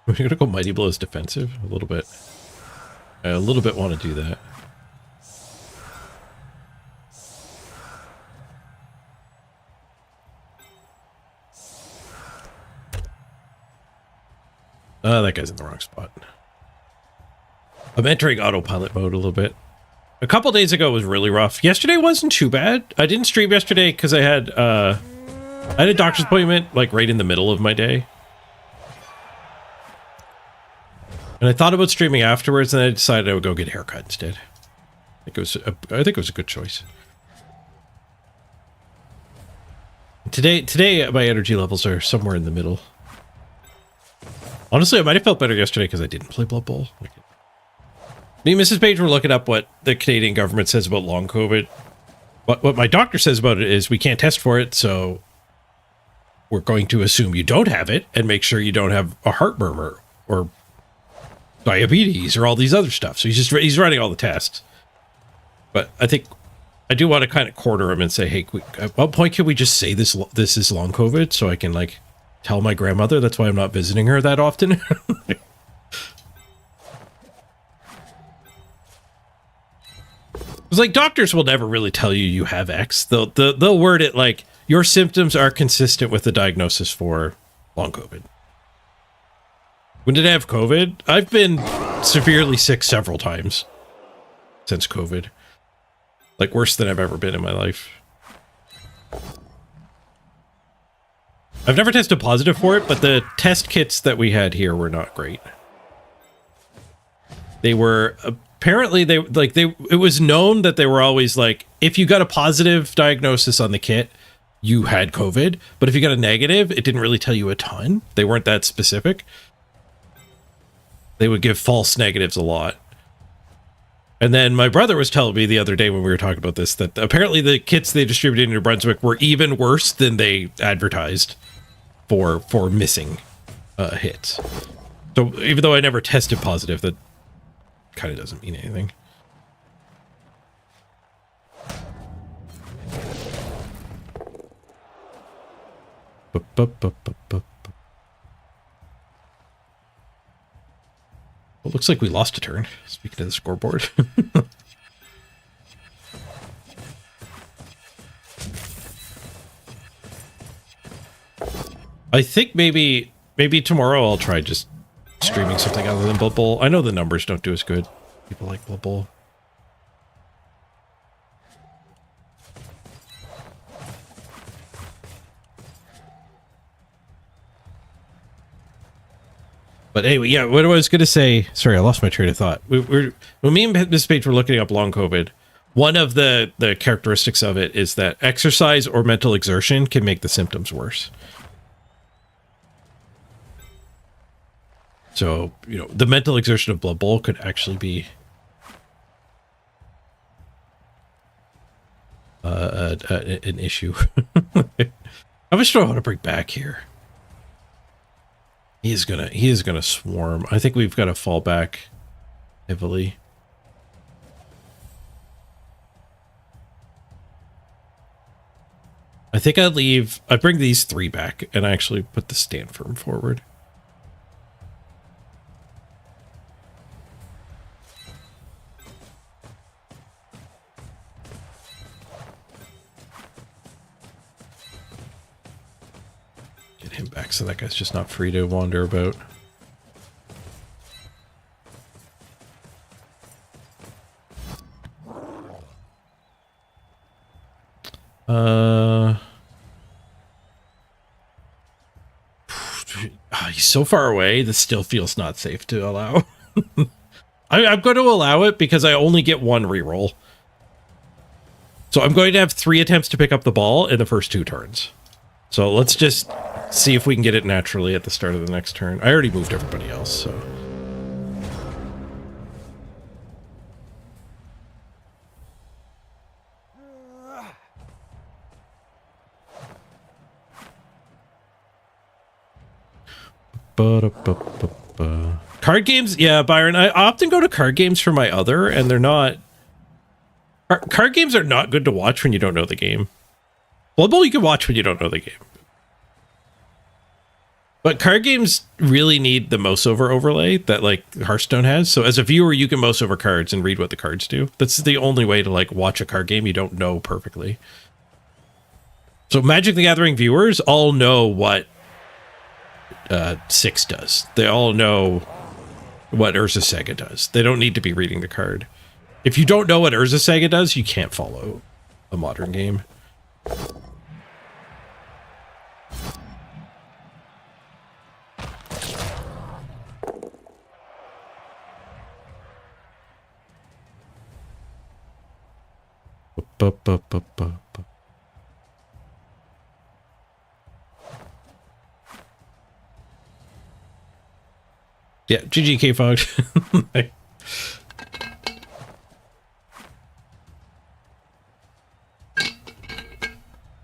Speaker 1: We're gonna go Mighty Blows defensive a little bit. I a little bit want to do that. That guy's in the wrong spot. I'm entering autopilot mode a little bit. A couple days ago was really rough. Yesterday wasn't too bad. I didn't stream yesterday because I had a doctor's appointment like right in the middle of my day. And I thought about streaming afterwards, and I decided I would go get a haircut instead. I think it was a good choice. Today my energy levels are somewhere in the middle. Honestly, I might have felt better yesterday because I didn't play Blood Bowl. Me and Mrs. Page were looking up what the Canadian government says about long COVID. What my doctor says about it is we can't test for it, so we're going to assume you don't have it and make sure you don't have a heart murmur or diabetes or all these other stuff. So he's running all the tests. But I think I do want to kind of corner him and say, hey, at what point can we just say this is long COVID so I can like tell my grandmother? That's why I'm not visiting her that often. It's like doctors will never really tell you have X. They'll word it like your symptoms are consistent with the diagnosis for long COVID. When did I have COVID? I've been severely sick several times since COVID. Like worse than I've ever been in my life. I've never tested positive for it, but the test kits that we had here were not great. They were apparently it was known that they were always like, if you got a positive diagnosis on the kit, you had COVID, but if you got a negative, it didn't really tell you a ton. They weren't that specific. They would give false negatives a lot. And then my brother was telling me the other day when we were talking about this, that apparently the kits they distributed in New Brunswick were even worse than they advertised for missing hits. So even though I never tested positive, that kind of doesn't mean anything. Well, looks like we lost a turn, speaking of the scoreboard. I think maybe tomorrow I'll try just streaming something other than Blood Bowl. I know the numbers don't do as good. People like Blood Bowl. But anyway, yeah, what I was going to say, sorry, I lost my train of thought. When me and Miss Page were looking up long COVID, one of the characteristics of it is that exercise or mental exertion can make the symptoms worse. So, you know, the mental exertion of Blood Bowl could actually be an issue. How much do I want to bring back here? He is gonna swarm. I think we've got to fall back heavily. I think I bring these 3 back and I actually put the stand firm forward. Get him back so that guy's just not free to wander about. He's so far away, this still feels not safe to allow. I'm going to allow it because I only get 1 reroll. So I'm going to have 3 attempts to pick up the ball in the first 2 turns. So let's just see if we can get it naturally at the start of the next turn. I already moved everybody else, so... Card games, yeah, Byron. I often go to card games for my other, and they're not. Card games are not good to watch when you don't know the game. Blood Bowl you can watch when you don't know the game, but card games really need the mouse over overlay that like Hearthstone has. So as a viewer, you can mouse over cards and read what the cards do. That's the only way to like watch a card game you don't know perfectly. So Magic the Gathering viewers all know what 6 does. They all know what Urza Saga does. They don't need to be reading the card. If you don't know what Urza Saga does, you can't follow a modern game. Yeah, GG K-Fog.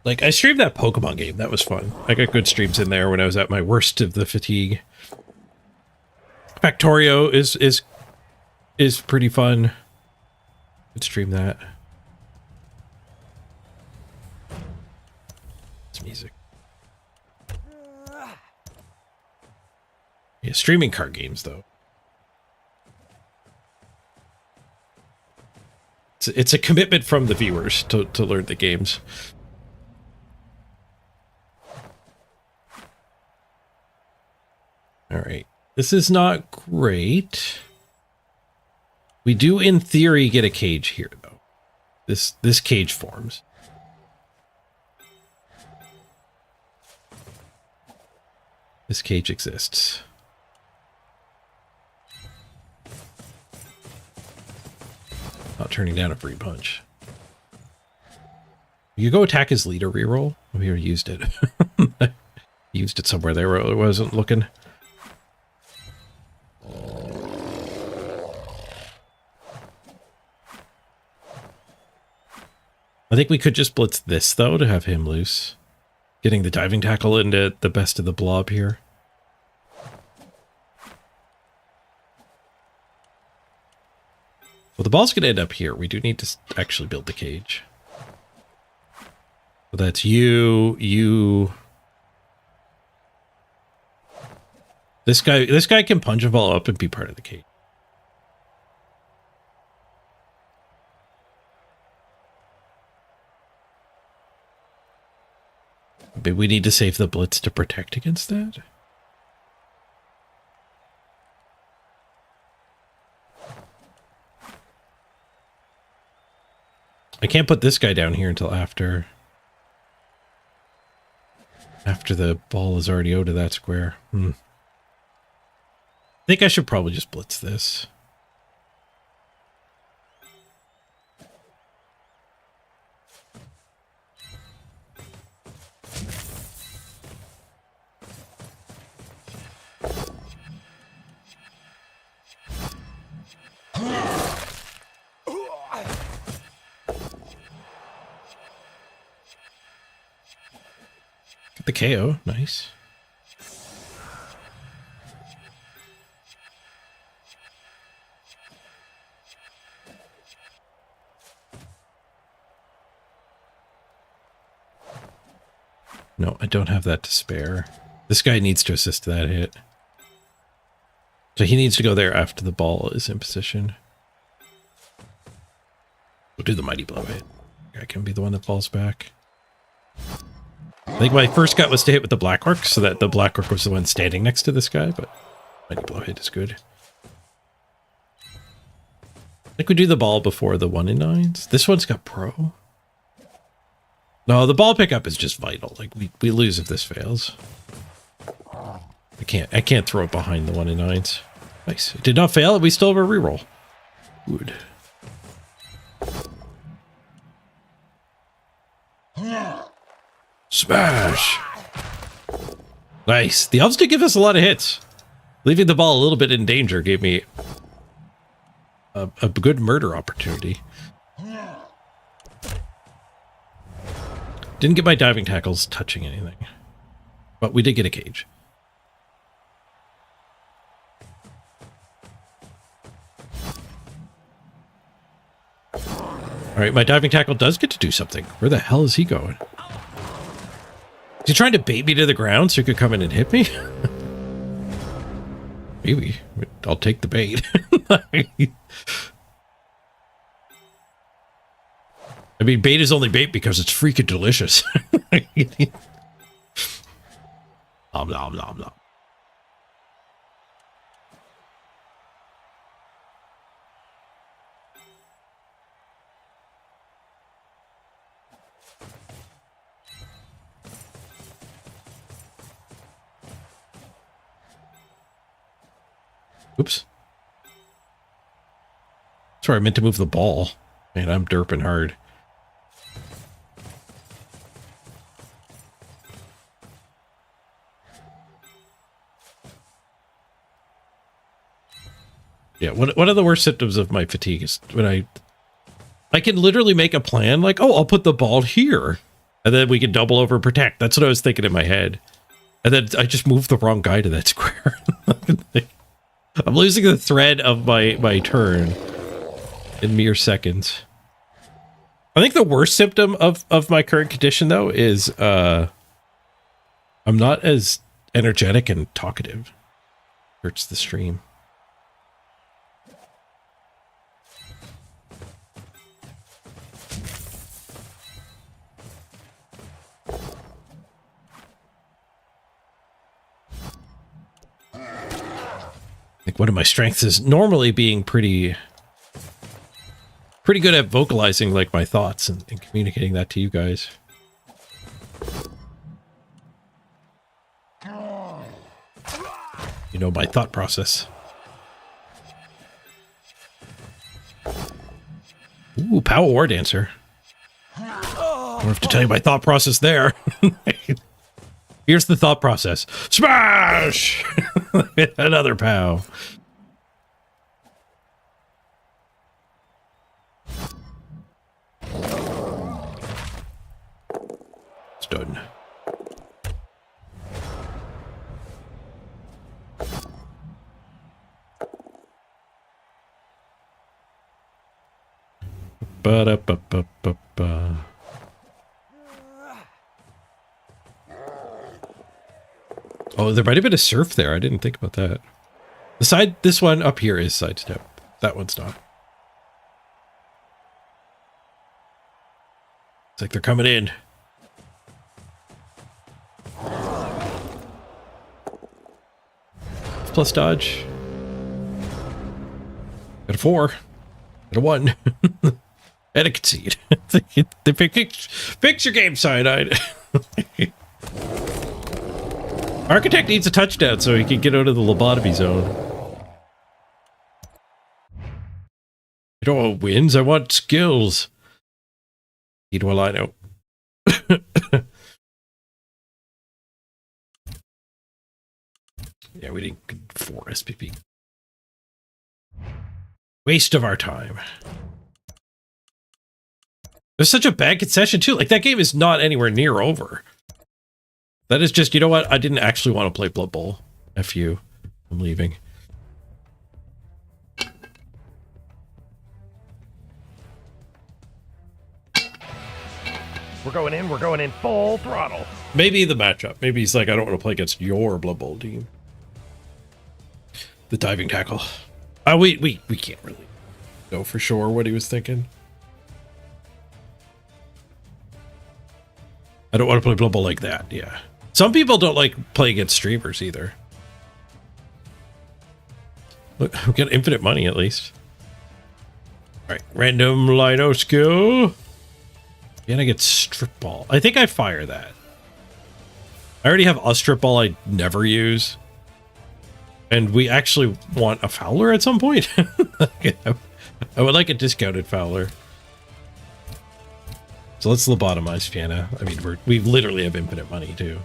Speaker 1: Like, I streamed that Pokemon game. That was fun. I got good streams in there when I was at my worst of the fatigue. Factorio is pretty fun. Could stream that. It's music. Yeah, streaming card games, though. It's a commitment from the viewers to learn the games. All right. This is not great. We do, in theory, get a cage here, though. This cage forms. This cage exists. Not turning down a free punch. You go attack his leader reroll. We already used it. Used it somewhere there where it wasn't looking. I think we could just blitz this, though, to have him loose. Getting the diving tackle into the best of the blob here. Well, the ball's going to end up here. We do need to actually build the cage. So that's you. This guy can punch a ball up and be part of the cage. But we need to save the blitz to protect against that. I can't put this guy down here until after the ball is already out of that square. I think I should probably just blitz this. Get the KO, nice. No, I don't have that to spare. This guy needs to assist that hit. So he needs to go there after the ball is in position. We'll do the mighty blow hit. I can be the one that falls back. I think my first gut was to hit with the black orc, so that the black orc was the one standing next to this guy, but mighty blow hit is good. I think we do the ball before the 1 in 9s. This one's got pro. No, the ball pickup is just vital. Like we lose if this fails. I can't throw it behind the 1 in 9s. Nice. It did not fail. We still have a reroll. Good. Smash. Nice. The elves did give us a lot of hits. Leaving the ball a little bit in danger gave me a good murder opportunity. Didn't get my diving tackles touching anything. But we did get a cage. Alright, my diving tackle does get to do something. Where the hell is he going? Is he trying to bait me to the ground so he could come in and hit me? Maybe. I'll take the bait. I mean, bait is only bait because it's freaking delicious. Nom nom nom nom. Oops. Sorry, I meant to move the ball. Man, I'm derping hard. Yeah, one of the worst symptoms of my fatigue is when I can literally make a plan like, oh, I'll put the ball here. And then we can double over protect. That's what I was thinking in my head. And then I just moved the wrong guy to that square. I'm losing the thread of my turn in mere seconds. I think the worst symptom of my current condition, though, is I'm not as energetic and talkative. Hurts the stream. Like one of my strengths is normally being pretty good at vocalizing like my thoughts and communicating that to you guys. You know my thought process. Ooh, Power War Dancer. I don't have to tell you my thought process there. Here's the thought process. Smash! Another POW. It's done. Ba-da-ba-ba-ba-ba. Oh, there might have been a surf there. I didn't think about that. This one up here is sidestep. That one's not. It's like they're coming in. Plus dodge. Got a 4. Got a 1. And a concede. Fix your game, Cyanide. Architect needs a touchdown so he can get out of the lobotomy zone. I don't want wins, I want skills. Well, I know. Yeah, we didn't get 4 SPP. Waste of our time. There's such a bad concession too. Like that game is not anywhere near over. That is just, you know what? I didn't actually want to play Blood Bowl. F you. I'm leaving.
Speaker 2: We're going in full throttle.
Speaker 1: Maybe the matchup. Maybe he's like, I don't want to play against your Blood Bowl team. The diving tackle. We can't really know for sure what he was thinking. I don't want to play Blood Bowl like that, yeah. Some people don't like playing against streamers either. Look, we got infinite money at least. Alright, random Lino skill. And I get strip ball. I think I fire that. I already have a strip ball I never use. And we actually want a Fowler at some point. I would like a discounted Fowler. So let's lobotomize Fianna. I mean, we literally have infinite money too.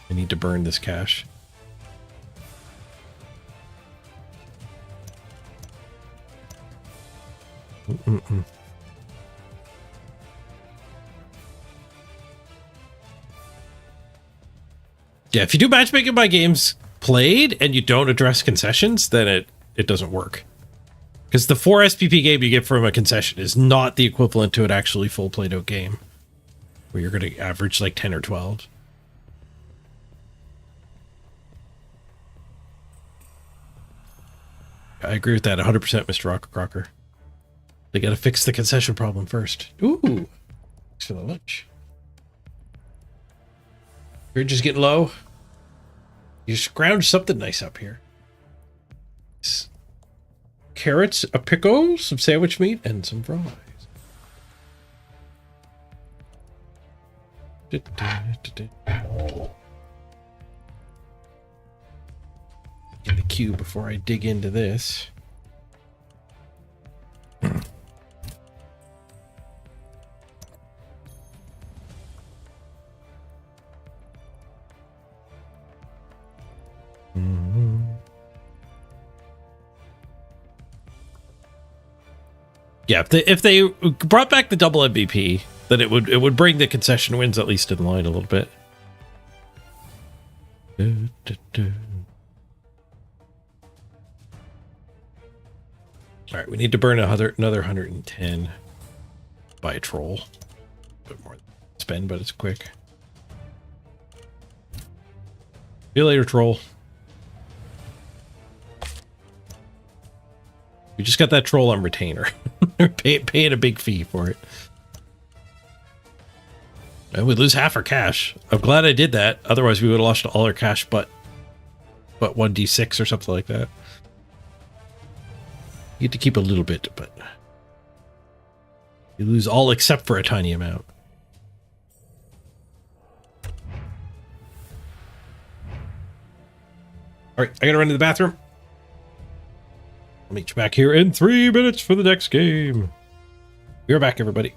Speaker 1: I need to burn this cash. Yeah, if you do matchmaking by games played and you don't address concessions, then it doesn't work. Because the 4 SPP game you get from a concession is not the equivalent to an actually full played out game, where you're going to average like 10 or 12. I agree with that 100%, Mr. Rocker Crocker. They got to fix the concession problem first. Ooh, thanks for the lunch. Bridge is getting low. You scrounge something nice up here. Carrots, a pickle, some sandwich meat, and some fries. Get the queue before I dig into this. Yeah, if they brought back the double MVP, then it would bring the concession wins at least in line a little bit. All right, we need to burn another 110 by a troll. A bit more spend, but it's quick. See you later, troll. We just got that troll on retainer. They're paying a big fee for it. And we lose half our cash. I'm glad I did that. Otherwise, we would have lost all our cash, but 1d6 or something like that. You get to keep a little bit, but you lose all except for a tiny amount. All right, I gotta run to the bathroom. I'll meet you back here in 3 minutes for the next game. We're back, everybody.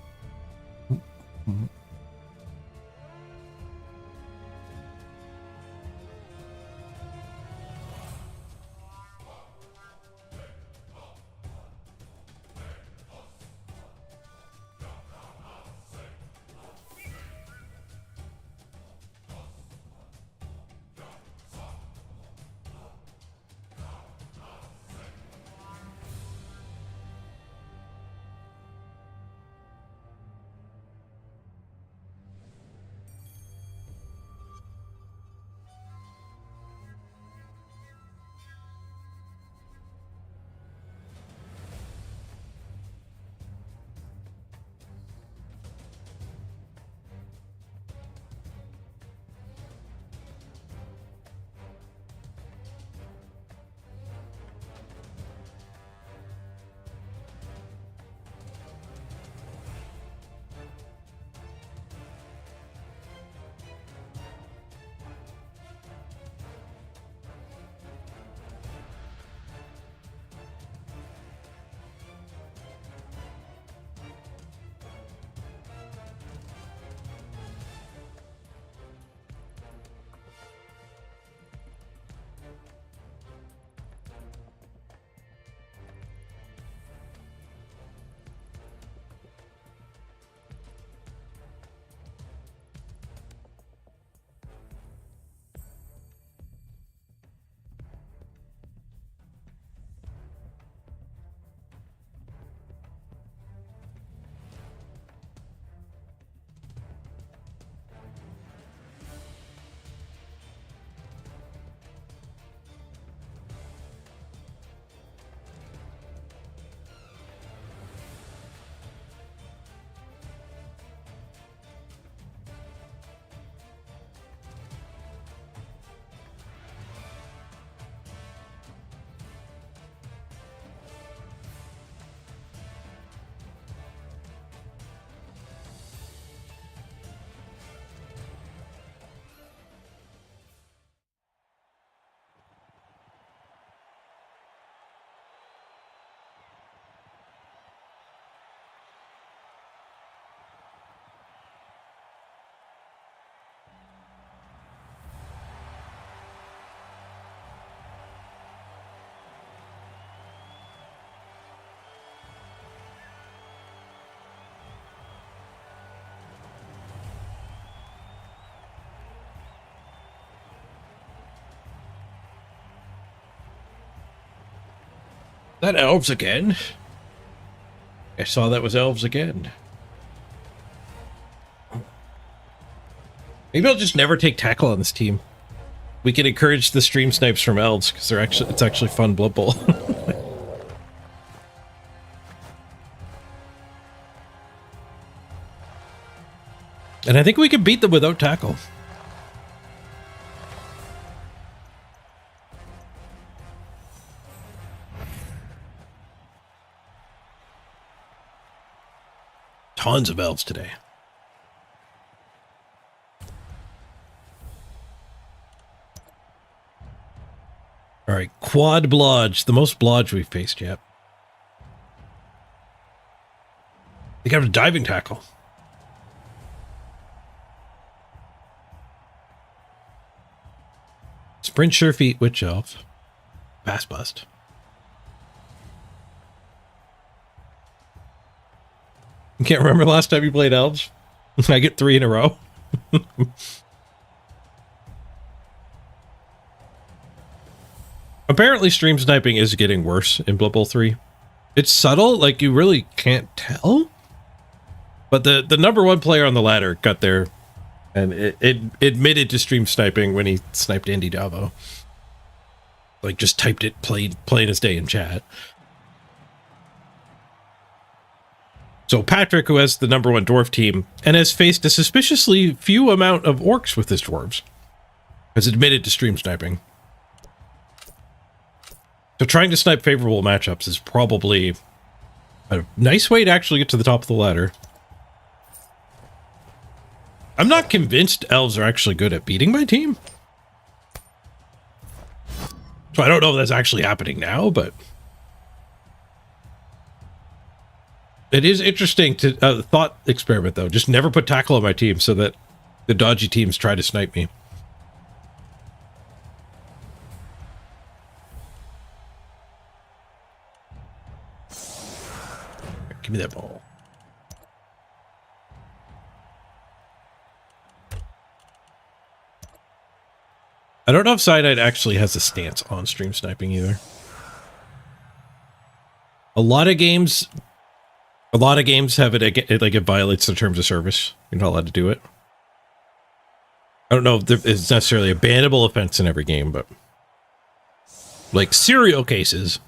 Speaker 1: That elves again. I saw that was elves again. Maybe I'll just never take tackle on this team. We can encourage the stream snipes from elves because it's actually fun Blood Bowl. And I think we can beat them without tackle. Tons of elves today. All right, quad blodge, the most blodge we've faced yet. They got a diving tackle. Sprint sure feet, witch elf. Pass bust. You can't remember the last time you played elves? I get 3 in a row. Apparently stream sniping is getting worse in Blood Bowl 3. It's subtle, like you really can't tell. But the number 1 player on the ladder got there and it admitted to stream sniping when he sniped Andy Davo. Like just typed it plain as day in chat. So Patrick, who has the number 1 dwarf team and has faced a suspiciously few amount of orcs with his dwarves, has admitted to stream sniping. So trying to snipe favorable matchups is probably a nice way to actually get to the top of the ladder. I'm not convinced elves are actually good at beating my team. So I don't know if that's actually happening now, but it is interesting to thought experiment though. Just never put tackle on my team so that the dodgy teams try to snipe me. Give me that ball. I don't know if Cyanide actually has a stance on stream sniping either. A lot of games have it like it violates the terms of service. You're not allowed to do it. I don't know if it's necessarily a bannable offense in every game, but like serial cases.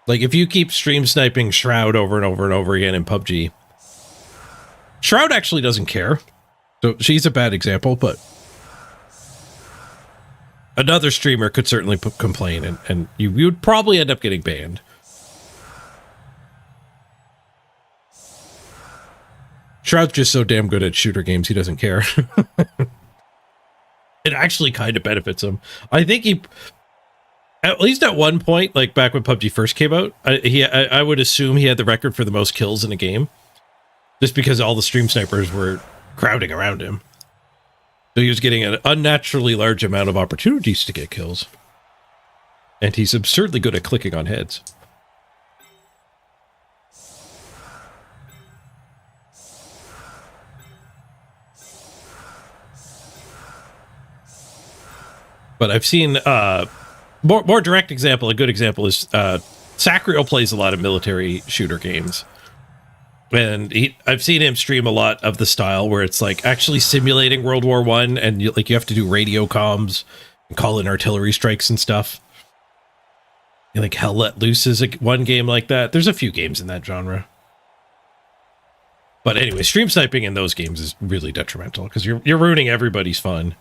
Speaker 1: Like if you keep stream sniping Shroud over and over and over again in PUBG, Shroud actually doesn't care. So she's a bad example, but another streamer could certainly complain and you would probably end up getting banned. Shroud's just so damn good at shooter games, he doesn't care. It actually kind of benefits him. I think he, at least at one point, like back when PUBG first came out, I would assume he had the record for the most kills in a game. Just because all the stream snipers were crowding around him. So he was getting an unnaturally large amount of opportunities to get kills. And he's absurdly good at clicking on heads. But I've seen more direct example, a good example is Sacriel plays a lot of military shooter games. And I've seen him stream a lot of the style where it's like actually simulating World War I and you have to do radio comms and call in artillery strikes and stuff. And like Hell Let Loose is one game like that. There's a few games in that genre. But anyway, stream sniping in those games is really detrimental because you're ruining everybody's fun.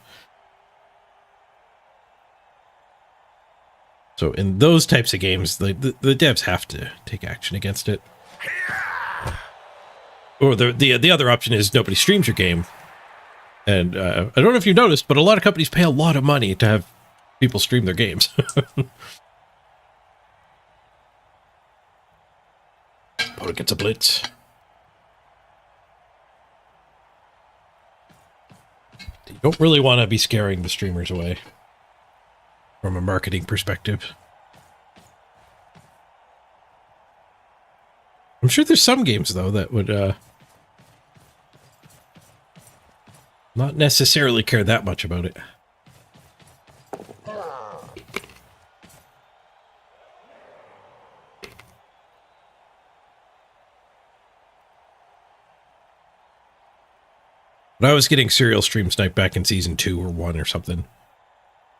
Speaker 1: So in those types of games, the devs have to take action against it. Or the other option is nobody streams your game. And I don't know if you noticed, but a lot of companies pay a lot of money to have people stream their games. Opponent gets a blitz. You don't really want to be scaring the streamers away from a marketing perspective. I'm sure there's some games, though, that would not necessarily care that much about it. But I was getting serial stream snipe back in season 2 or 1 or something.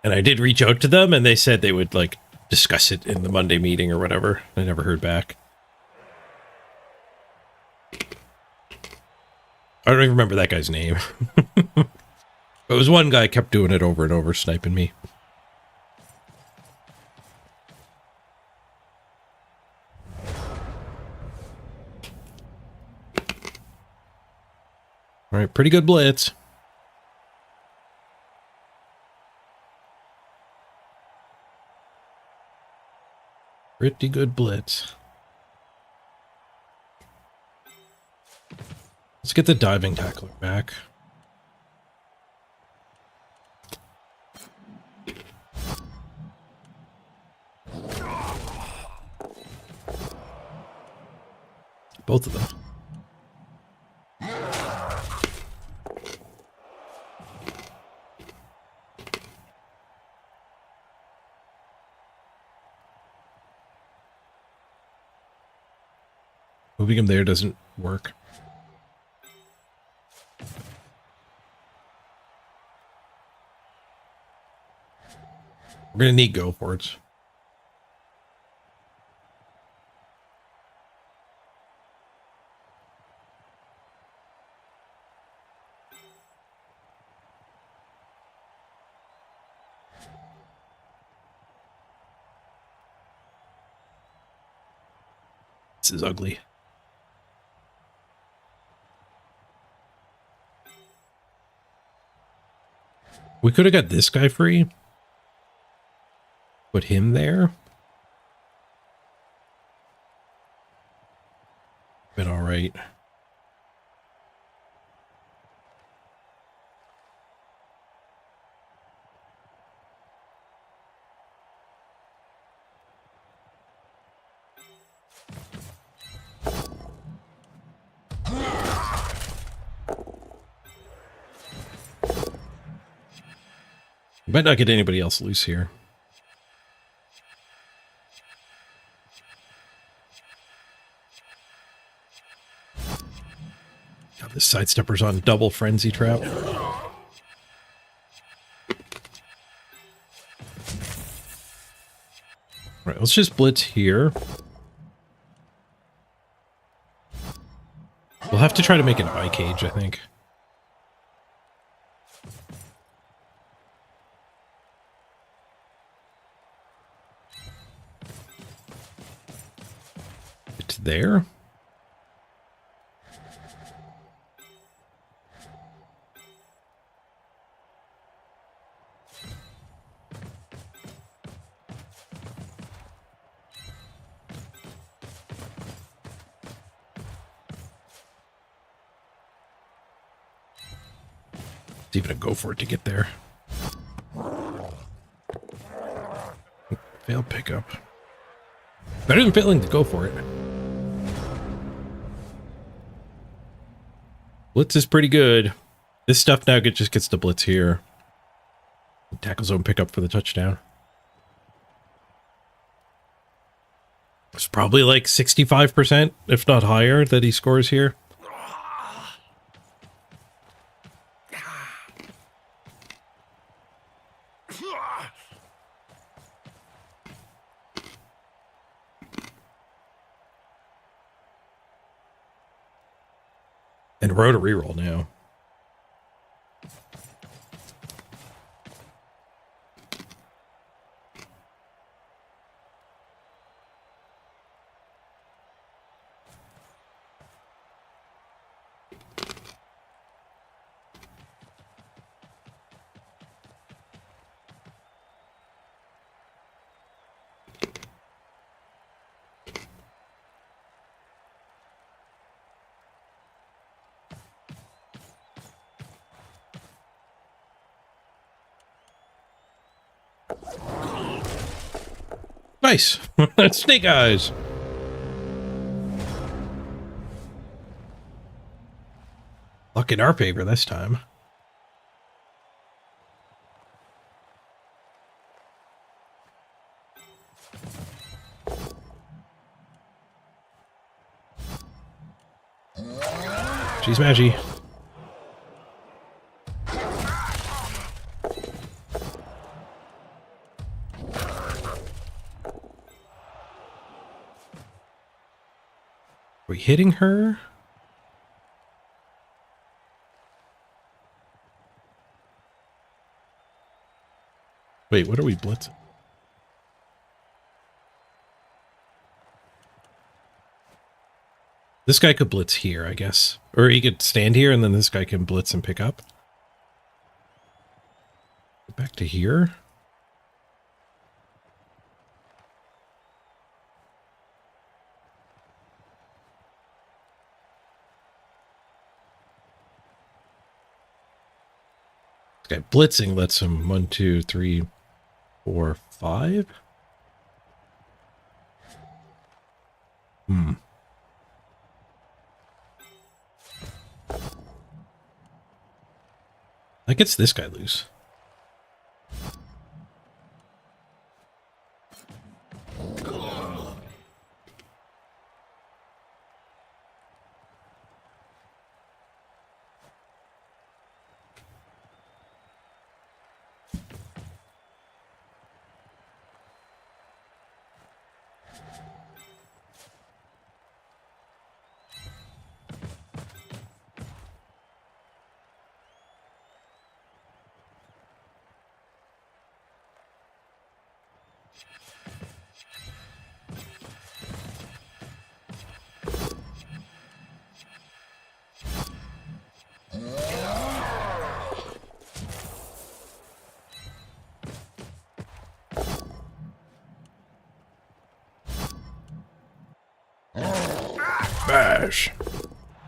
Speaker 1: And I did reach out to them, and they said they would, like, discuss it in the Monday meeting or whatever. I never heard back. I don't even remember that guy's name. It was one guy kept doing it over and over, sniping me. All right, pretty good blitz. Pretty good blitz. Let's get the diving tackler back. Both of them. Moving him there doesn't work. We're going to need go forwards. This is ugly. We could have got this guy free. Put him there. Been all right. Might not get anybody else loose here. God, this sidestepper's on double frenzy trap. Alright, let's just blitz here. We'll have to try to make an eye cage, I think. It's there. It's even a go for it to get there. Failed pickup. Better than failing to go for it. Blitz is pretty good. This stuff now just gets the blitz here. Tackle zone pickup for the touchdown. It's probably like 65%, if not higher, that he scores here. And road a reroll now. Nice. Snake eyes. Luck in our favor this time. She's Maggie. we hitting her? Wait, what are we blitzing? This guy could blitz here, I guess. Or he could stand here and then this guy can blitz and pick up. Back to here. This guy blitzing lets him 1, 2, 3, 4, 5. That gets this guy loose. Bash.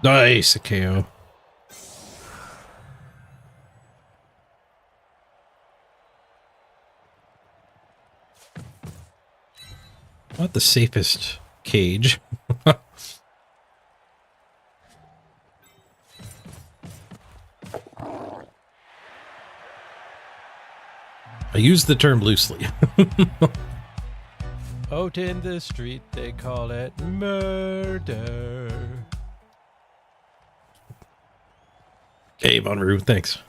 Speaker 1: Nice, a KO. Not the safest cage. I use the term loosely.
Speaker 2: Out in the street, they call it murder.
Speaker 1: Okay, Von Roo, thanks.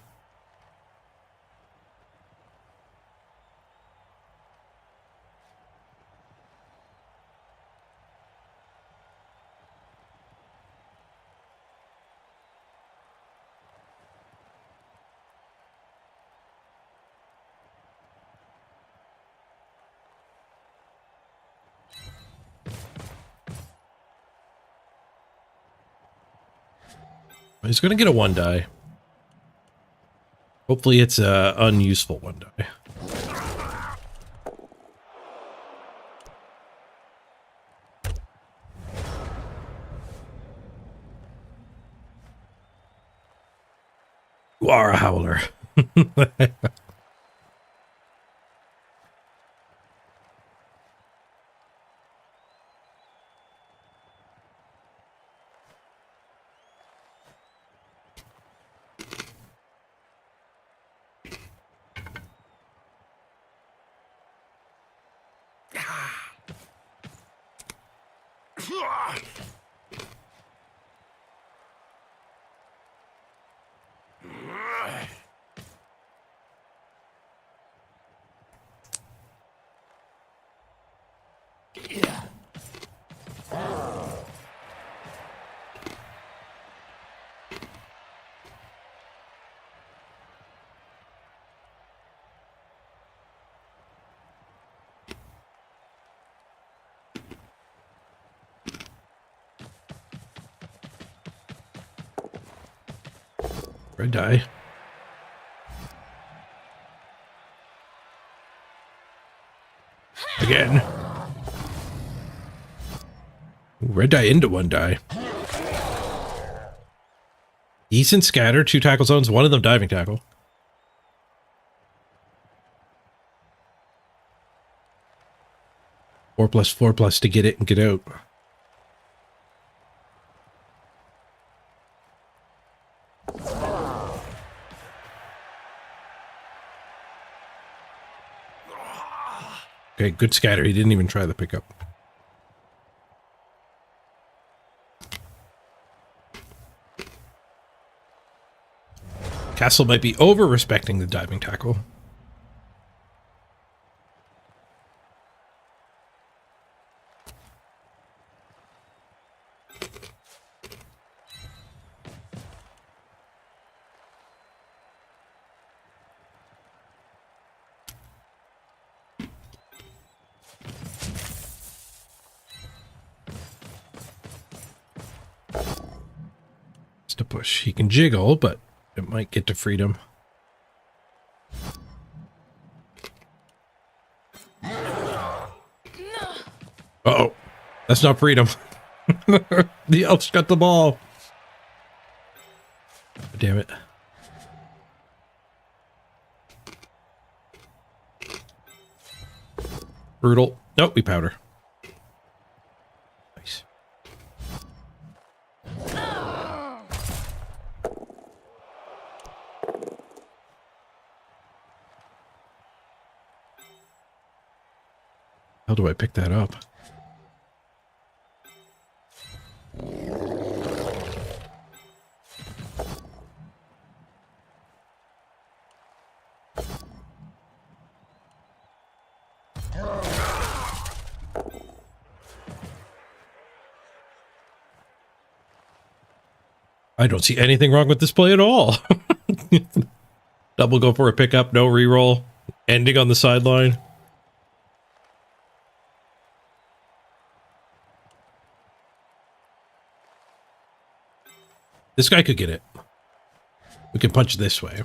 Speaker 1: He's going to get a 1 die. Hopefully it's a unuseful 1 die. You are a howler. Red die. Again. Ooh, red die into 1 die. Decent scatter, 2 tackle zones, 1 of them diving tackle. Four plus to get it and get out. Okay, good scatter. He didn't even try the pickup. Castle might be over-respecting the diving tackle. push. He can jiggle, but it might get to freedom. Uh-oh. That's not freedom. The elf's got the ball. Damn it. Brutal. Nope, we powder. Nice. How do I pick that up? I don't see anything wrong with this play at all. Double go for a pickup, no reroll, ending on the sideline. This guy could get it. We can punch this way.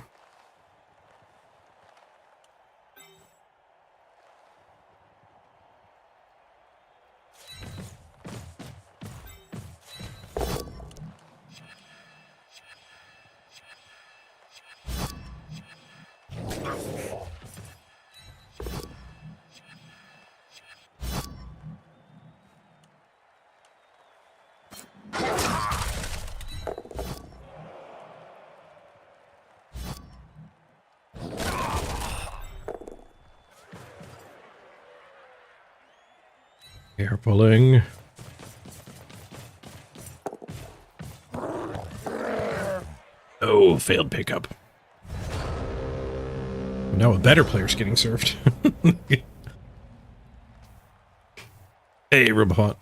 Speaker 1: Hair pulling. Oh, failed pickup. Now a better player's getting served. Hey, Rubahot.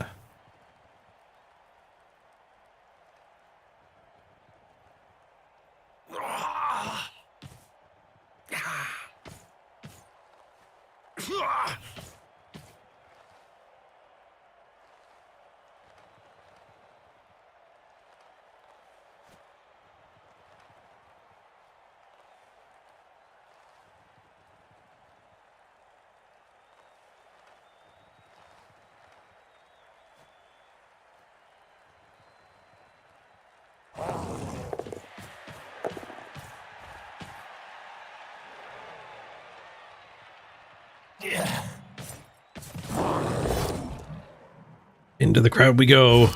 Speaker 1: Into the crowd we go.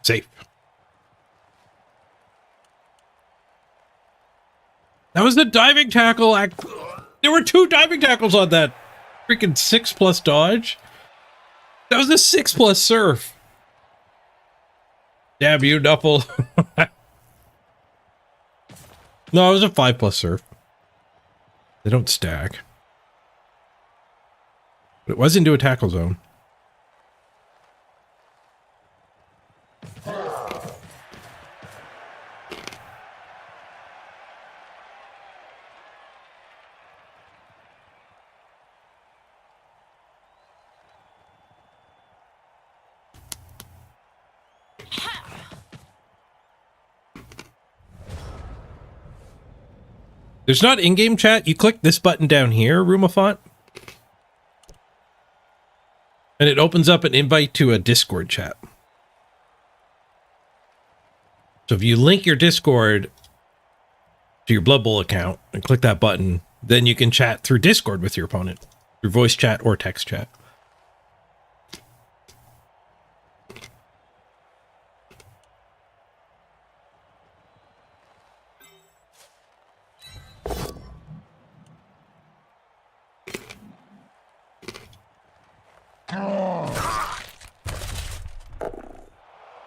Speaker 1: Safe. That was the diving tackle. There were 2 diving tackles on that. Freaking 6+ dodge. That was a 6+ surf. Damn you, Nuffle. No, it was a 5+ surf. They don't stack. But it was into a tackle zone. There's not in-game chat. You click this button down here, Rumafont, and it opens up an invite to a Discord chat. So if you link your Discord to your Blood Bowl account and click that button, then you can chat through Discord with your opponent, through voice chat or text chat.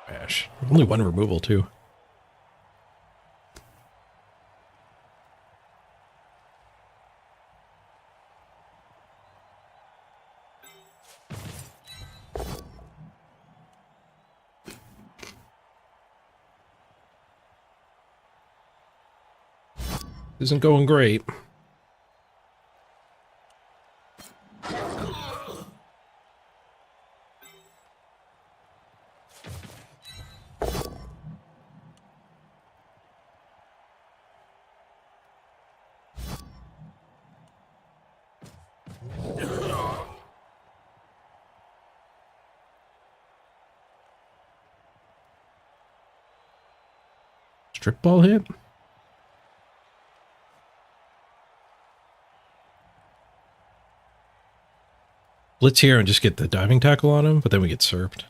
Speaker 1: Gosh, only 1 removal too. Isn't going great. strip ball hit? Blitz here and just get the diving tackle on him, but then we get served.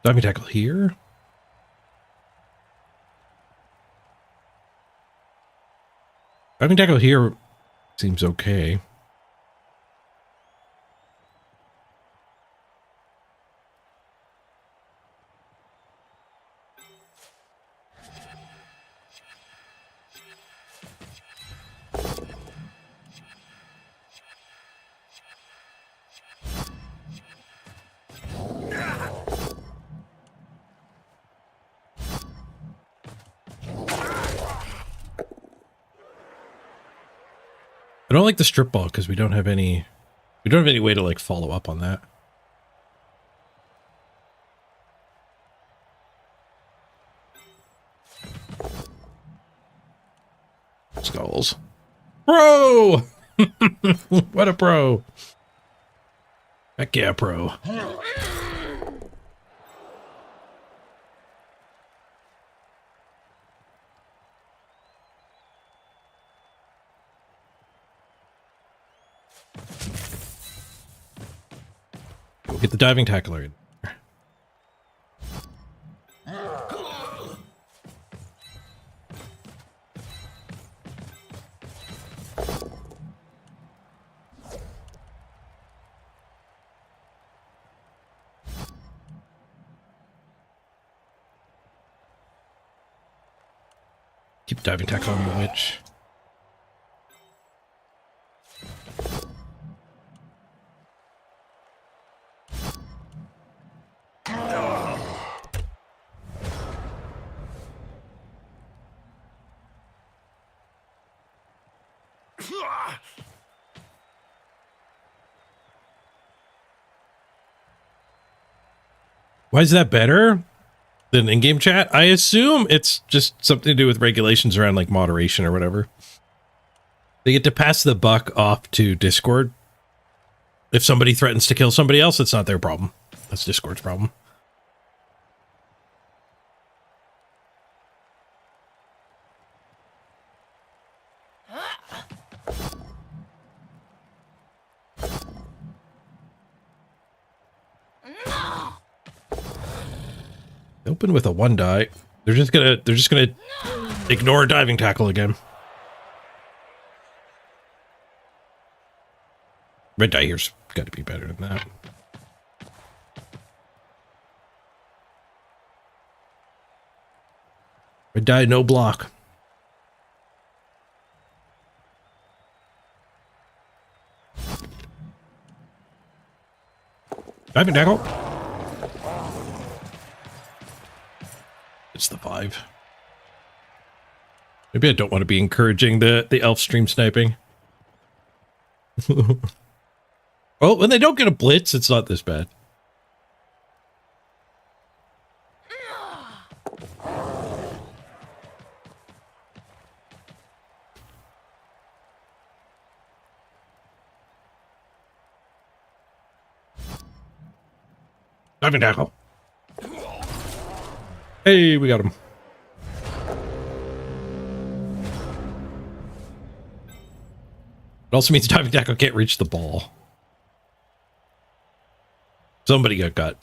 Speaker 1: Diving tackle here. Diving tackle here seems okay. I don't like the strip ball because we don't have any way to like follow up on that. Skulls. Bro! What a pro. Heck yeah, pro. We'll get the diving tackler in. Keep diving tackle on the witch. Why is that better than in-game chat? I assume it's just something to do with regulations around like moderation or whatever. They get to pass the buck off to Discord. If somebody threatens to kill somebody else, it's not their problem. That's Discord's problem. Open with a 1 die. They're just gonna ignore diving tackle again. Red die here's got to be better than that. Red die, no block. Diving tackle. It's the 5. Maybe I don't want to be encouraging the elf stream sniping. Well, when they don't get a blitz, it's not this bad. Diving tackle. Hey, we got him. It also means diving tackle can't reach the ball. Somebody got.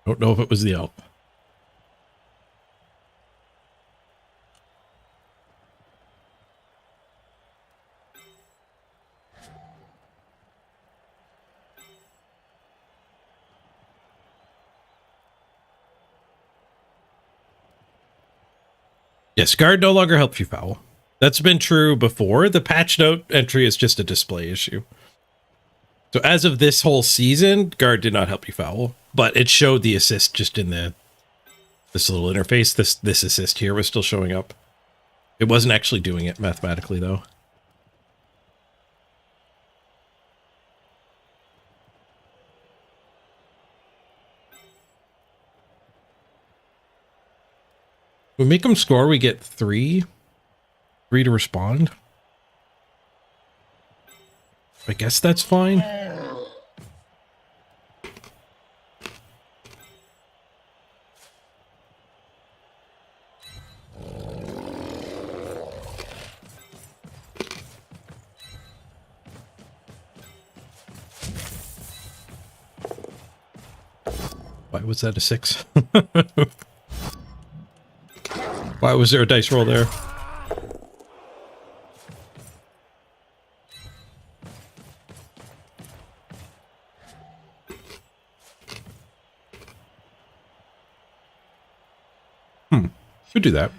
Speaker 1: Don't know if it was the elf. Yes, guard no longer helps you foul. That's been true before. The patch note entry is just a display issue. So as of this whole season, guard did not help you foul, but it showed the assist just in this little interface. This assist here was still showing up. It wasn't actually doing it mathematically though. We make them score, we get 3 to respond. I guess that's fine. Why was that a 6? Why was there a dice roll there? Could do that.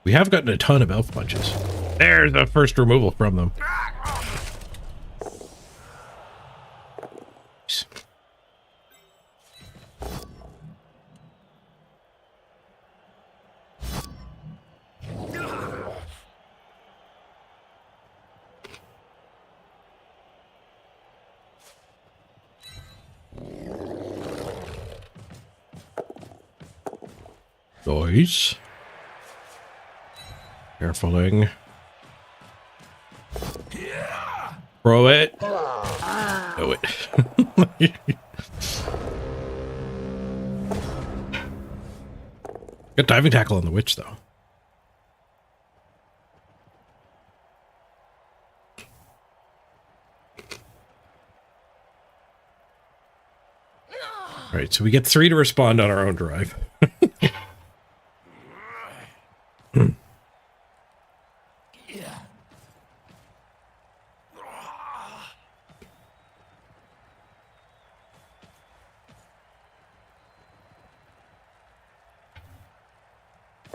Speaker 1: We have gotten a ton of elf punches. There's the first removal from them. Nice. Carefuling. Throw it. Throw it. Got diving tackle on the witch, though. All right, so we get 3 to respond on our own drive.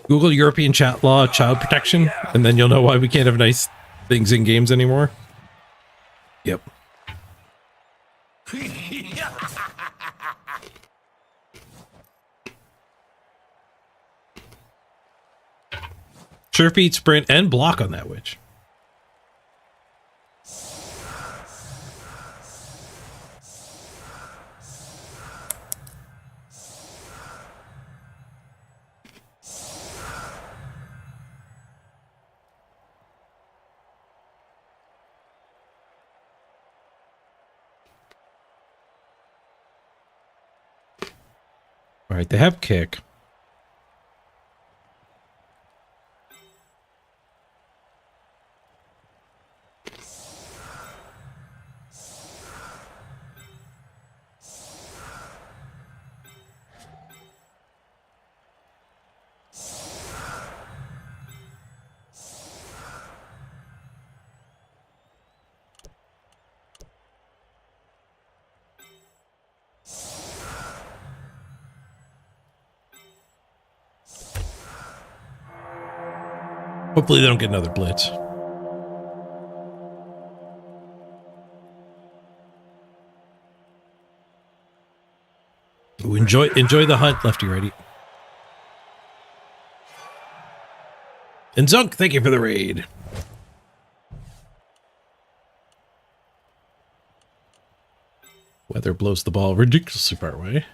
Speaker 1: Google European chat law child protection, and then you'll know why we can't have nice things in games anymore. Yep. Sure feet, sprint, and block on that witch. All right, they have kick. Hopefully they don't get another blitz. Ooh, enjoy the hunt, lefty righty. And Zunk, thank you for the raid. Weather blows the ball ridiculously far away.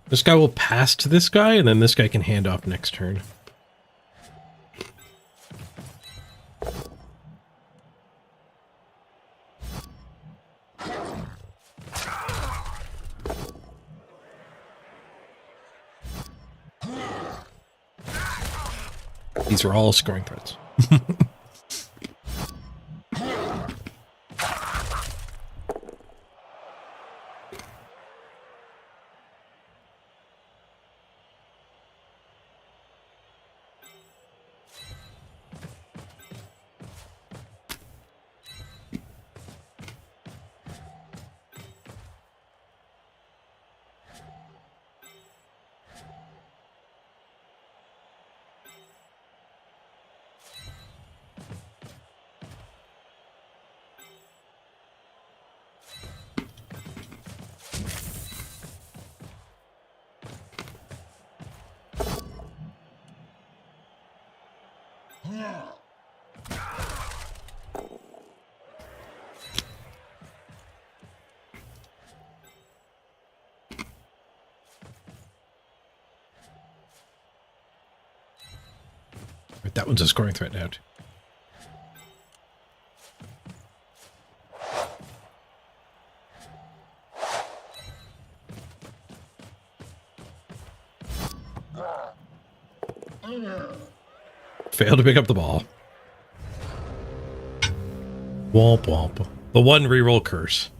Speaker 1: This guy will pass to this guy, and then this guy can hand off next turn. These are all scoring threats. That one's a scoring threat now. Too. Failed to pick up the ball. Womp womp. The one reroll curse.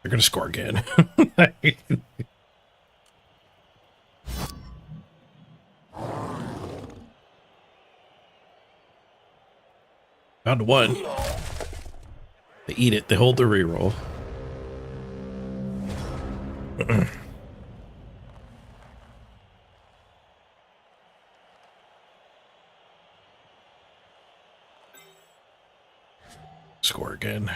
Speaker 1: They're going to score again. Found one. They eat it. They hold the reroll. Score again.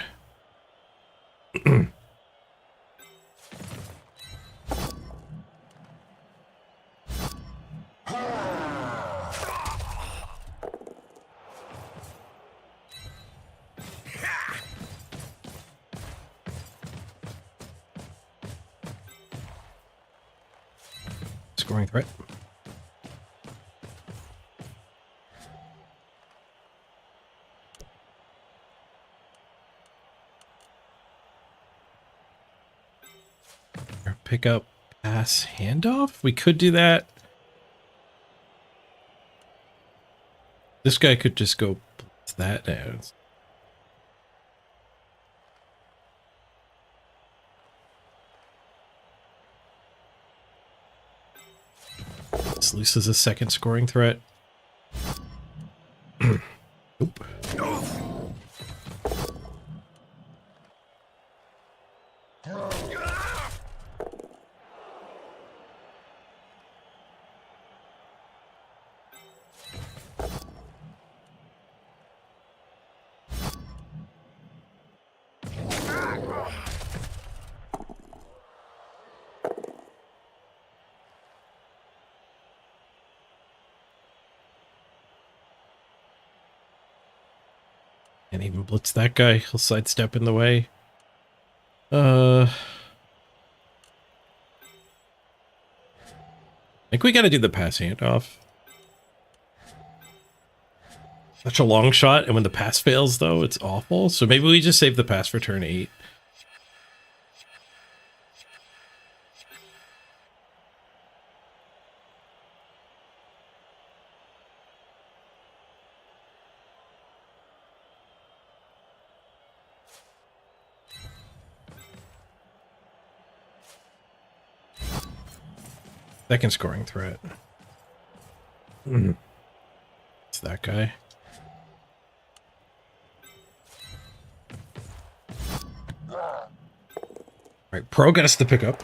Speaker 1: Scoring threat. Pick up, pass, handoff. We could do that. This guy could just go blitz that now. This loses a second scoring threat. Nope. Can't even blitz that guy. He'll sidestep in the way. I think we gotta do the pass handoff. Such a long shot, and when the pass fails, though, it's awful. So maybe we just save the pass for turn 8. Second scoring threat. It's that guy. Alright, Pro got us the pickup.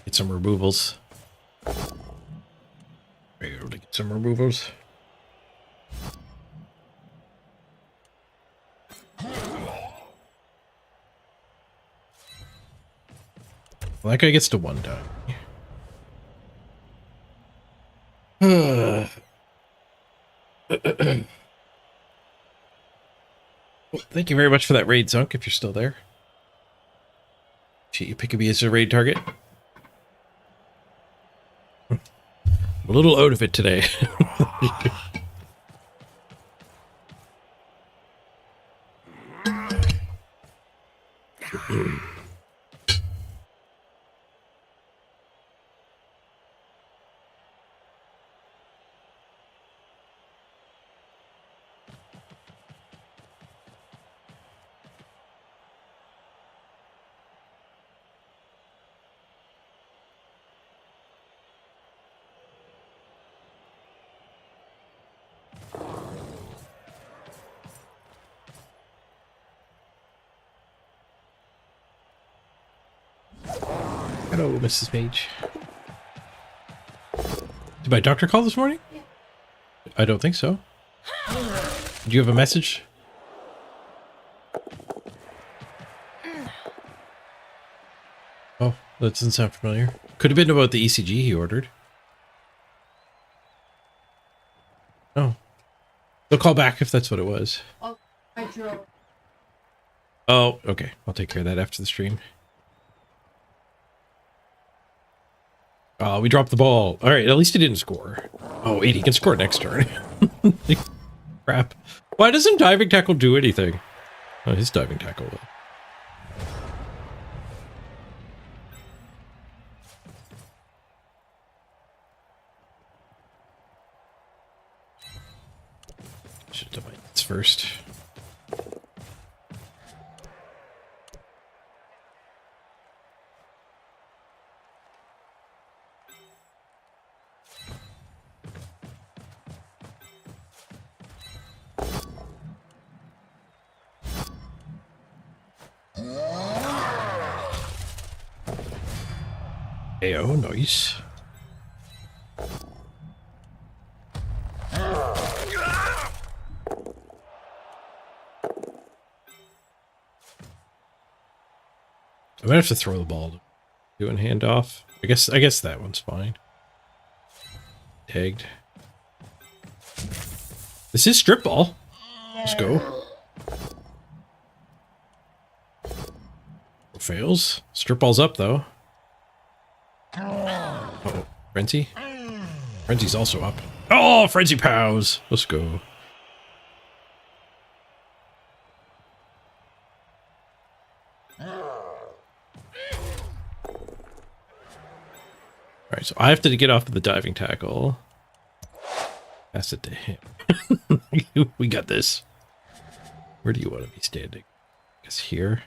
Speaker 1: Get some removals. Be able to get some removals. Well, that guy gets to 1 die. Well, thank you very much for that raid, Zunk, if you're still there. Shit, you pick me as a raid target. I'm a little out of it today. Hello, Mrs. Page. Did my doctor call this morning? Yeah. I don't think so. Did you have a message? Oh, that doesn't sound familiar. Could have been about the ECG he ordered. Oh. They'll call back if that's what it was.
Speaker 4: Oh, I drove.
Speaker 1: Oh, okay. I'll take care of that after the stream. We dropped the ball. All right, at least he didn't score. Oh, 80 can score next turn. Crap. Why doesn't diving tackle do anything? Oh, his diving tackle will. Should have done my hits first. Oh, nice. I might have to throw the ball to do a handoff. I guess that one's fine. Tagged. This is strip ball. Let's go. Fails. Strip ball's up though. Uh-oh. Frenzy? Frenzy's also up. Oh, Frenzy Pows! Let's go. Alright, so I have to get off of the diving tackle. Pass it to him. We got this. Where do you want to be standing? I guess here.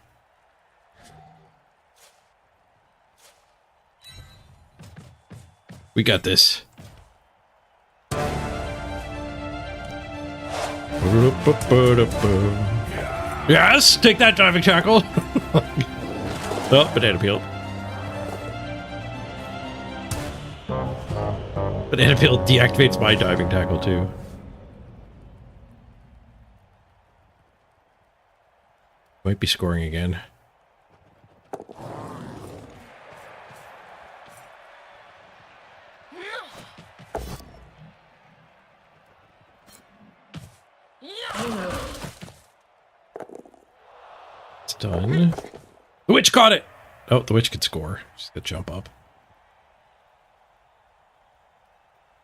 Speaker 1: We got this. Yes, take that diving tackle. Oh, banana peel. Banana peel deactivates my diving tackle too. Might be scoring again. It's done. The witch caught it! Oh, the witch could score. She's gonna jump up.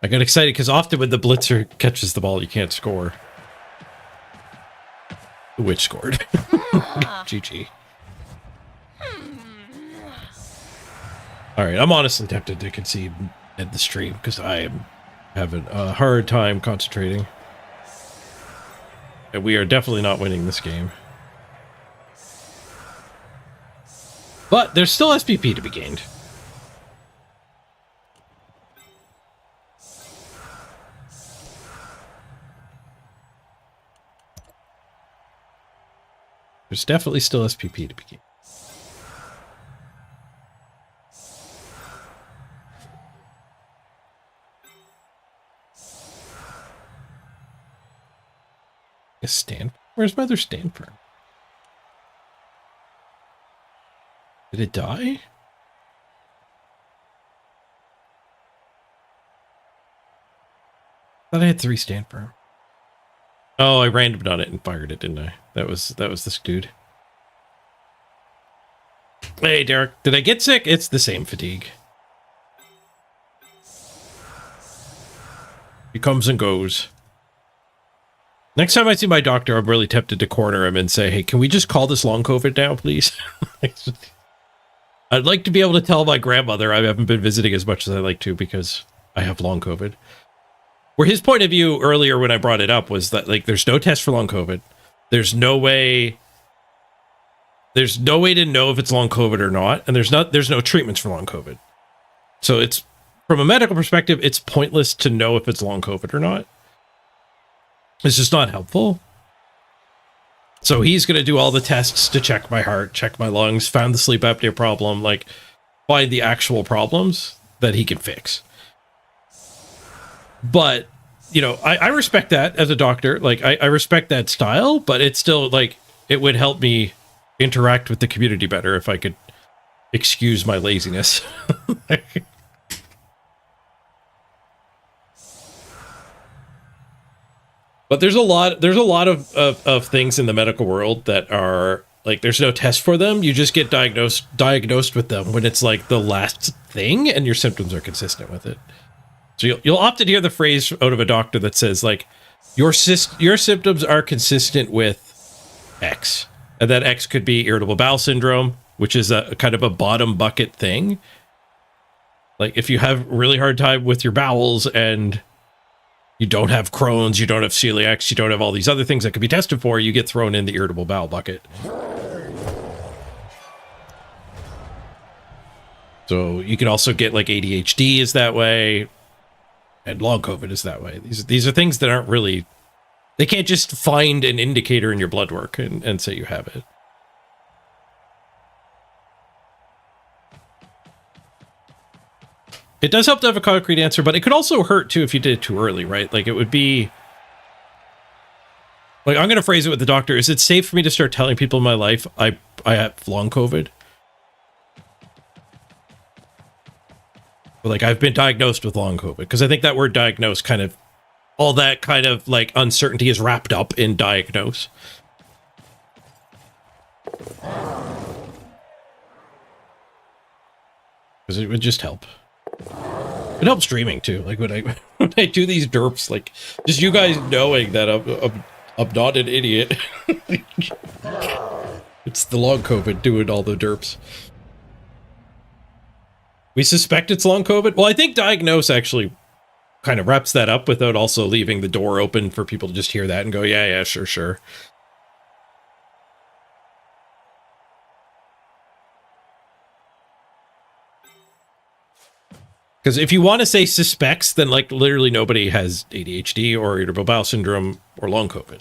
Speaker 1: I got excited because often when the blitzer catches the ball, you can't score. The witch scored. GG. Alright, I'm honestly tempted to concede at the stream because I am having a hard time concentrating. And we are definitely not winning this game. But there's still SPP to be gained. There's definitely still SPP to be gained. A stand? Where's my other stand firm? Did it die? I thought I had 3 stand firm. Oh, I randomed on it and fired it, didn't I? That was this dude. Hey, Derek. Did I get sick? It's the same fatigue. He comes and goes. Next time I see my doctor, I'm really tempted to corner him and say, hey, can we just call this long COVID now, please? I'd like to be able to tell my grandmother I haven't been visiting as much as I like to because I have long COVID. Where his point of view earlier when I brought it up was that, like, there's no test for long COVID. There's no way to know if it's long COVID or not. And there's no treatments for long COVID. So it's, from a medical perspective, it's pointless to know if it's long COVID or not. It's just not helpful. So he's going to do all the tests to check my heart, check my lungs, found the sleep apnea problem. Like, find the actual problems that he can fix. But, you know, I respect that as a doctor. Like, I respect that style, but it's still, like, it would help me interact with the community better if I could excuse my laziness. But there's a lot of things in the medical world that are like, there's no test for them. You just get diagnosed with them when it's like the last thing and your symptoms are consistent with it. So you'll often hear the phrase out of a doctor that says like, your symptoms are consistent with X. And that X could be irritable bowel syndrome, which is a kind of a bottom bucket thing. Like if you have a really hard time with your bowels and you don't have Crohn's, you don't have celiac, you don't have all these other things that could be tested for, you get thrown in the irritable bowel bucket. So you can also get like ADHD is that way, and long COVID is that way. These are things that aren't really, they can't just find an indicator in your blood work and say you have it. It does help to have a concrete answer, but it could also hurt too if you did it too early, right? Like it would be like, I'm going to phrase it with the doctor. Is it safe for me to start telling people in my life I have long COVID? But like I've been diagnosed with long COVID, because I think that word diagnose kind of, all that kind of like uncertainty is wrapped up in diagnose. Because it would just help. It helps streaming too. Like when I do these derps, like just you guys knowing that I'm not an idiot. It's the long COVID doing all the derps. We suspect it's long COVID. Well, I think diagnose actually kind of wraps that up without also leaving the door open for people to just hear that and go, yeah, sure. Because if you want to say suspects, then like literally nobody has ADHD or irritable bowel syndrome or long COVID.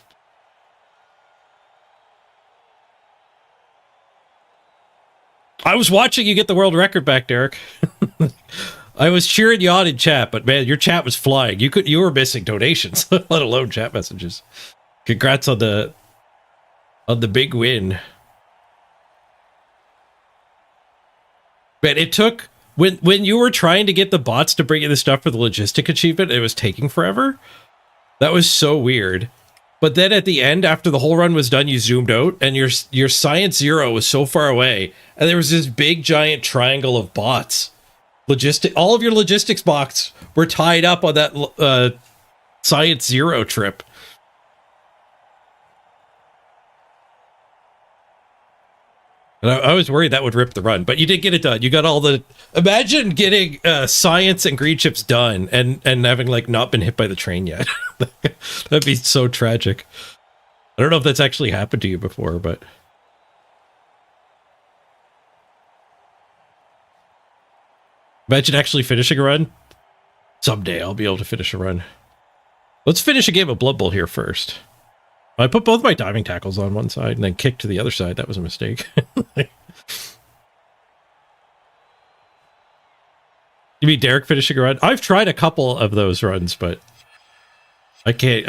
Speaker 1: I was watching you get the world record back, Derek. I was cheering you on in chat, but man, your chat was flying. You were missing donations, let alone chat messages. Congrats on the big win. Man, it took when you were trying to get the bots to bring you the stuff for the logistic achievement, it was taking forever. That was so weird. But then at the end, after the whole run was done, you zoomed out and your Science Zero was so far away. And there was this big giant triangle of bots. All of your logistics bots were tied up on that Science Zero trip. And I was worried that would rip the run, but you did get it done. You got all the... Imagine getting science and green chips done and having like not been hit by the train yet. That'd be so tragic. I don't know if that's actually happened to you before, but... Imagine actually finishing a run. Someday I'll be able to finish a run. Let's finish a game of Blood Bowl here first. I put both my diving tackles on one side and then kicked to the other side. That was a mistake. You mean Derek finishing a run? I've tried a couple of those runs, but I can't.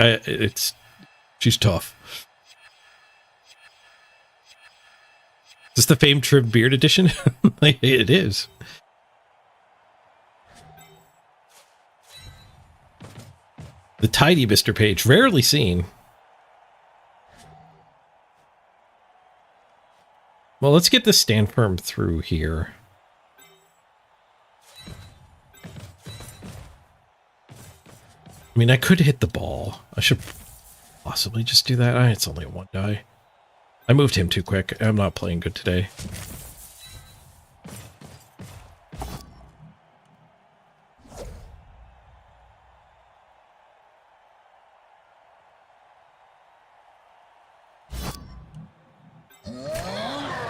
Speaker 1: She's tough. Is this the famed trim beard edition? It is. The tidy Mr. Page, rarely seen. Well, let's get this stand firm through here. I mean, I could hit the ball. I should possibly just do that. It's only a one die. I moved him too quick. I'm not playing good today.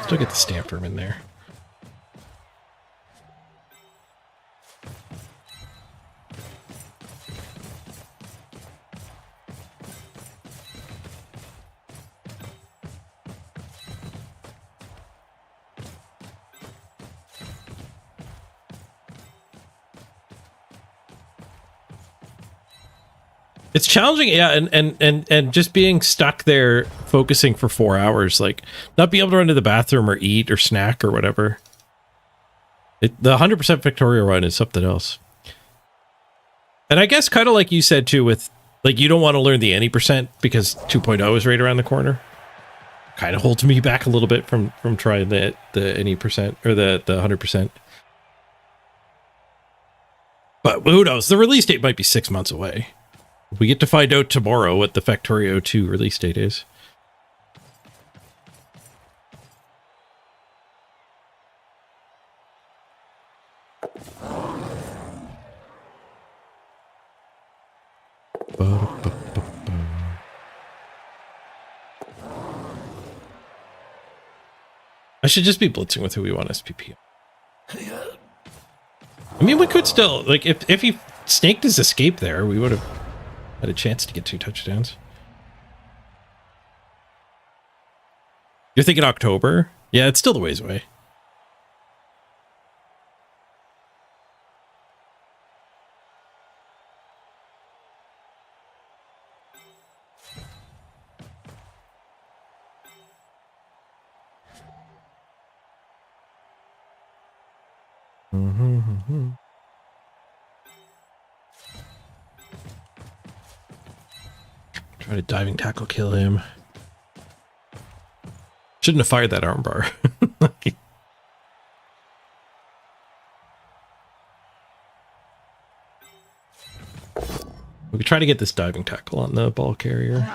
Speaker 1: Still get the stamp firm in there. It's challenging, yeah, and just being stuck there focusing for 4 hours, like not being able to run to the bathroom or eat or snack or whatever. The 100% Victoria run is something else. And I guess kind of like you said too, with like you don't want to learn the any percent because 2.0 is right around the corner. Kind of holds me back a little bit from trying the any percent or the 100%. But who knows? The release date might be 6 months away. We get to find out tomorrow what the Factorio 2 release date is. I should just be blitzing with who we want SPP. I mean, we could still, like, if he snaked his escape there, we would have had a chance to get 2 touchdowns. You're thinking October? Yeah, it's still the ways away. Try to diving tackle kill him. Shouldn't have fired that armbar. We could try to get this diving tackle on the ball carrier.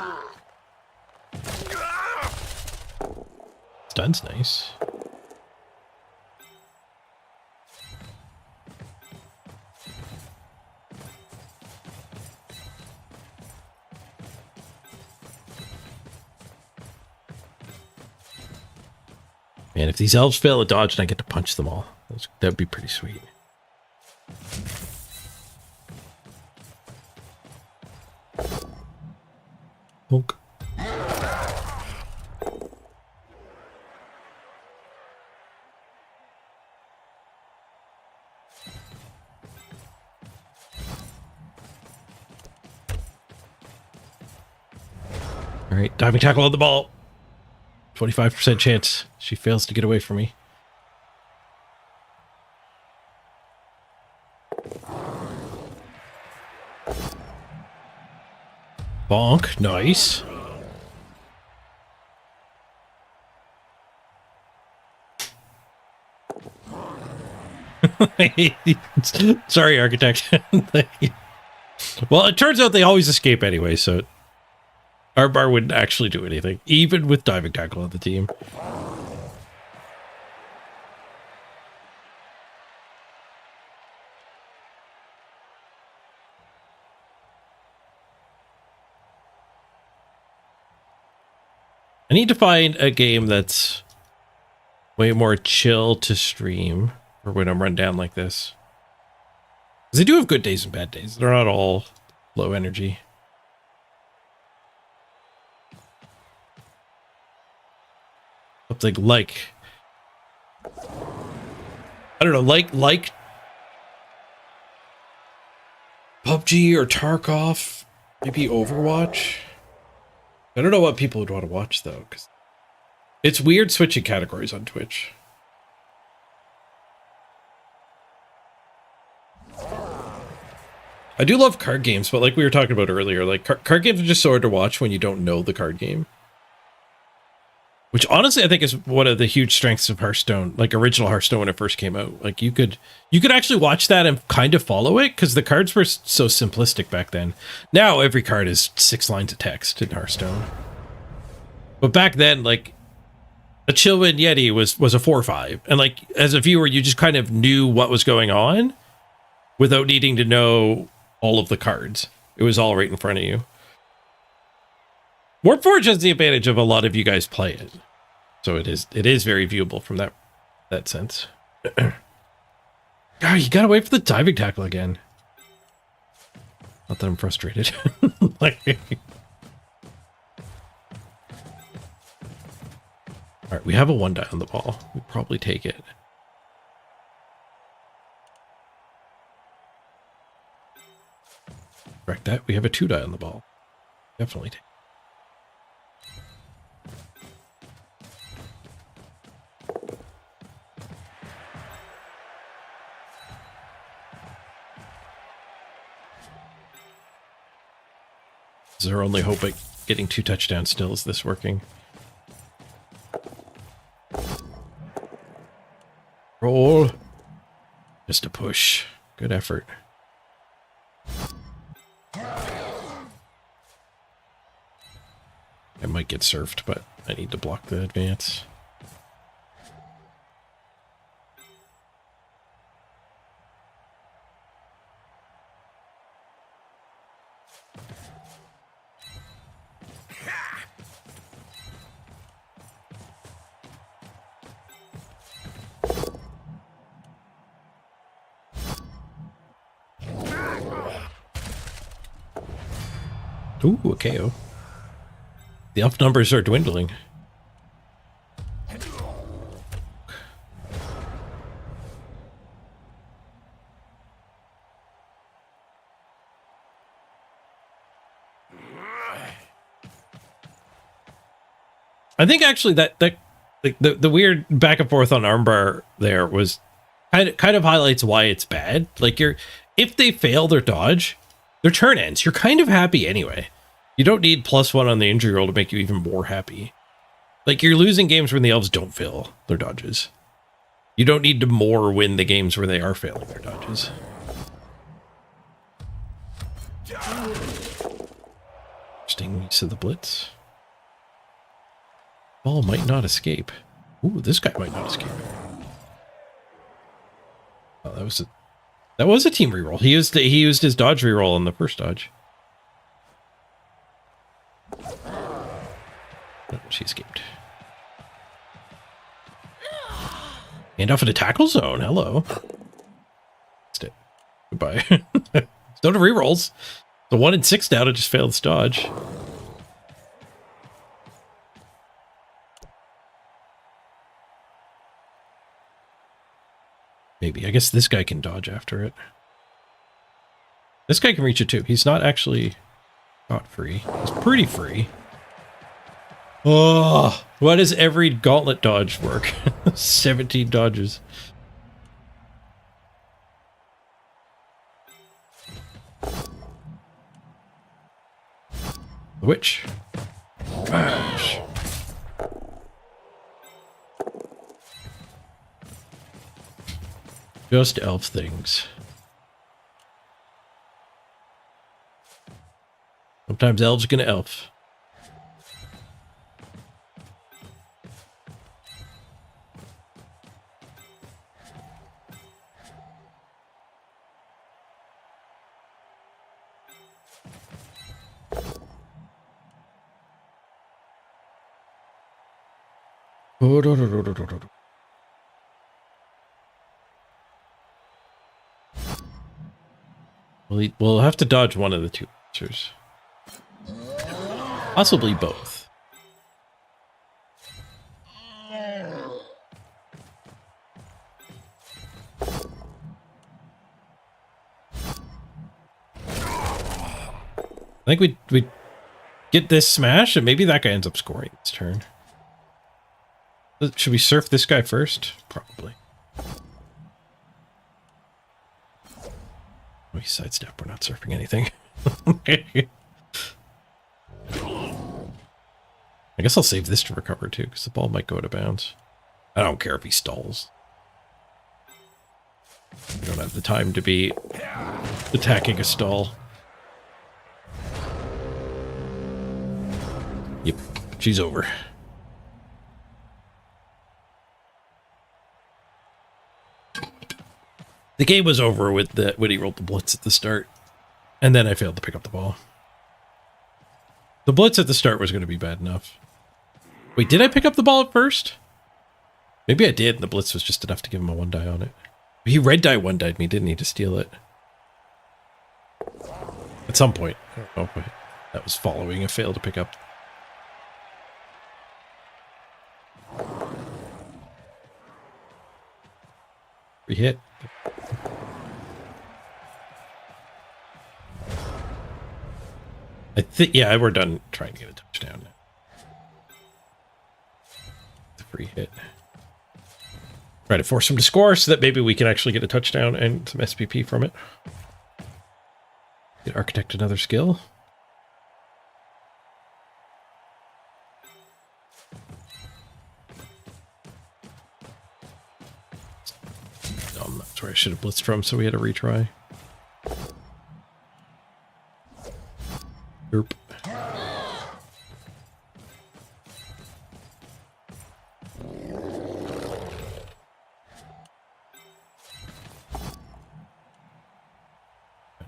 Speaker 1: Stun's nice. Man, if these elves fail a dodge and I get to punch them all, that'd be pretty sweet. Honk. All right, diving tackle on the ball. 25% chance she fails to get away from me. Bonk, nice. Sorry, architect. Well, it turns out they always escape anyway, so our bar wouldn't actually do anything, even with diving tackle on the team. I need to find a game that's way more chill to stream for when I'm run down like this. Because they do have good days and bad days. They're not all low energy. Something like, I don't know, like PUBG or Tarkov, maybe Overwatch. I don't know what people would want to watch though, because it's weird switching categories on Twitch. I do love card games, but like we were talking about earlier, like card games are just so hard to watch when you don't know the card game. Which honestly I think is one of the huge strengths of Hearthstone, like original Hearthstone when it first came out. Like you could actually watch that and kind of follow it because the cards were so simplistic back then. Now every card is 6 lines of text in Hearthstone. But back then, like a Chillwind Yeti was a 4/5. And like as a viewer, you just kind of knew what was going on without needing to know all of the cards. It was all right in front of you. Warpforge has the advantage of a lot of you guys play it. So it is very viewable from that sense. God, you gotta wait for the diving tackle again. Not that I'm frustrated. Alright, we have a 1 die on the ball. We'll probably take it. Correct that. We have a 2 die on the ball. Definitely take. This is our only hope at getting 2 touchdowns still. Is this working? Roll. Just a push. Good effort. I might get surfed, but I need to block the advance. Ooh, a KO. The elf numbers are dwindling. I think actually that the weird back and forth on armbar there was kind of highlights why it's bad. Like if they fail their dodge, their turn ends. You're kind of happy anyway. You don't need +1 on the injury roll to make you even more happy. Like, you're losing games when the elves don't fail their dodges. You don't need to more win the games where they are failing their dodges. Interesting use of the blitz. Ball might not escape. Ooh, this guy might not escape. Oh, that was a team reroll. He used his dodge reroll on the first dodge. Oh, she escaped. And off in a tackle zone. Hello. Missed it. Goodbye. Still to rerolls. The 1 in 6 now to just fail this dodge. Maybe. I guess this guy can dodge after it. This guy can reach it too. He's not actually not free. He's pretty free. Oh, why does every gauntlet dodge work? 17 dodges. The witch. Gosh. Just elf things. Sometimes elves gonna elf. We'll have to dodge one of the two answers. Possibly both. I think we get this smash and maybe that guy ends up scoring this turn. Should we surf this guy first? Probably. We sidestep, we're not surfing anything. I guess I'll save this to recover too, because the ball might go out of bounds. I don't care if he stalls. We don't have the time to be attacking a stall. Yep, she's over. The game was over with when he rolled the blitz at the start, and then I failed to pick up the ball. The blitz at the start was going to be bad enough. Wait, did I pick up the ball at first? Maybe I did, and the blitz was just enough to give him a 1 die on it. He red die 1 died me, didn't he, to steal it? At some point. I don't know, but that was following a fail to pick up. We hit. I think, yeah, we're done trying to get a touchdown now. The free hit. Try to force him to score so that maybe we can actually get a touchdown and some SPP from it. Get Architect another skill. That's where I should have blitzed from, so we had to retry. Derp.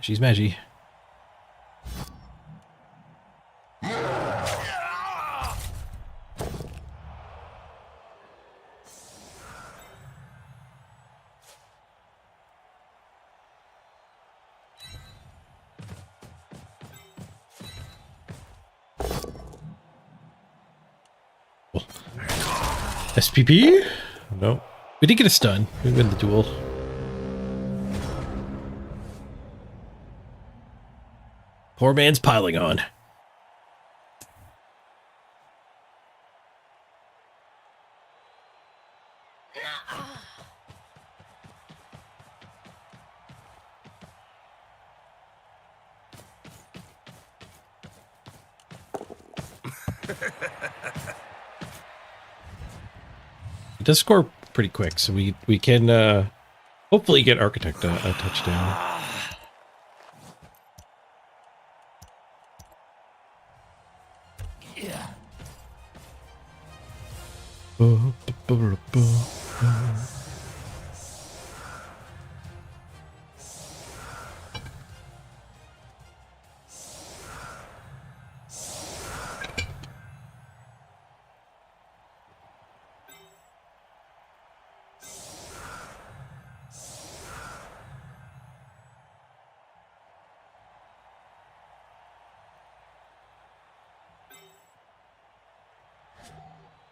Speaker 1: She's Maggie. SPP? No. We did get a stun. We win the duel. Poor man's piling on. It does score pretty quick, so we can hopefully get Architect a touchdown.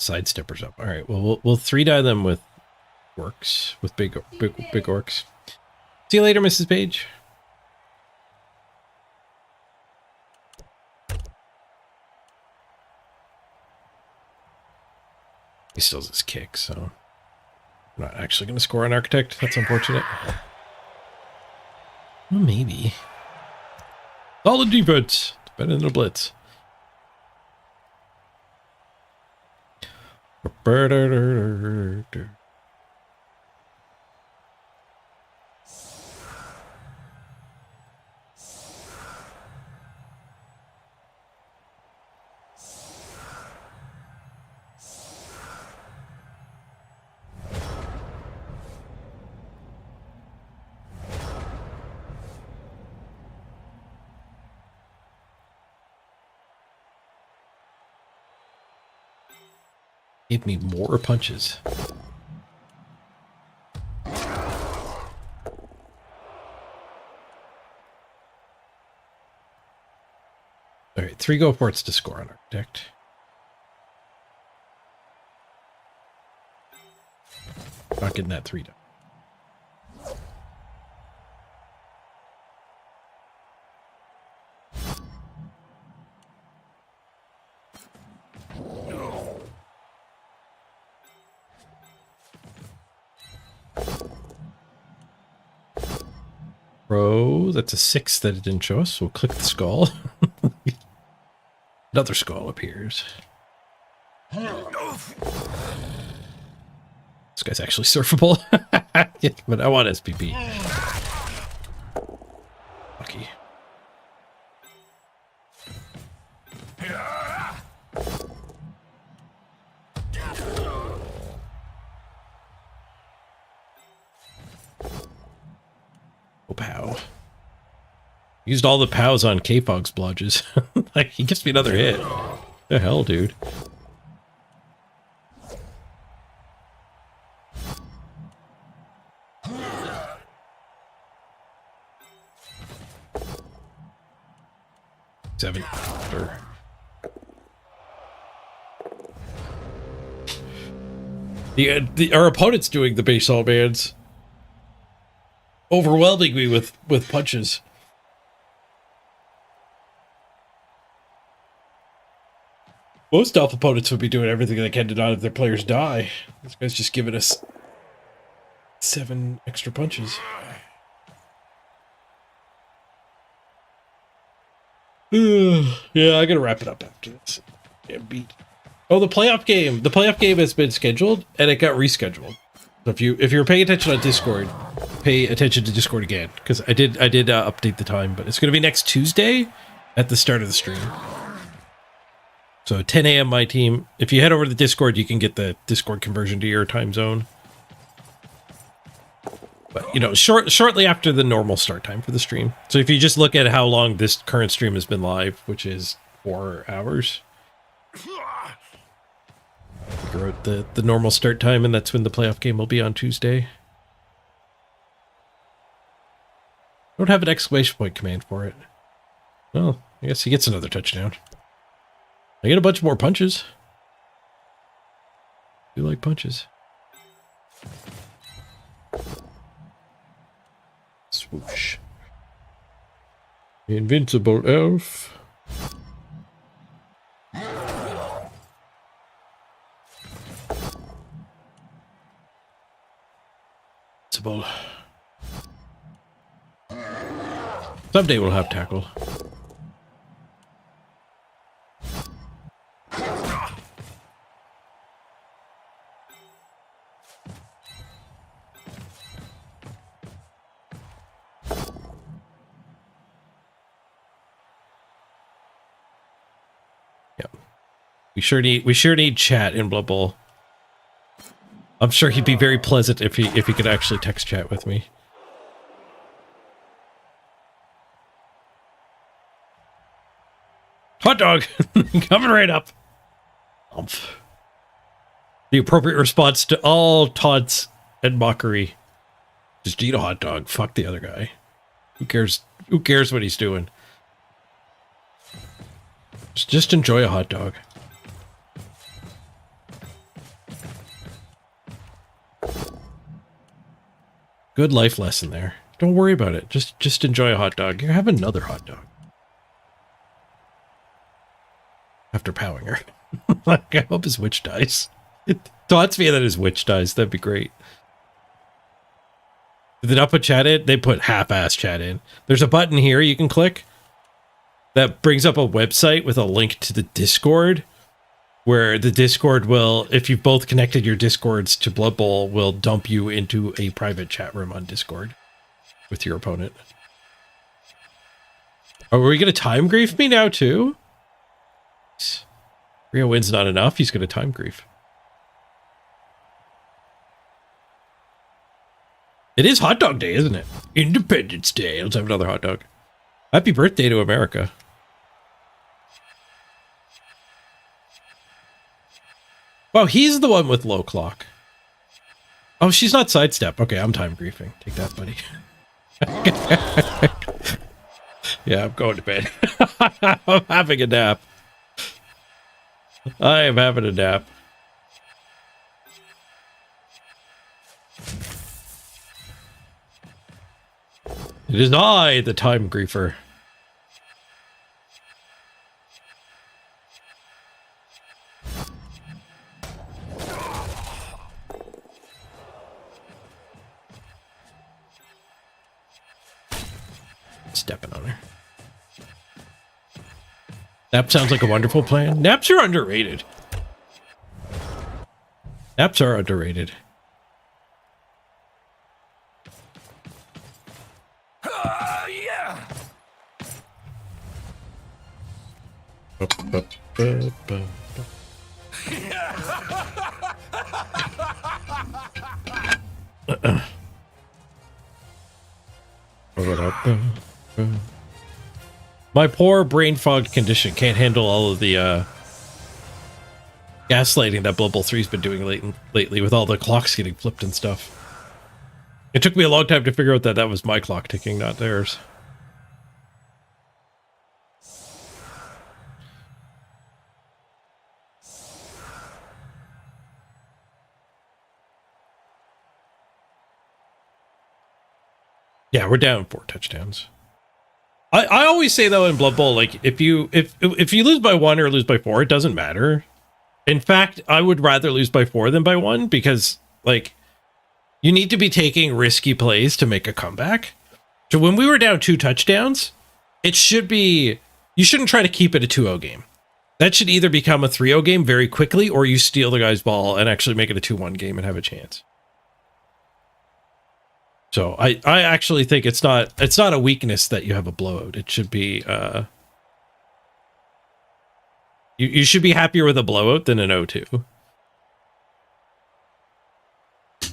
Speaker 1: Sidesteppers up. All right. Well, we'll 3-die them with orcs, with big orcs. See you later, Mrs. Page. He still has his kick, so I'm not actually going to score an Architect. That's unfortunate. Well, maybe. Solid defense. It's better than a blitz. Give me more punches. All right, 3 go ports to score on Architect. Not getting that 3 done. Bro, that's a 6 that it didn't show us, so we'll click the skull. Another skull appears. This guy's actually surfable. But I want SPP. Lucky. Oh, pow. Used all the pows on K-Fog's blodges. Like, he gives me another hit. The hell, dude? Seven. Our opponent's doing the baseball bands. Overwhelming me with punches. Most elf opponents would be doing everything they can to not have their players die. This guy's just giving us 7 extra punches. Yeah, I gotta wrap it up after this. Damn beat. Oh, the playoff game. The playoff game has been scheduled and it got rescheduled. So if you're paying attention on Discord, pay attention to Discord again because I did update the time, but it's gonna be next Tuesday at the start of the stream. So 10 a.m. my team. If you head over to the Discord, you can get the Discord conversion to your time zone. But, you know, shortly after the normal start time for the stream. So if you just look at how long this current stream has been live, which is 4 hours. Figure out the normal start time, and that's when the playoff game will be on Tuesday. Don't have an exclamation point command for it. Well, I guess he gets another touchdown. I get a bunch more punches. I do like punches. Swoosh. Invincible elf. Invincible. Someday we'll have tackle. We sure need chat in Blood Bowl. I'm sure he'd be very pleasant if he could actually text chat with me. Hot dog coming right up. Umph. The appropriate response to all taunts and mockery. Just eat a hot dog. Fuck the other guy. Who cares? Who cares what he's doing? Just enjoy a hot dog. Good life lesson there. Don't worry about it. Just enjoy a hot dog. Here, have another hot dog. After powing her. I hope his witch dies. It taunts me that his witch dies. That'd be great. Did they not put chat in? They put half-ass chat in. There's a button here you can click that brings up a website with a link to the Discord, where the Discord will, if you've both connected your Discords to Blood Bowl, will dump you into a private chat room on Discord with your opponent. Oh, are we going to time grief me now too? Rio wins not enough. He's going to time grief. It is hot dog day, isn't it? Independence Day. Let's have another hot dog. Happy birthday to America. Oh, he's the one with low clock. Oh, she's not sidestep. Okay, I'm time griefing. Take that, buddy. Yeah, I'm going to bed. I'm having a nap. I am having a nap. It is I, the time griefer. Stepping on her. Nap sounds like a wonderful plan. Naps are underrated. Naps are underrated.
Speaker 2: Yeah.
Speaker 1: My poor brain fog condition can't handle all of the gaslighting that Blood Bowl 3's been doing lately with all the clocks getting flipped and stuff. It took me a long time to figure out that that was my clock ticking, not theirs. Yeah, we're down 4 touchdowns. I always say though in Blood Bowl, like if you lose by 1 or lose by 4, it doesn't matter. In fact, I would rather lose by 4 than by 1 because like you need to be taking risky plays to make a comeback. So when we were down 2 touchdowns, it should be, you shouldn't try to keep it a 2-0 game. That should either become a 3-0 game very quickly, or you steal the guy's ball and actually make it a 2-1 game and have a chance. So I actually think it's not a weakness that you have a blowout. It should be you should be happier with a blowout than an 0-2. I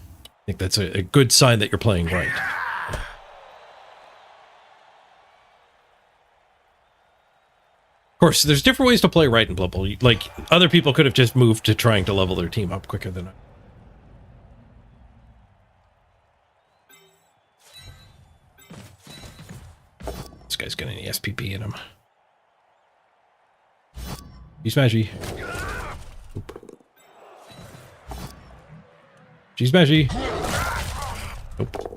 Speaker 1: think that's a good sign that you're playing right. Of course, there's different ways to play right in Blood Bowl. Like, other people could have just moved to trying to level their team up quicker than I. This guy's got an SPP in him. He's Maggie. She's Maggie. Nope.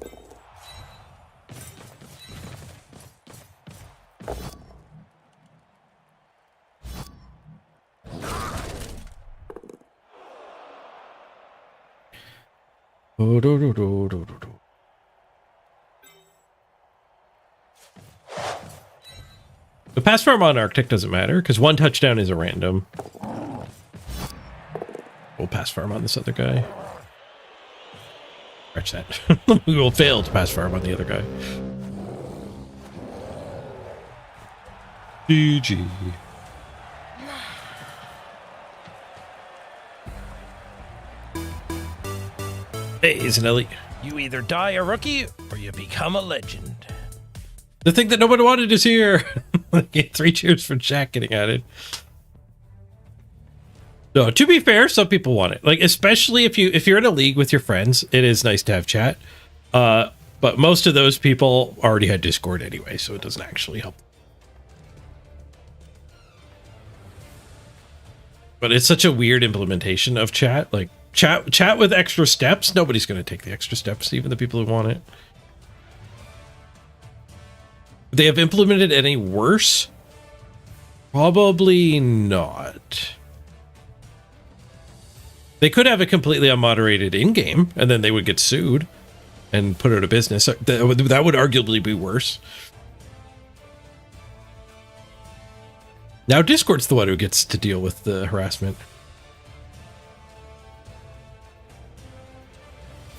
Speaker 1: Oh, do, do, do, do, do, do. The pass farm on Arctic doesn't matter because 1 touchdown is a random. We'll pass farm on this other guy. Scratch that. We will fail to pass farm on the other guy. GG. Hey, isn't Ellie?
Speaker 2: You either die a rookie or you become a legend.
Speaker 1: The thing that nobody wanted is here. 3 cheers for Jack getting added. No, to be fair, some people want it. Like, especially if you're in a league with your friends, it is nice to have chat. But most of those people already had Discord anyway, so it doesn't actually help. But it's such a weird implementation of chat. Like, chat with extra steps. Nobody's going to take the extra steps, even the people who want it. They have implemented any worse? Probably not. They could have it completely unmoderated in-game, and then they would get sued and put out of business. That would arguably be worse. Now Discord's the one who gets to deal with the harassment.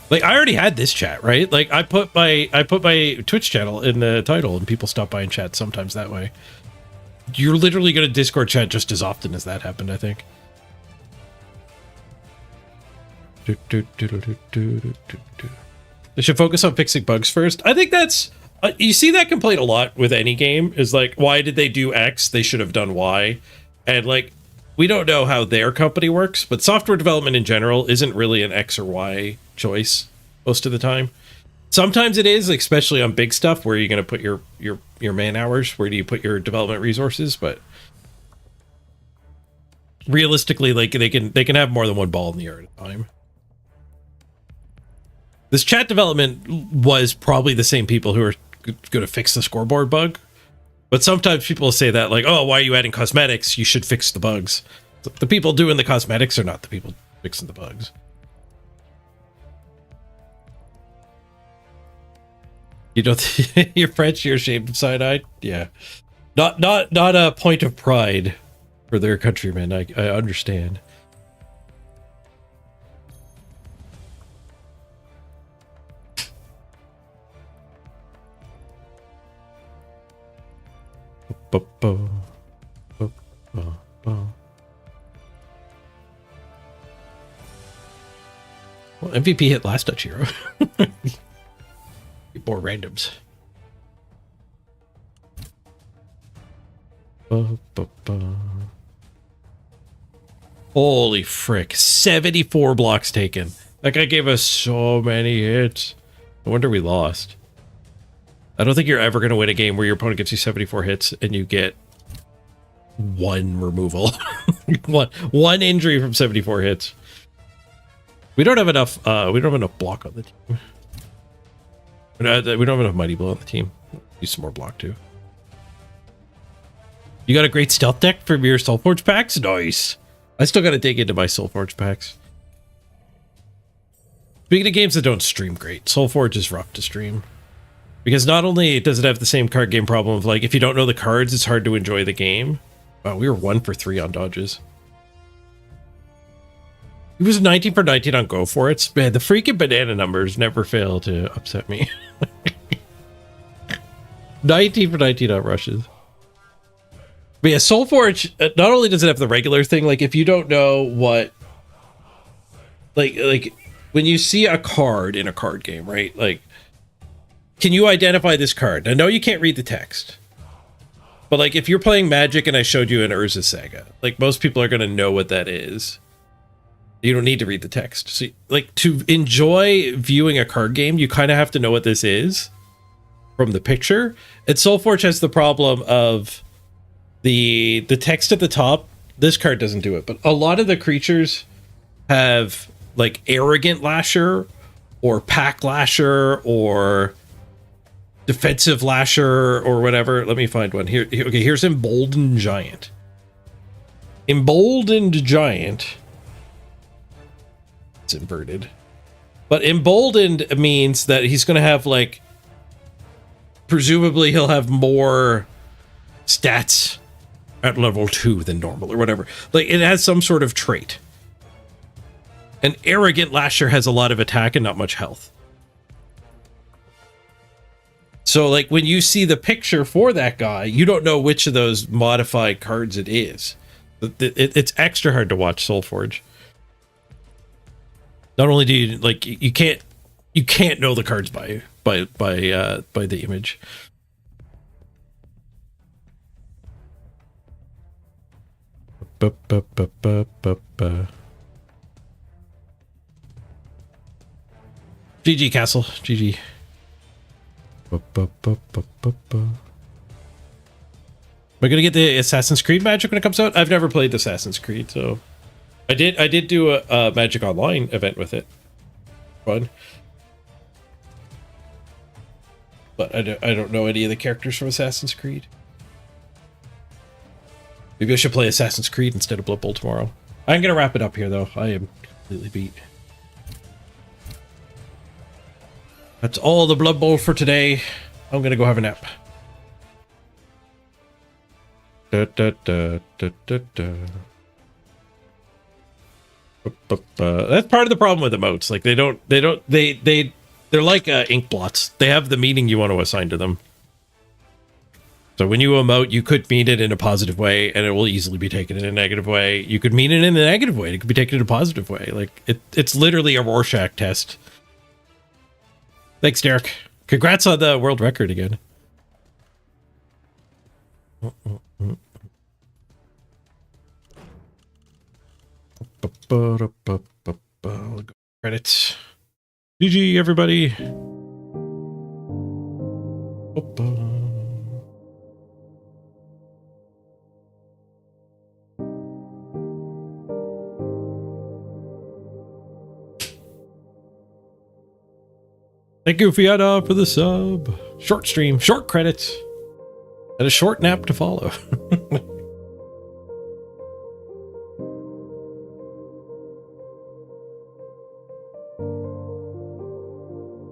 Speaker 1: Like, I already had this chat, right? Like, I put my Twitch channel in the title, and people stop by and chat sometimes that way. You're literally going to Discord chat just as often as that happened, I think. They should focus on fixing bugs first. I think that's... you see that complaint a lot with any game, is like, why did they do X? They should have done Y. And, like, we don't know how their company works, but software development in general isn't really an X or Y choice most of the time. Sometimes it is, especially on big stuff where you're going to put your man hours. Where do you put your development resources? But realistically, like, they can have more than one ball in the air at a time. This chat development was probably the same people who are going to fix the scoreboard bug. But sometimes people say that, like, oh, why are you adding cosmetics? You should fix the bugs. The people doing the cosmetics are not the people fixing the bugs. You don't you're French, you're ashamed of cyanide? Yeah. Not a point of pride for their countrymen. I understand. Well, MVP hit last touch hero. More randoms. Holy frick. 74 blocks taken. That guy gave us so many hits. No wonder we lost. I don't think you're ever going to win a game where your opponent gives you 74 hits and you get 1 removal. one injury from 74 hits. We don't have enough block on the team. We don't have enough Mighty Blow on the team. Use some more block too. You got a great stealth deck from your Soulforge packs? Nice. I still got to dig into my Soulforge packs. Speaking of games that don't stream great, Soulforge is rough to stream. Because not only does it have the same card game problem of like, if you don't know the cards, it's hard to enjoy the game. Wow, we were 1 for 3 on dodges. He was 19 for 19 on Go For It. Man, the freaking banana numbers never fail to upset me. 19 for 19 on rushes. But yeah, Soulforge, not only does it have the regular thing, like if you don't know what, like when you see a card in a card game, right? Like, can you identify this card? I know you can't read the text, but like if you're playing Magic and I showed you an Urza Saga, like most people are going to know what that is. You don't need to read the text. So like to enjoy viewing a card game, you kind of have to know what this is from the picture. And Soulforge has the problem of the text at the top. This card doesn't do it, but a lot of the creatures have like Arrogant Lasher or Pack Lasher or Defensive Lasher or whatever. Let me find one here. Okay, here's Emboldened Giant. Emboldened Giant. It's inverted. But Emboldened means that he's going to have like, presumably he'll have more stats at level 2 than normal or whatever. Like it has some sort of trait. An Arrogant Lasher has a lot of attack and not much health. So like when you see the picture for that guy, you don't know which of those modified cards it is. It's extra hard to watch Soulforge. Not only do you like you can't know the cards by the image. GG Castle, GG. Am I gonna get the Assassin's Creed Magic when it comes out? I've never played Assassin's Creed, so I did do a Magic Online event with it. Fun. But I don't know any of the characters from Assassin's Creed. Maybe I should play Assassin's Creed instead of Blood Bowl tomorrow. I'm gonna wrap it up here though. I am completely beat. That's all the Blood Bowl for today. I'm gonna go have a nap. That's part of the problem with emotes. Like they're like ink blots. They have the meaning you want to assign to them. So when you emote, you could mean it in a positive way, and it will easily be taken in a negative way. You could mean it in a negative way, and it could be taken in a positive way. Like it's literally a Rorschach test. Thanks, Derek. Congrats on the world record again. Credits. GG, everybody. Thank you, Fiata, for the sub. Short stream, short credits, and a short nap to follow.